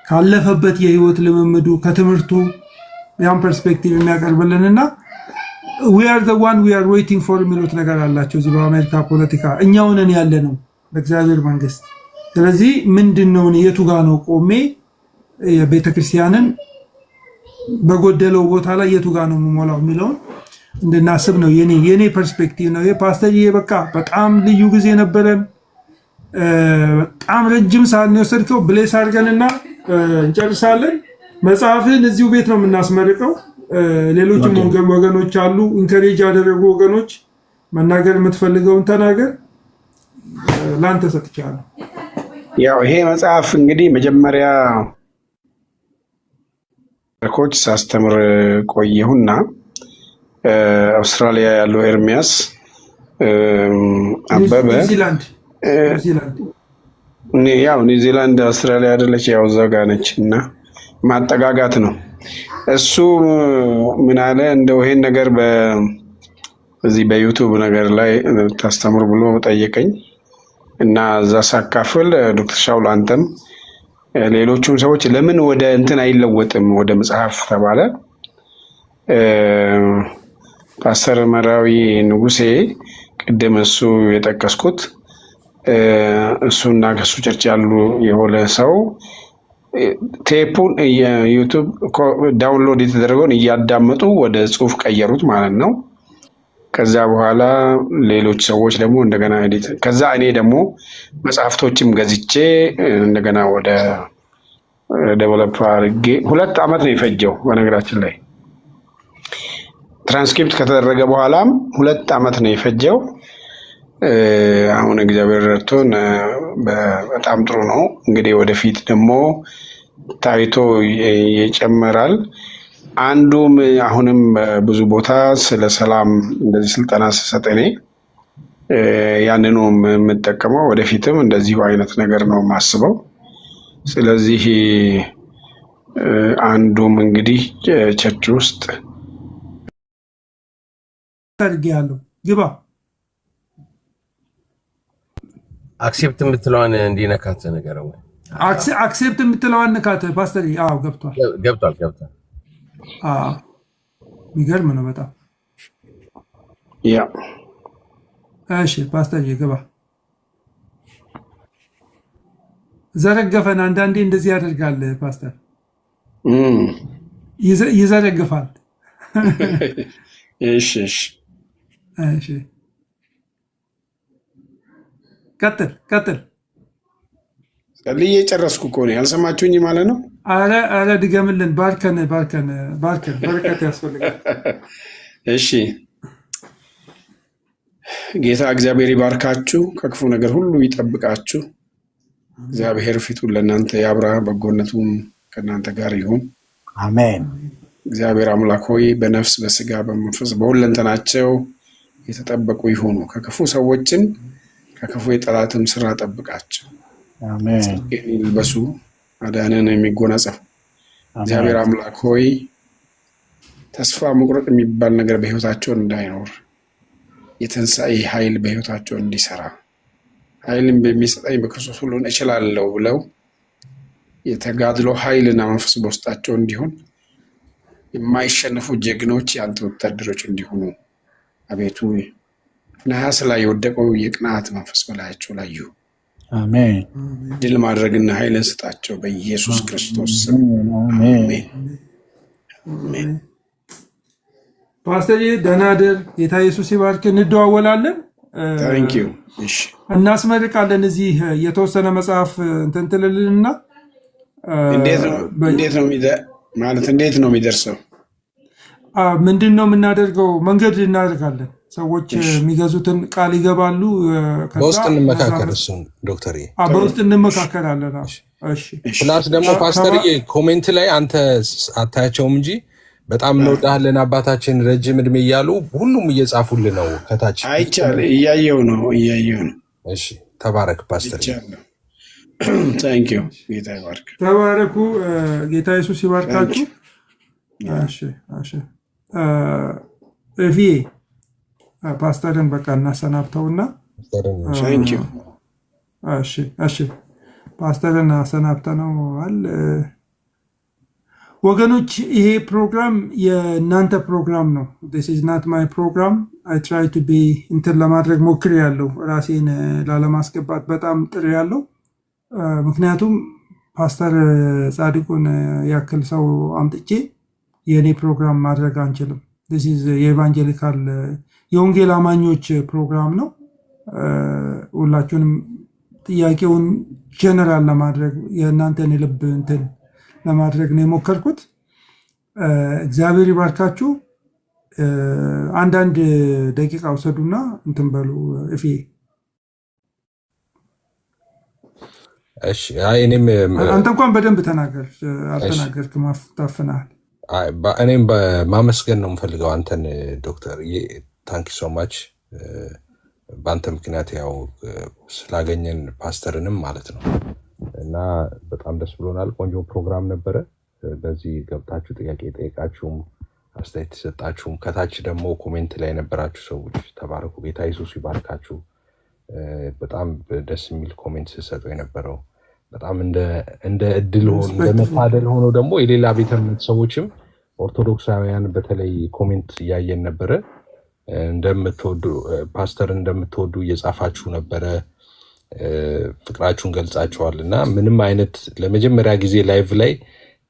ካለፈበት የህይወት ልምምዱ ከትምህርቱ ያን ፐርስፔክቲቭ የሚያቀርብልንና we are the one we are waiting for የሚሉት ነገር አላቸው እዚህ በአሜሪካ ፖለቲካ። እኛው ነን ያለ ነው በእግዚአብሔር መንግስት። ስለዚህ ምንድነው የቱ ጋር ነው ቆሜ የቤተክርስቲያንን በጎደለው ቦታ ላይ የቱ ጋር ነው የምሞላው የሚለውን እንድናስብ ነው የኔ ፐርስፔክቲቭ ነው። ፓስተርዬ በቃ በጣም ልዩ ጊዜ ነበረን። በጣም ረጅም ሰዓት ነው የወሰድከው። ብሌስ አድርገንና እንጨርሳለን። መጽሐፍን እዚሁ ቤት ነው የምናስመርቀው። ሌሎችም ወገኖች አሉ፣ ኢንከሬጅ ያደረጉ ወገኖች። መናገር የምትፈልገውን ተናገር። ላንተ ሰጥቻለሁ። ያው ይሄ መጽሐፍ እንግዲህ መጀመሪያ ኮች ሳስተምር ቆየሁና አውስትራሊያ ያለው ኤርሚያስ አበበ ያው ኒውዚላንድ አውስትራሊያ አይደለች፣ ያው እዛ ጋ ነች እና ማጠጋጋት ነው። እሱ ምን አለ እንደው ይሄን ነገር በዚህ በዩቲዩብ ነገር ላይ ታስተምር ብሎ ጠየቀኝ እና እዛ ሳካፍል ዶክተር ሻውል አንተም ሌሎቹም ሰዎች ለምን ወደ እንትን አይለወጥም ወደ መጽሐፍ ተባለ። ፓስተር መራዊ ንጉሴ ቅድም እሱ የጠቀስኩት እሱና ከሱ ቸርች ያሉ የሆነ ሰው ቴፑን ዩቲዩብ ዳውንሎድ የተደረገውን እያዳመጡ ወደ ጽሁፍ ቀየሩት ማለት ነው። ከዛ በኋላ ሌሎች ሰዎች ደግሞ እንደገና ከዛ እኔ ደግሞ መጽሐፍቶችም ገዝቼ እንደገና ወደ ዴቨሎፕ አድርጌ 2 ዓመት ነው የፈጀው። በነገራችን ላይ ትራንስክሪፕት ከተደረገ በኋላም 2 ዓመት ነው የፈጀው። አሁን እግዚአብሔር ረድቶን በጣም ጥሩ ነው። እንግዲህ ወደፊት ደግሞ ታይቶ ይጨመራል። አንዱም አሁንም ብዙ ቦታ ስለ ሰላም እንደዚህ ስልጠና ስሰጥ እኔ ያንኑ የምጠቀመው ወደፊትም እንደዚሁ አይነት ነገር ነው የማስበው። ስለዚህ አንዱም እንግዲህ ቸርች ውስጥ ታርጊያለሁ ግባ አክሴፕት የምትለዋን እንዲነካት ነገር ነው። አክሴፕት የምትለዋን ነካት ፓስተር። አዎ ገብቷል። የሚገርም ነው በጣም። ያ እሺ ፓስተር ግባ። ዘረገፈን። አንዳንዴ እንደዚህ ያደርጋል ፓስተር፣ ይዘረግፋል። እሺ ቀጥል። ጸልዬ ጨረስኩ እኮ ነው። ያልሰማችሁኝ ማለት ነው። አረ ድገምልን። ባርከን በረከት ያስፈልጋል። እሺ ጌታ እግዚአብሔር ይባርካችሁ፣ ከክፉ ነገር ሁሉ ይጠብቃችሁ። እግዚአብሔር ፊቱን ለእናንተ ያብራ፣ በጎነቱም ከእናንተ ጋር ይሁን። አሜን። እግዚአብሔር አምላክ ሆይ በነፍስ በስጋ በመንፈስ በሁለንተናቸው የተጠበቁ ይሁኑ። ከክፉ ሰዎችም ከክፉ የጠላትም ስራ ጠብቃቸው። አሜን። ይልበሱ አዳንን የሚጎናጸፉ። እግዚአብሔር አምላክ ሆይ ተስፋ መቁረጥ የሚባል ነገር በህይወታቸው እንዳይኖር፣ የትንሣኤ ኃይል በህይወታቸው እንዲሰራ፣ ኃይልን በሚሰጠኝ በክርስቶስ ሁሉን እችላለሁ ብለው የተጋድሎ ኃይልና መንፈስ በውስጣቸው እንዲሆን፣ የማይሸነፉ ጀግኖች የአንተ ወታደሮች እንዲሆኑ አቤቱ ነሐስ ላይ የወደቀው የቅንዓት መንፈስ በላያቸው ላይ ይሁን። አሜን። ድል ማድረግና ኃይልን ስጣቸው በኢየሱስ ክርስቶስ ስም አሜን። ፓስተር ደህና ደር። ጌታ ኢየሱስ ይባርክ። እንደዋወላለን። ታንኪዩ። እሺ እናስመርቃለን። እዚህ የተወሰነ መጽሐፍ እንትን ትልልንና እንዴት ነው የሚደርሰው? ምንድን ነው የምናደርገው? መንገድ እናደርጋለን። ሰዎች የሚገዙትን ቃል ይገባሉ። በውስጥ እንመካከር። እሱን ዶክተር በውስጥ እንመካከራለን። ፕላስ ደግሞ ፓስተርዬ ኮሜንት ላይ አንተ አታያቸውም እንጂ በጣም እንወዳለን አባታችን ረጅም እድሜ እያሉ ሁሉም እየጻፉልን ነው ከታች። አይቻል እያየው ነው። እሺ ተባረክ ፓስተር። ታንኪዩ። ጌታ ይባርክ። ተባረኩ። ጌታ ኢየሱስ ይባርካችሁ። እፊዬ ፓስተርን በቃ እናሰናብተውና ፓስተርን አሰናብተነዋል። ወገኖች ይሄ ፕሮግራም የእናንተ ፕሮግራም ነው። ዲስ ኢዝ ናት ማይ ፕሮግራም። አይ ትራይ ቱ ቢ እንትን ለማድረግ ሞክር ያለው ራሴን ላለማስገባት በጣም ጥር ያለው ምክንያቱም ፓስተር ጻድቁን ያክል ሰው አምጥቼ የእኔ ፕሮግራም ማድረግ አንችልም። የኤቫንጀሊካል የወንጌል አማኞች ፕሮግራም ነው። ሁላችሁንም ጥያቄውን ጀነራል ለማድረግ የእናንተን የልብ እንትን ለማድረግ ነው የሞከርኩት። እግዚአብሔር ይባርካችሁ። አንዳንድ ደቂቃ ውሰዱና እንትን በሉ። እፊ እኔም አንተ እንኳን በደንብ ተናገር፣ አልተናገርክም፣ ታፍነሃል። እኔም ማመስገን ነው የምፈልገው አንተን ዶክተር ታንኪ ሶ ማች። በአንተ ምክንያት ያው ስላገኘን ፓስተርንም ማለት ነው እና በጣም ደስ ብሎናል። ቆንጆ ፕሮግራም ነበረ። በዚህ ገብታችሁ ጥያቄ ጠየቃችሁም አስተያየት የሰጣችሁም ከታች ደግሞ ኮሜንት ላይ የነበራችሁ ሰዎች ተባረኩ። ጌታ ኢየሱስ ይባርካችሁ። በጣም ደስ የሚል ኮሜንት ሲሰጡ የነበረው በጣም እንደ እድል ሆኖ እንደመታደል ሆኖ ደግሞ የሌላ ቤተ እምነት ሰዎችም ኦርቶዶክሳውያን በተለይ ኮሜንት እያየን ነበረ። እንደምትወዱ ፓስተር እንደምትወዱ እየጻፋችሁ ነበረ። ፍቅራችሁን ገልጻችኋል እና ምንም አይነት ለመጀመሪያ ጊዜ ላይቭ ላይ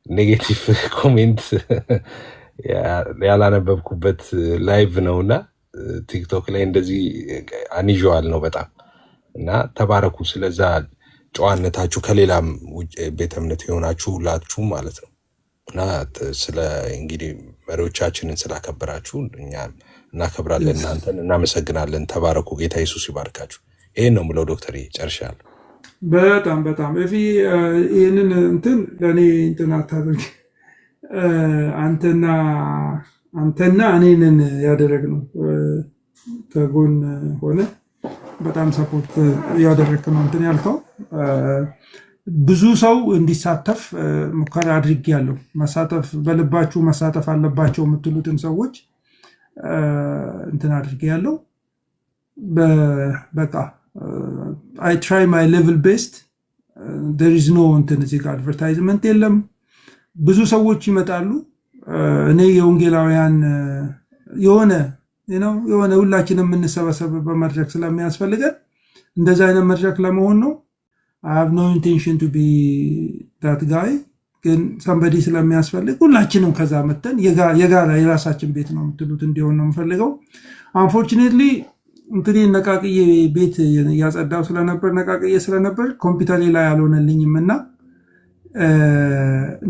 ኔጌቲቭ ኮሜንት ያላነበብኩበት ላይቭ ነውና ቲክቶክ ላይ እንደዚህ አንይዋል ነው በጣም እና ተባረኩ። ስለዛ ጨዋነታችሁ ከሌላም ቤተ እምነት የሆናችሁ ሁላችሁ ማለት ነው እና ስለ እንግዲህ መሪዎቻችንን ስላከበራችሁ እኛም እናከብራለን፣ እናንተን እናመሰግናለን። ተባረኩ። ጌታ ኢየሱስ ይባርካችሁ። ይሄን ነው የምለው ዶክተር ጨርሻለሁ። በጣም በጣም እፊ ይህንን እንትን ለእኔ እንትን አታደርግ። አንተና እኔንን ያደረግነው ከጎን ሆነ በጣም ሰፖርት ያደረግ ነው እንትን ያልከው። ብዙ ሰው እንዲሳተፍ ሙከራ አድርጌያለሁ። መሳተፍ በልባችሁ መሳተፍ አለባቸው የምትሉትን ሰዎች እንትን አድርጌያለሁ። በቃ አይ ትራይ ማይ ሌቭል ቤስት። ዜር ኢዝ ኖ እንትን እዚህ ጋር አድቨርታይዝመንት የለም። ብዙ ሰዎች ይመጣሉ። እኔ የወንጌላውያን የሆነ ሁላችንም የምንሰበሰብበት መድረክ ስለሚያስፈልገን እንደዚህ አይነት መድረክ ለመሆን ነው። I have no intention to be that guy። ግን ሰንበዲ ስለሚያስፈልግ ሁላችንም ከዛ መተን የጋራ የራሳችን ቤት ነው የምትሉት እንዲሆን ነው የምፈልገው። አንፎርቹኔትሊ እንግዲህ ነቃቅዬ ቤት እያጸዳው ስለነበር ኮምፒውተር ላይ አልሆነልኝም እና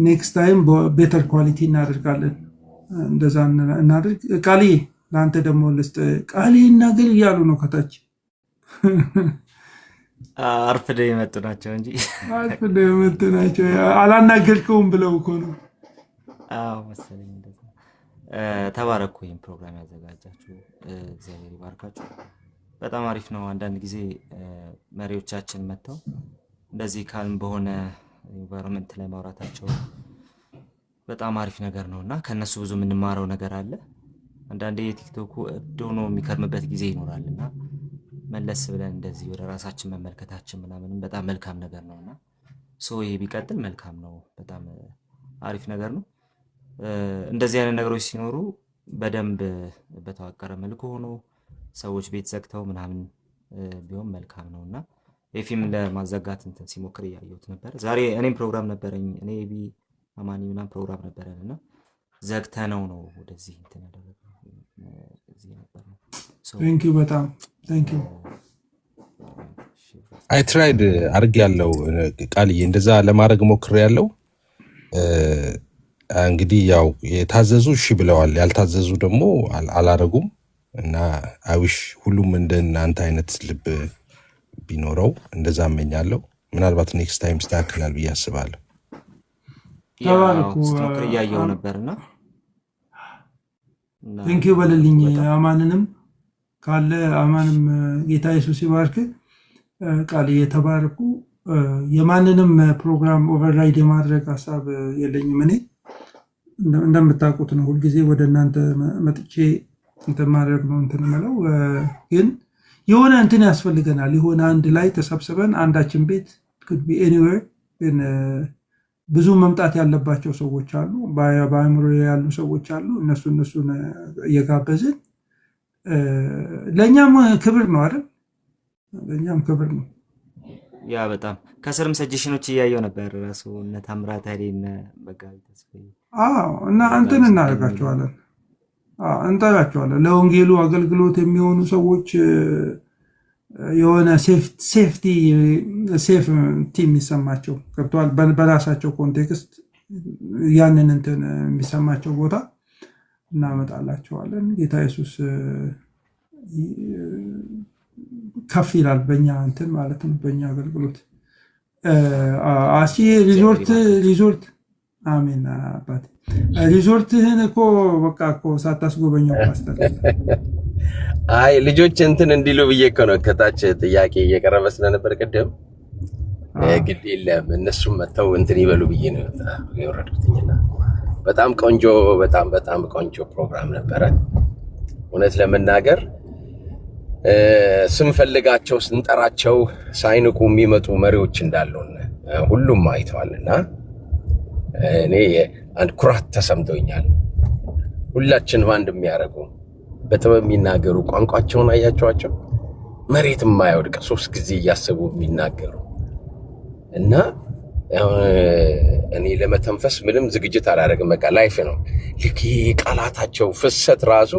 ኔክስት ታይም ቤተር ኳሊቲ እናደርጋለን። እንደዛ እናድርግ። ቃሌ ለአንተ ደግሞ ልስጥ። ቃሌ እናገር እያሉ ነው ከታች። አርፍደው የመጡ ናቸው እንጂ አላናገርከውም ብለው እኮ ነው። መሰለኝ እንደዛ። ተባረኩ። ይህም ፕሮግራም ያዘጋጃችሁ እግዚአብሔር ይባርካችሁ። በጣም አሪፍ ነው። አንዳንድ ጊዜ መሪዎቻችን መጥተው እንደዚህ ካልም በሆነ ኢንቫይሮንመንት ላይ ማውራታቸው በጣም አሪፍ ነገር ነው እና ከነሱ ብዙ የምንማረው ነገር አለ። አንዳንዴ የቲክቶኩ ዶኖ የሚከርምበት ጊዜ ይኖራል እና መለስ ብለን እንደዚህ ወደ ራሳችን መመልከታችን ምናምንም በጣም መልካም ነገር ነውና ይሄ ቢቀጥል መልካም ነው። በጣም አሪፍ ነገር ነው። እንደዚህ አይነት ነገሮች ሲኖሩ በደንብ በተዋቀረ መልኩ ሆኖ ሰዎች ቤት ዘግተው ምናምን ቢሆን መልካም ነውና ኤፊም ለማዘጋት እንትን ሲሞክር እያየሁት ነበር። ዛሬ እኔም ፕሮግራም ነበረኝ። እኔ ኤቢ አማኒ ምናምን ፕሮግራም ነበረንና ዘግተነው ነው ወደዚህ እንትን ያደረገው። እዚህ ነበር ነው። ቴንክ ዩ በጣም ቴንክ ዩ። አይ ትራይድ አድርጌያለሁ ቃልዬ፣ እንደዛ ለማድረግ ሞክሬያለሁ። እንግዲህ ያው የታዘዙ እሺ ብለዋል፣ ያልታዘዙ ደግሞ አላረጉም እና አዊሽ ሁሉም እንደናንተ አይነት ልብ ቢኖረው እንደዛ እመኛለሁ። ምናልባት ኔክስት ታይም ይስተካከላል ብዬ አስባለሁ። ስትሞክር እያየው ነበርና ቴንክ ዩ በልልኝ። አማንንም ካለ አማንም ጌታ ኢየሱስ ይባርክ። ቃል የተባረኩ። የማንንም ፕሮግራም ኦቨርራይድ የማድረግ ሀሳብ የለኝም። እኔ እንደምታውቁት ነው ሁልጊዜ ወደ እናንተ መጥቼ እንትን ማድረግ ነው እንትን የምለው። ግን የሆነ እንትን ያስፈልገናል። የሆነ አንድ ላይ ተሰብስበን አንዳችን ቤት could be anywhere ግን ብዙ መምጣት ያለባቸው ሰዎች አሉ፣ በአእምሮ ያሉ ሰዎች አሉ። እነሱን እየጋበዝን ለእኛም ክብር ነው አይደል? ለእኛም ክብር ነው። ያ በጣም ከስርም ሰጀሽኖች እያየው ነበር። ራሱ እነ ታምራት ኃይሌ እነ መጋቢ ተስፋዬ እና እንትን እናደርጋቸዋለን። እንጠራቸዋለን። ለወንጌሉ አገልግሎት የሚሆኑ ሰዎች የሆነ ሴፍቲ የሚሰማቸው ገብተዋል። በራሳቸው ኮንቴክስት ያንን እንትን የሚሰማቸው ቦታ እናመጣላቸዋለን። ጌታ ኢየሱስ ከፍ ይላል በእኛ እንትን ማለት ነው፣ በእኛ አገልግሎት። ሪዞርት አሜን አባቴ። ሪዞርትህን እኮ በቃ እኮ ሳታስጎበኘው ፓስተር። አይ ልጆች እንትን እንዲሉ ብዬ እኮ ነው ከታች ጥያቄ እየቀረበ ስለነበር ቅድም ግድ የለም እነሱም መጥተው እንትን ይበሉ ብዬ ነው የወረድኩትኝና በጣም ቆንጆ በጣም ቆንጆ ፕሮግራም ነበረ። እውነት ለመናገር ስንፈልጋቸው ስንጠራቸው ሳይንቁ የሚመጡ መሪዎች እንዳሉን ሁሉም አይተዋልና እኔ አንድ ኩራት ተሰምቶኛል። ሁላችን ባንድ የሚያደርጉ በጥበብ የሚናገሩ ቋንቋቸውን አያቸዋቸው መሬት የማይወድቅ 3 ጊዜ እያሰቡ የሚናገሩ እና እኔ ለመተንፈስ ምንም ዝግጅት አላደርግም። በቃ ላይፍ ነው። ልክ ቃላታቸው ፍሰት ራሱ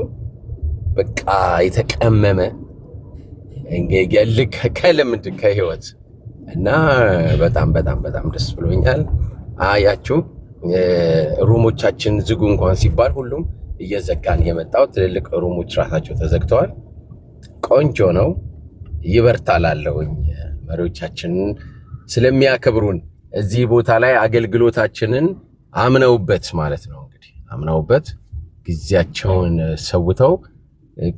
በቃ የተቀመመ ልክ ከልምድ ከህይወት እና በጣም ደስ ብሎኛል። አያችሁ ሩሞቻችን ዝጉ እንኳን ሲባል ሁሉም እየዘጋን የመጣው ትልልቅ ሩሞች ራሳቸው ተዘግተዋል። ቆንጆ ነው። ይበርታላለሁኝ መሪዎቻችንን ስለሚያከብሩን እዚህ ቦታ ላይ አገልግሎታችንን አምነውበት ማለት ነው እንግዲህ አምነውበት ጊዜያቸውን ሰውተው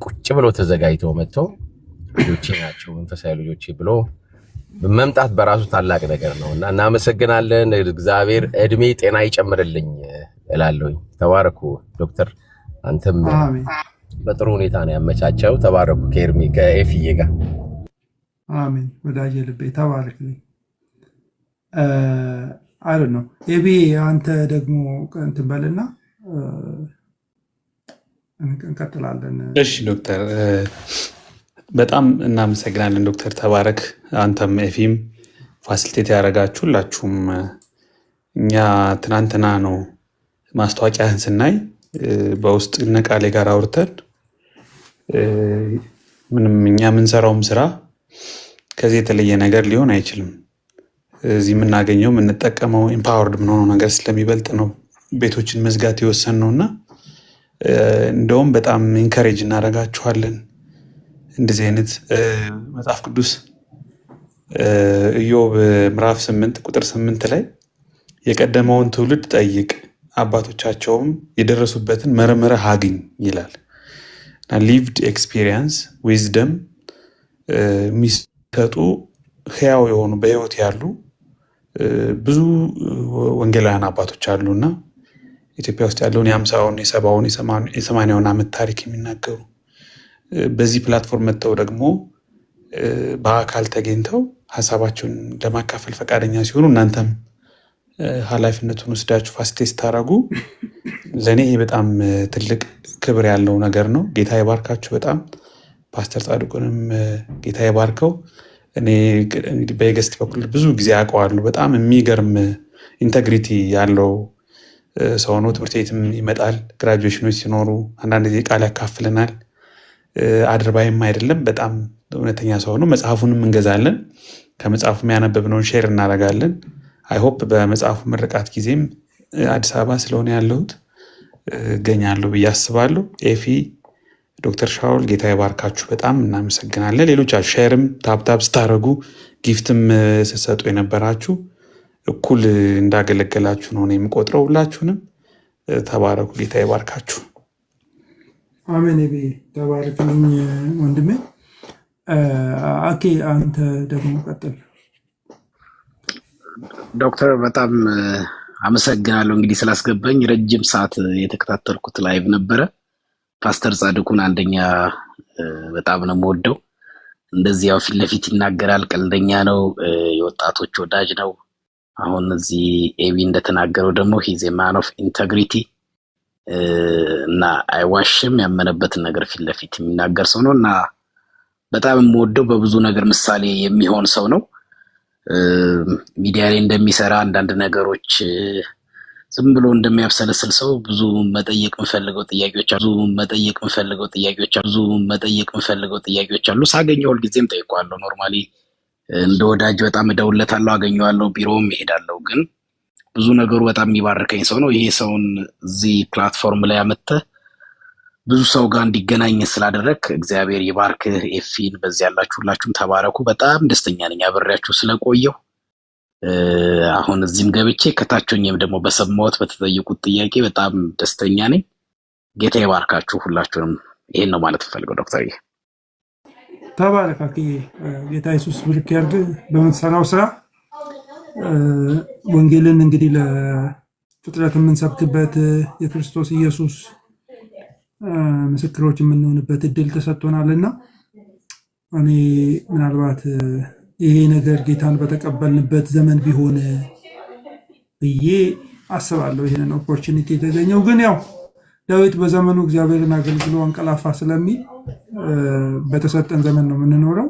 ቁጭ ብለው ተዘጋጅተው መጥተው ልጆቼ ናቸው መንፈሳዊ ልጆቼ ብሎ መምጣት በራሱ ታላቅ ነገር ነውና እናመሰግናለን። እግዚአብሔር እድሜ ጤና ይጨምርልኝ እላለሁኝ። ተባረኩ ዶክተር፣ አንተም በጥሩ ሁኔታ ነው ያመቻቸው። ተባረኩ ከኤፍዬ ጋር አሜን። ወዳጄ ልቤ ተባረክልኝ። አይ ነው ኤቢ አንተ ደግሞ እንትን በልና እንቀጥላለን። እሺ ዶክተር በጣም እናመሰግናለን ዶክተር ተባረክ። አንተም ኤፊም ፋሲሊቴት ያደረጋችሁ ሁላችሁም። እኛ ትናንትና ነው ማስታወቂያህን ስናይ በውስጥ ነቃሌ ጋር አውርተን ምንም እኛ የምንሰራውም ስራ ከዚህ የተለየ ነገር ሊሆን አይችልም። እዚህ የምናገኘው የምንጠቀመው ኢምፓወርድ የምንሆነው ነገር ስለሚበልጥ ነው ቤቶችን መዝጋት የወሰን ነውና እንደውም በጣም ኢንከሬጅ እናደርጋችኋለን። እንደዚህ አይነት መጽሐፍ ቅዱስ ኢዮብ ምዕራፍ 8 ቁጥር 8 ላይ የቀደመውን ትውልድ ጠይቅ አባቶቻቸውም የደረሱበትን መርምረህ አግኝ ይላል። ሊቭድ ኤክስፒሪየንስ ዊዝደም የሚሰጡ ህያው የሆኑ በህይወት ያሉ ብዙ ወንጌላውያን አባቶች አሉና ኢትዮጵያ ውስጥ ያለውን የ50ውን የ70ውን የ80ውን ዓመት ታሪክ የሚናገሩ በዚህ ፕላትፎርም መጥተው ደግሞ በአካል ተገኝተው ሀሳባቸውን ለማካፈል ፈቃደኛ ሲሆኑ እናንተም ኃላፊነቱን ወስዳችሁ ፋሲሊቴት ስታደርጉ ለእኔ በጣም ትልቅ ክብር ያለው ነገር ነው። ጌታ ይባርካችሁ። በጣም ፓስተር ጻድቁንም ጌታ ይባርከው። እኔ እንግዲህ በገስት በኩል ብዙ ጊዜ አውቀዋለሁ። በጣም የሚገርም ኢንተግሪቲ ያለው ሰው ነው። ትምህርት ቤትም ይመጣል። ግራጁዌሽኖች ሲኖሩ አንዳንድ ጊዜ ቃል ያካፍልናል። አድርባይም አይደለም። በጣም እውነተኛ ሰው ነው። መጽሐፉንም እንገዛለን። ከመጽሐፉም ያነበብነውን ሼር እናደርጋለን። አይሆፕ በመጽሐፉ ምርቃት ጊዜም አዲስ አበባ ስለሆነ ያለሁት እገኛለሁ ብዬ አስባለሁ። ኤፊ፣ ዶክተር ሻውል ጌታ ይባርካችሁ። በጣም እናመሰግናለን። ሌሎቻችሁ ሼርም ታብታብ ስታደርጉ ጊፍትም ስትሰጡ የነበራችሁ እኩል እንዳገለገላችሁ ነው የምቆጥረው። ሁላችሁንም ተባረኩ። ጌታ ይባርካችሁ። አሜን። ኤቢ ተባረክልኝ ወንድሜ። አኬ አንተ ደግሞ ቀጥል። ዶክተር በጣም አመሰግናለሁ እንግዲህ ስላስገባኝ። ረጅም ሰዓት የተከታተልኩት ላይቭ ነበረ። ፓስተር ጻድቁን አንደኛ በጣም ነው የምወደው። እንደዚህ ያው ፊት ለፊት ይናገራል፣ ቀልደኛ ነው፣ የወጣቶች ወዳጅ ነው። አሁን እዚህ ኤቢ እንደተናገረው ደግሞ ሂዝ ኤ ማን ኦፍ ኢንተግሪቲ እና አይዋሽም፣ ያመነበትን ነገር ፊት ለፊት የሚናገር ሰው ነው እና በጣም የምወደው በብዙ ነገር ምሳሌ የሚሆን ሰው ነው። ሚዲያ ላይ እንደሚሰራ አንዳንድ ነገሮች ዝም ብሎ እንደሚያብሰለስል ሰው ብዙ መጠየቅ የምፈልገው ጥያቄዎች አሉ። ሳገኘው ሁልጊዜም ጠይቀዋለሁ። ኖርማሊ እንደ ወዳጅ በጣም እደውልለታለሁ፣ አገኘዋለሁ፣ ቢሮውም እሄዳለሁ። ግን ብዙ ነገሩ በጣም የሚባርከኝ ሰው ነው። ይሄ ሰውን እዚህ ፕላትፎርም ላይ አመጥተህ ብዙ ሰው ጋር እንዲገናኝ ስላደረግ እግዚአብሔር ይባርክህ። ኤፊን በዚህ ያላችሁ ሁላችሁም ተባረኩ። በጣም ደስተኛ ነኝ አብሬያችሁ ስለቆየሁ። አሁን እዚህም ገብቼ ከታችኛም ደግሞ በሰማሁት በተጠየቁት ጥያቄ በጣም ደስተኛ ነኝ። ጌታ ይባርካችሁ ሁላችሁንም። ይሄን ነው ማለት ፈልገው ዶክተር። ተባረክ አክዬ። ጌታ ኢየሱስ ብርክ ያርግ በምትሰራው ስራ። ወንጌልን እንግዲህ ለፍጥረት የምንሰብክበት የክርስቶስ ኢየሱስ ምስክሮች የምንሆንበት እድል ተሰጥቶናልና እኔ ምናልባት ይሄ ነገር ጌታን በተቀበልንበት ዘመን ቢሆን ብዬ አስባለሁ። ይሄንን ኦፖርቹኒቲ የተገኘው ግን ያው ዳዊት በዘመኑ እግዚአብሔርን አገልግሎ አንቀላፋ ስለሚል በተሰጠን ዘመን ነው የምንኖረው።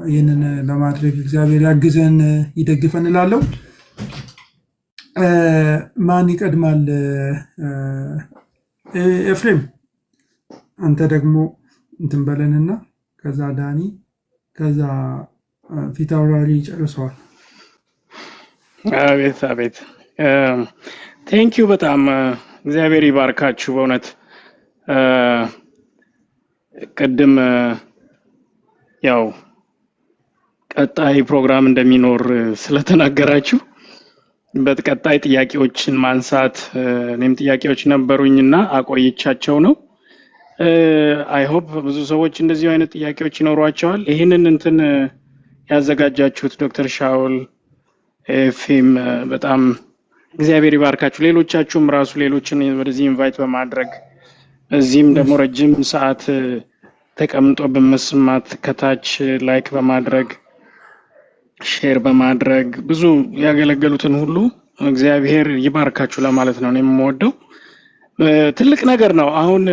ይህንን ለማድረግ እግዚአብሔር ያግዘን ይደግፈን እላለሁ። ማን ይቀድማል? ኤፍሬም አንተ ደግሞ እንትን በለንና ከዛ ዳኒ ከዛ ፊት አውራሪ ጨርሰዋል። አቤት ቴንኪዩ በጣም እግዚአብሔር ይባርካችሁ በእውነት ቅድም ያው ቀጣይ ፕሮግራም እንደሚኖር ስለተናገራችሁ በቀጣይ ጥያቄዎችን ማንሳት እኔም ጥያቄዎች ነበሩኝና አቆይቻቸው ነው። አይ ሆፕ ብዙ ሰዎች እንደዚህ አይነት ጥያቄዎች ይኖሯቸዋል። ይሄንን እንትን ያዘጋጃችሁት ዶክተር ሻውል ኤፍኤም በጣም እግዚአብሔር ይባርካችሁ። ሌሎቻችሁም ራሱ ሌሎችን ወደዚህ ኢንቫይት በማድረግ እዚህም ደግሞ ረጅም ሰዓት ተቀምጦ በመስማት ከታች ላይክ በማድረግ ሼር በማድረግ ብዙ ያገለገሉትን ሁሉ እግዚአብሔር ይባርካችሁ ለማለት ነው የምወደው። ትልቅ ነገር ነው። አሁን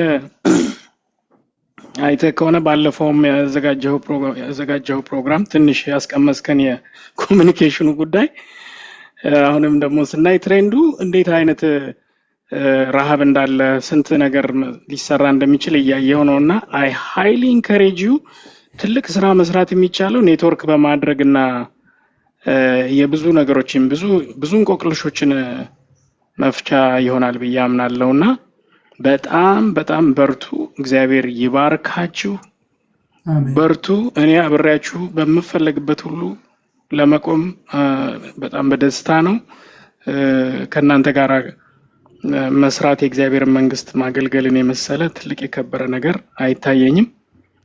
አይተህ ከሆነ ባለፈውም ያዘጋጀው ፕሮግራም ትንሽ ያስቀመስከን የኮሙኒኬሽኑ ጉዳይ አሁንም ደግሞ ስናይ ትሬንዱ እንዴት አይነት ረሃብ እንዳለ ስንት ነገር ሊሰራ እንደሚችል እያየው ነውና አይ ሃይሊ ኢንከሬጅ ዩ ትልቅ ስራ መስራት የሚቻለው ኔትወርክ በማድረግና የብዙ ነገሮችን ብዙ እንቆቅልሾችን መፍቻ ይሆናል ብዬ አምናለሁና በጣም በርቱ። እግዚአብሔር ይባርካችሁ። በርቱ። እኔ አብሬያችሁ በመፈለግበት ሁሉ ለመቆም በጣም በደስታ ነው። ከናንተ ጋር መስራት የእግዚአብሔር መንግስት ማገልገልን የመሰለ ትልቅ የከበረ ነገር አይታየኝም።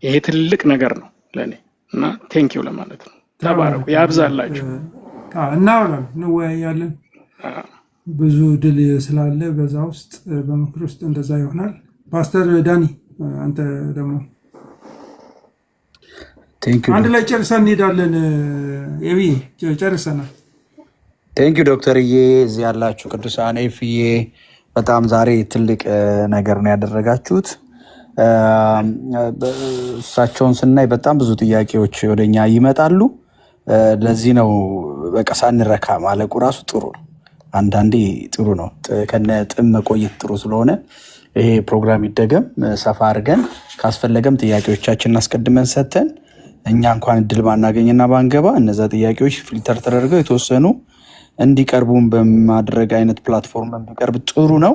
ይሄ ትልቅ ነገር ነው ለኔ እና ቴንኪው ለማለት ነው። ተባረኩ፣ ያብዛላችሁ። እናወራለን፣ እንወያያለን። ብዙ ድል ስላለ በዛ ውስጥ በምክር ውስጥ እንደዛ ይሆናል። ፓስተር ዳኒ አንተ ደግሞ አንድ ላይ ጨርሰን እንሄዳለን። ኤቢ ጨርሰናል። ቴንኪው ዶክተርዬ፣ እዚህ ያላችሁ ቅዱሳን ኤፍዬ በጣም ዛሬ ትልቅ ነገር ነው ያደረጋችሁት። እሳቸውን ስናይ በጣም ብዙ ጥያቄዎች ወደኛ ይመጣሉ። ለዚህ ነው በቃ ሳንረካ ማለቁ ራሱ ጥሩ ነው። አንዳንዴ ጥሩ ነው ከነ ጥም መቆየት ጥሩ ስለሆነ ይሄ ፕሮግራም ይደገም። ሰፋ አድርገን ካስፈለገም ጥያቄዎቻችንን አስቀድመን ሰተን እኛ እንኳን እድል ባናገኝና ባንገባ እነዛ ጥያቄዎች ፊልተር ተደርገው የተወሰኑ እንዲቀርቡን በማድረግ አይነት ፕላትፎርም በሚቀርብ ጥሩ ነው።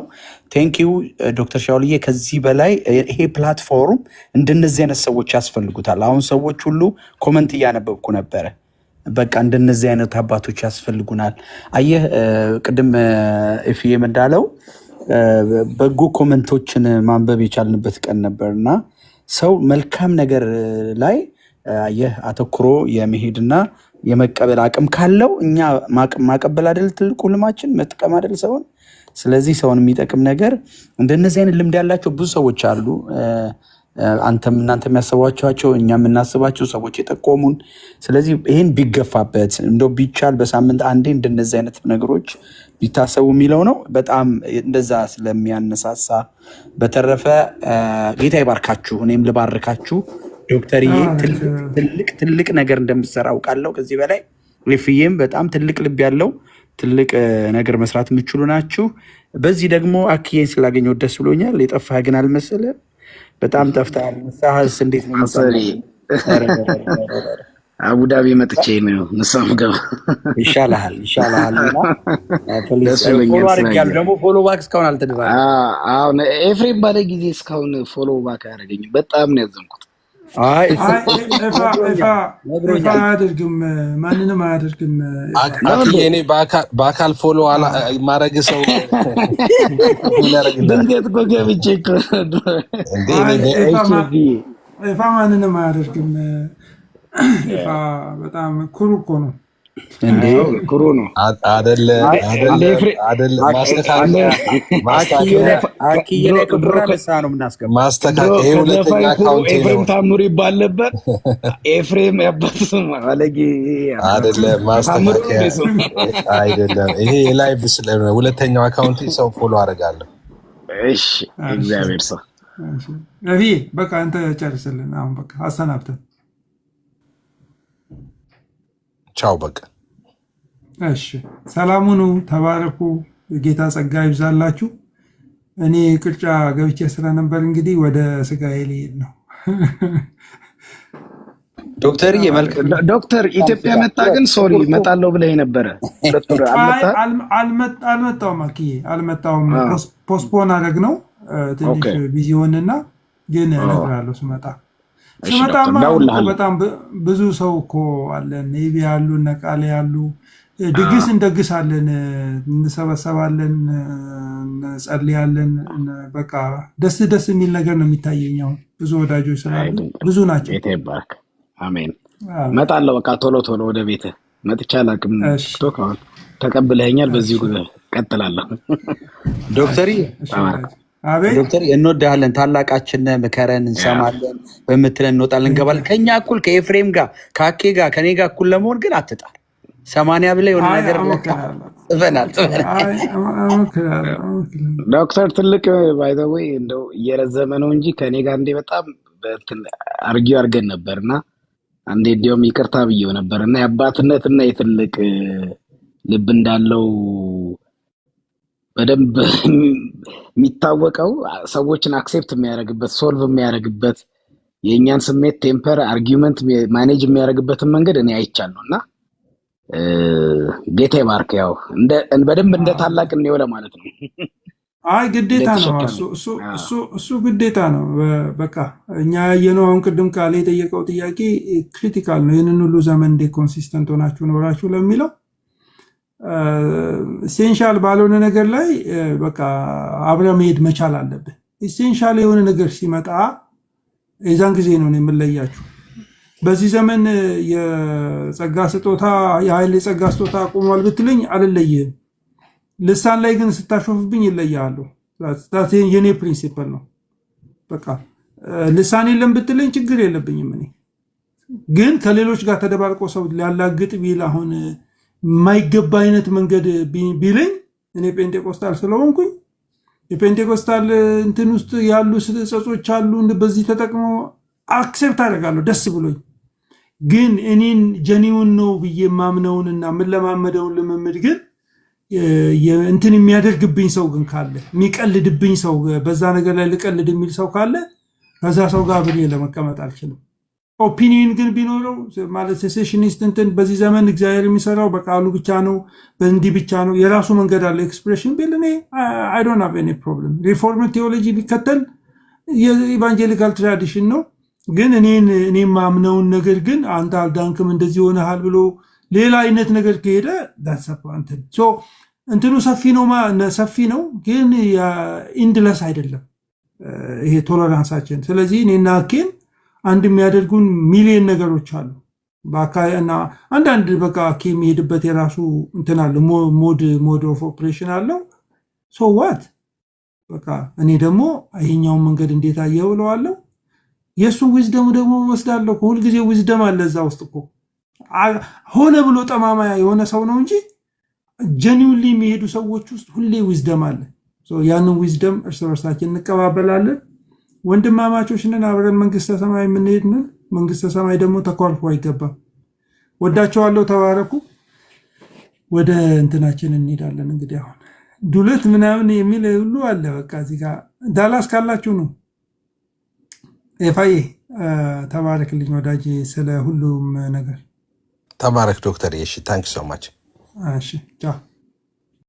ቴንኪው ዶክተር ሻውልዬ። ከዚህ በላይ ይሄ ፕላትፎርም እንደነዚህ አይነት ሰዎች ያስፈልጉታል። አሁን ሰዎች ሁሉ ኮመንት እያነበብኩ ነበረ። በቃ እንደነዚህ አይነት አባቶች ያስፈልጉናል። አየህ ቅድም ኤፍኤም እንዳለው በጎ ኮመንቶችን ማንበብ የቻልንበት ቀን ነበር እና ሰው መልካም ነገር ላይ አየህ አተኩሮ የመሄድና የመቀበል አቅም ካለው እኛ ማቀበል አይደል ትልቁ ልማችን፣ መጥቀም አይደል ሰውን። ስለዚህ ሰውን የሚጠቅም ነገር እንደነዚህ አይነት ልምድ ያላቸው ብዙ ሰዎች አሉ። እናንተ የሚያስቧቸው እኛ የምናስባቸው ሰዎች የጠቆሙን። ስለዚህ ይህን ቢገፋበት እንደው ቢቻል በሳምንት አንዴ እንደነዚህ አይነት ነገሮች ቢታሰቡ የሚለው ነው። በጣም እንደዛ ስለሚያነሳሳ። በተረፈ ጌታ ይባርካችሁ፣ እኔም ልባርካችሁ። ዶክተርዬ ትልቅ ነገር እንደምትሰራ አውቃለሁ። ከዚህ በላይ ሪፍዬም በጣም ትልቅ ልብ ያለው ትልቅ ነገር መስራት የምችሉ ናችሁ። በዚህ ደግሞ አክዬን ስላገኘው ደስ ብሎኛል። የጠፋህ ግን አልመሰለም። በጣም ጠፍተሃል። ንስሐስ እንዴት ነው? አቡዳቢ መጥቼ ነው ንስሐ ምገባ። ይሻልሃል። ፎሎ አድርጌያለሁ። ደግሞ ፎሎ ባክ እስካሁን አልተደረገም። ኤፍሬም ባለ ጊዜ እስካሁን ፎሎ ባክ አያደርገኝም። በጣም ነው ያዘንኩት። አያደርግም፣ ማንንም አያደርግም። እኔ በአካል ፎሎ ማድረግ ሰው ድንገት እኮ ገብቼ ኤፋ ማንንም አያደርግም። ኤፋ በጣም ኩሩ እኮ ነው። ኩሩ ነው አደለ? ኤፍሬም ታምሩ ይባል ነበር። ኤፍሬም ያባት አደለ? ማስተካከያ አይደለም ይሄ የላይቭ ስለሆነ ሁለተኛው አካውንት ሰው ፎሎ አደርጋለሁ። እሺ እግዚአብሔር ሰው ነብይ በቃ አንተ ጨርስልን። አሁን በቃ አሰናብተን ቻው በቃ እሺ፣ ሰላሙኑ ተባረኩ። ጌታ ጸጋ ይብዛላችሁ። እኔ ቅርጫ ገብቼ ስለነበር እንግዲህ ወደ ስጋዬ ልሄድ ነው። ዶክተር ኢትዮጵያ መጣ ግን ሶሪ እመጣለሁ ብለህ ነበረ። አልመጣሁም አክዬ አልመጣሁም። ፖስፖን አደረግ ነው ትንሽ ቢዚ ሆንና ግን እነግርሃለሁ ስመጣ በጣም ብዙ ሰው እኮ አለን። ኔቢ ያሉ ነቃሌ ያሉ ድግስ እንደግሳለን፣ እንሰበሰባለን፣ እንጸልያለን። በቃ ደስ የሚል ነገር ነው የሚታየኝ። አሁን ብዙ ወዳጆች ስላሉ ብዙ ናቸው። ቤተ ይባርክ። አሜን። እመጣለሁ በቃ ቶሎ ወደ ቤተ መጥቻ አላውቅም። ቲክቶክ አሁን ተቀብለኸኛል። በዚሁ ቀጥላለሁ። ዶክተር እንወድሃለን። ታላቃችን ምከረን፣ እንሰማለን፣ በምትለን እንወጣለን እንገባለን። ከኛ እኩል ከኤፍሬም ጋር ከአኬ ጋር ከኔ ጋር እኩል ለመሆን ግን አትጣል። 80 ብለህ የሆነ ነገር ጽፈናል። ዶክተር ትልቅ ባይ ዘ ዌይ እንደው እየረዘመ ነው እንጂ ከኔ ጋር እንደ በጣም አርጊው አድርገን ነበርና አንዴ እንዲያውም ይቅርታ ብዬው ነበርና የአባትነትና የትልቅ ልብ እንዳለው በደንብ የሚታወቀው ሰዎችን አክሴፕት የሚያደርግበት ሶልቭ የሚያደርግበት የእኛን ስሜት ቴምፐር አርጊውመንት ማኔጅ የሚያደርግበትን መንገድ እኔ አይቻለሁ እና ጌታ ይባርክ። ያው በደንብ እንደ ታላቅ ነው ለማለት ነው። አይ ግዴታ ነው እሱ ግዴታ ነው። በቃ እኛ ያየነው አሁን ቅድም ቃል የጠየቀው ጥያቄ ክሪቲካል ነው። ይህንን ሁሉ ዘመን እንዴት ኮንሲስተንት ሆናችሁ ኖራችሁ ለሚለው ኢሴንሻል ባልሆነ ነገር ላይ በቃ አብረ መሄድ መቻል አለብን። ኢሴንሻል የሆነ ነገር ሲመጣ የዛን ጊዜ ነው የምንለያችሁ። በዚህ ዘመን የጸጋ ስጦታ የኃይል የጸጋ ስጦታ አቁሟል ብትልኝ አልለይህም። ልሳን ላይ ግን ስታሾፍብኝ ይለያለሁ። የኔ ፕሪንሲፕል ነው። በቃ ልሳን የለም ብትልኝ ችግር የለብኝም። እኔ ግን ከሌሎች ጋር ተደባልቆ ሰው ሊያላግጥ ቢል አሁን የማይገባ አይነት መንገድ ቢለኝ እኔ ፔንቴኮስታል ስለሆንኩኝ የፔንቴኮስታል እንትን ውስጥ ያሉ ስህተቶች አሉ። በዚህ ተጠቅሞ አክሴፕት አደርጋለሁ ደስ ብሎኝ። ግን እኔን ጀኒውን ነው ብዬ የማምነውንና የምለማመደውን ልምምድ ግን እንትን የሚያደርግብኝ ሰው ግን ካለ የሚቀልድብኝ ሰው በዛ ነገር ላይ ልቀልድ የሚል ሰው ካለ ከዛ ሰው ጋር ብዬ ለመቀመጥ አልችልም። ኦፒኒየን ግን ቢኖረው ማለት ሴሴሽኒስት እንትን በዚህ ዘመን እግዚአብሔር የሚሰራው በቃሉ ብቻ ነው፣ በእንዲህ ብቻ ነው፣ የራሱ መንገድ አለ ኤክስፕሬሽን ቢል እኔ አይ ዶንት ሃቭ ኤኒ ፕሮብለም። ሪፎርም ቴዎሎጂ ቢከተል የኢቫንጀሊካል ትራዲሽን ነው። ግን እኔ ማምነውን ነገር ግን አንተ አልዳንክም እንደዚህ ሆነሃል ብሎ ሌላ አይነት ነገር ከሄደ እንትኑ ሰፊ ነው ግን ኢንድለስ አይደለም ይሄ ቶለራንሳችን። ስለዚህ እኔና አኬን አንድ የሚያደርጉን ሚሊዮን ነገሮች አሉ እና አንዳንድ በቃ አኬ የሚሄድበት የራሱ እንትን አለ ሞድ ኦፍ ኦፕሬሽን አለው። ሶ ዋት በቃ እኔ ደግሞ ይሄኛውን መንገድ እንዴት አየው ብለዋለሁ። የእሱን ዊዝደሙ ደግሞ ወስዳለሁ። ሁልጊዜ ዊዝደም አለ እዛ ውስጥ እኮ ሆነ ብሎ ጠማማ የሆነ ሰው ነው እንጂ ጀኒውንሊ የሚሄዱ ሰዎች ውስጥ ሁሌ ዊዝደም አለ። ያንን ዊዝደም እርስ በርሳችን እንቀባበላለን። ወንድማማቾች ነን፣ አብረን መንግስተ ሰማይ የምንሄድ ነን። መንግስተ ሰማይ ደግሞ ተኳልፎ አይገባም። ወዳቸዋለሁ። ተባረኩ። ወደ እንትናችን እንሄዳለን። እንግዲህ አሁን ዱለት ምናምን የሚል ሁሉ አለ። በቃ እዚህ ጋር ዳላስ ካላችሁ ነው። ኤፋዬ ተባረክልኝ ወዳጅ፣ ስለ ሁሉም ነገር ተባረክ ዶክተር። እሺ ታንክ ሶ ማች። እሺ ቻው።